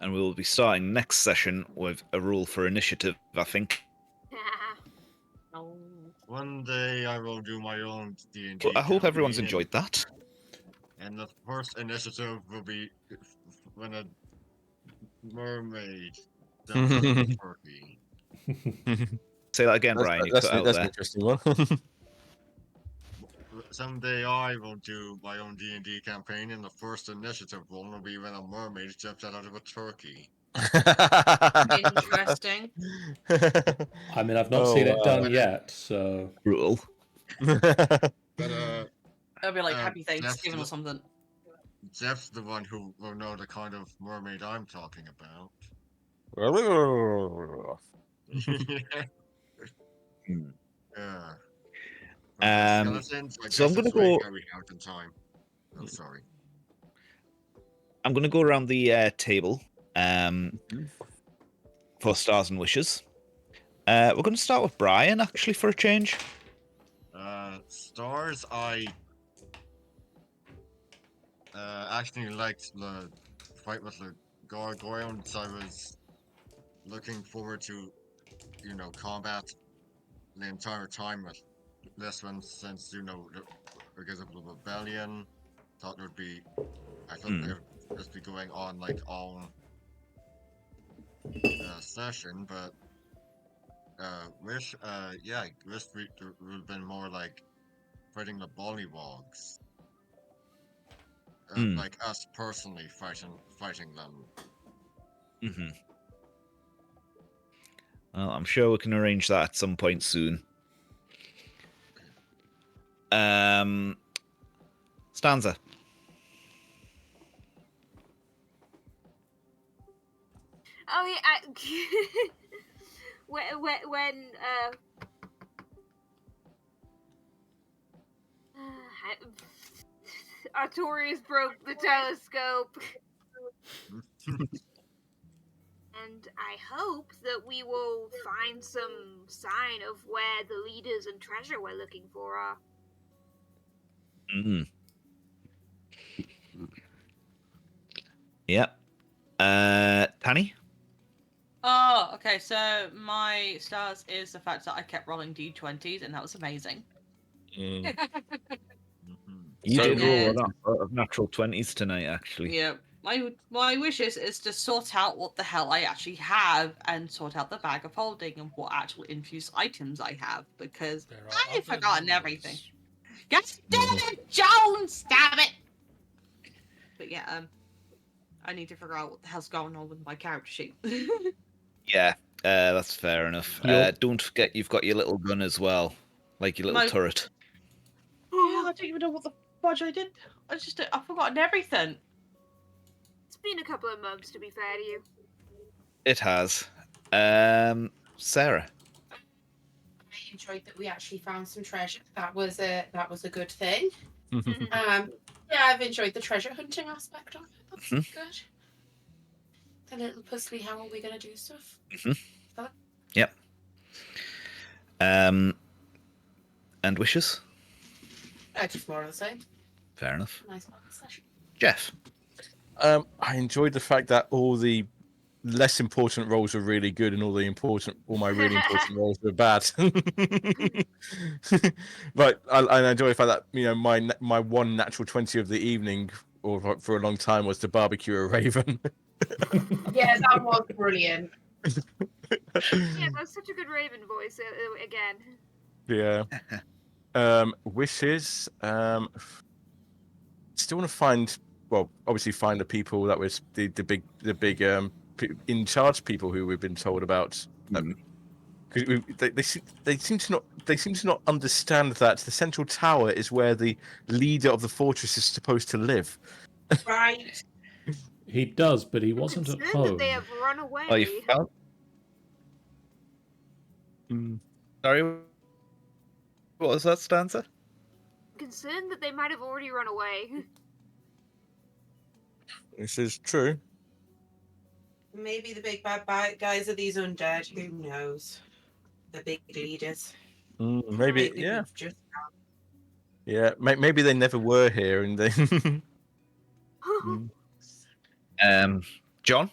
And we will be starting next session with a rule for initiative, I think. One day I will do my own D&D. But I hope everyone's campaign, enjoyed that. And the first initiative will be when a mermaid jumps out of a turkey. Say that again, Brian. You That's cut out an there. interesting one. Someday I will do my own D&D campaign, and the first initiative one will be when a mermaid jumps out of a turkey. Interesting. I mean, I've not seen it done yet, so. Brutal. But It'll be like Happy Jeff's Thanksgiving the- or something. Jeff's the one who will know the kind of mermaid I'm talking about. Yeah. Skeletons, I so I'm guess gonna it's way go- carry out in time. Oh, sorry. I'm going to go around the table for stars and wishes. We're going to start with Brian, actually, for a change. Stars, I actually liked the fight with the gargoyles. I was looking forward to, combat the entire time with this one, since, because of the rebellion. I thought they would just be going on like all session, but Wish would have been more like fighting the Bollywogs. Like us personally fighting them. Mm-hmm. Well, I'm sure we can arrange that at some point soon. Stanza. Oh yeah. When Artorius broke the telescope. And I hope that we will find some sign of where the leaders and treasure we're looking for are. Mm. Yep. Tanny? Oh, okay. So my stars is the fact that I kept rolling D20s, and that was amazing. You So did roll good. a lot of natural 20s tonight, actually. Yep. my wishes is to sort out what the hell I actually have and sort out the bag of holding and what actual infused items I have because There are I've other forgotten numbers. everything. God damn it, Jones! Stab it! But yeah, I need to figure out what the hell's going on with my character sheet. Yeah, that's fair enough. You're- Don't forget you've got your little gun as well, like your little My- turret. Oh, I don't even know what the fudge I did. I've forgotten everything. It's been a couple of months, to be fair to you. It has. Sarah. I enjoyed that we actually found some treasure. That was a good thing. Mm-hmm. Yeah, I've enjoyed the treasure hunting aspect of it. That's good. The little puzzly, how are we gonna do stuff? Yep. And wishes? Just more of the same. Fair enough. Nice fun session. Jeff. I enjoyed the fact that all the less important roles were really good, and all my really important roles were bad. But I enjoy the fact that my one natural 20 of the evening, or for a long time, was to barbecue a raven. Yeah, that was brilliant. Yeah, that's such a good Raven voice again. Yeah. Wishes. Still want to find. Well, obviously find the people that was the big in charge people who we've been told about. Because they seem to not understand that the central tower is where the leader of the fortress is supposed to live. Right. He does, but he I'm wasn't at concerned that home. they have run away. Oh, you found? Sorry. What was that stanza? I'm concerned that they might have already run away. This is true. Maybe the big bad guys are these undead. Who knows? The big leaders. Maybe, yeah. we've just Yeah, maybe they never were here, and they. John?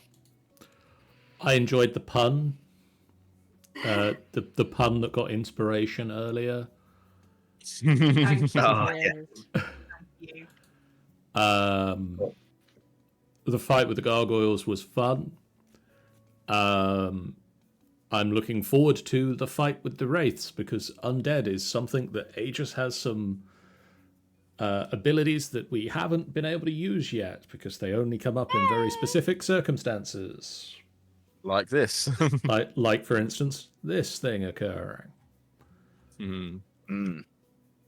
I enjoyed the pun. The pun that got inspiration earlier. Thank you. Oh, Thank you. The fight with the gargoyles was fun. I'm looking forward to the fight with the wraiths because undead is something that Aegis has some abilities that we haven't been able to use yet because they only come up in very specific circumstances. Like this. like for instance, this thing occurring.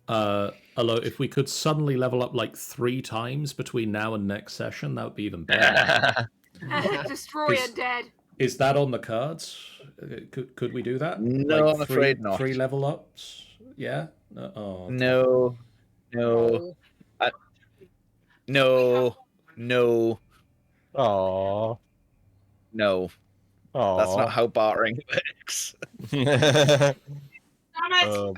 Although if we could suddenly level up like 3 times between now and next session, that would be even better. Destroy undead. Is that on the cards? Could we do that? No, like I'm afraid not. 3 level ups? Yeah? Oh. No. No. No. No. Aww. No. Aww. That's not how bartering works. Damn it.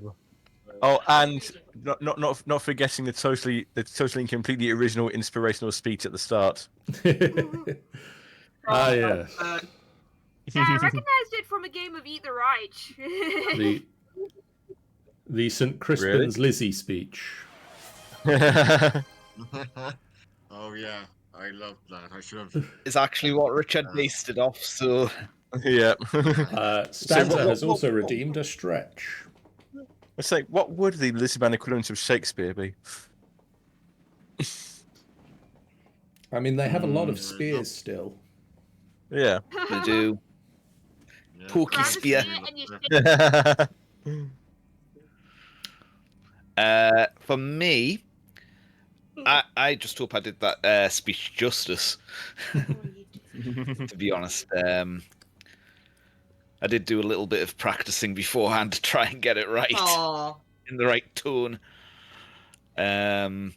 And not forgetting the totally and completely original inspirational speech at the start. Yes. Yeah, I recognized it from a game of Eat the Right. The St. Crispin's Lizzie speech. Oh yeah, I love that. I should have. Is actually what Richard based it off, so... Yeah. Stanza has also redeemed a stretch. Let's say, what would the Lisbon equivalent of Shakespeare be? I mean, they have a lot of spears still. Yeah. They do. Yeah. Pokey Grab a spear. and you For me, I just hope I did that speech justice. To be honest, I did do a little bit of practicing beforehand to try and get it right in the right tone. For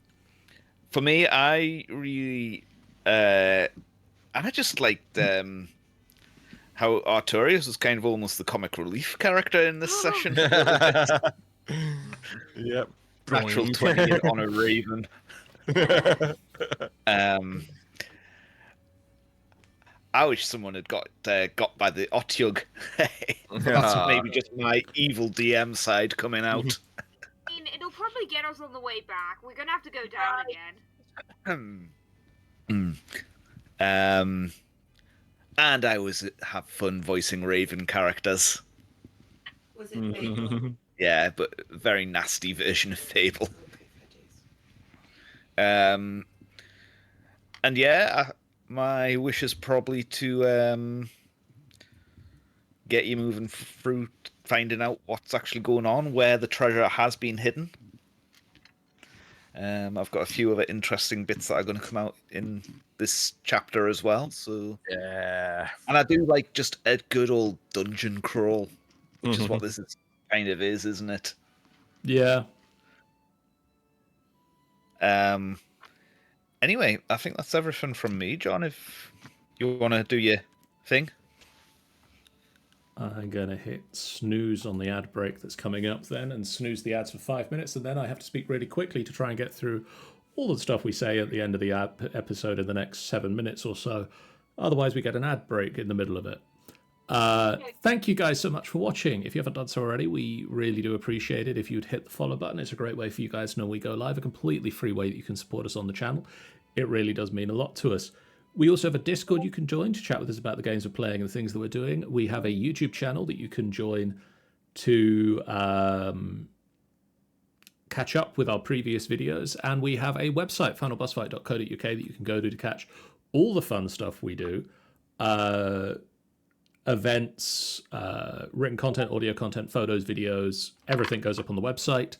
me, I really, I just liked how Arturius was kind of almost the comic relief character in this session. Yep. Natural 20 on a raven. I wish someone had got by the Otyug. That's maybe just my evil DM side coming out. I mean, it'll probably get us on the way back. We're gonna have to go down again. And I always have fun voicing Raven characters. Was it Fable? Yeah, but a very nasty version of Fable. And yeah, my wish is probably to get you moving through finding out what's actually going on, where the treasure has been hidden. I've got a few other interesting bits that are going to come out in this chapter as well. So Yeah. and I do like just a good old dungeon crawl, which is what this is kind of is, isn't it? Yeah. Anyway, I think that's everything from me, John. If you want to do your thing. I'm going to hit snooze on the ad break that's coming up then and snooze the ads for 5 minutes. And then I have to speak really quickly to try and get through all the stuff we say at the end of the episode in the next 7 minutes or so. Otherwise, we get an ad break in the middle of it. Thank you guys so much for watching. If you haven't done so already, we really do appreciate it. If you'd hit the follow button, it's a great way for you guys to know we go live, a completely free way that you can support us on the channel. It really does mean a lot to us. We also have a Discord you can join to chat with us about the games we're playing and the things that we're doing. We have a YouTube channel that you can join to catch up with our previous videos. And we have a website, finalbossfight.co.uk, that you can go to catch all the fun stuff we do. Events, written content, audio content, photos, videos, everything goes up on the website.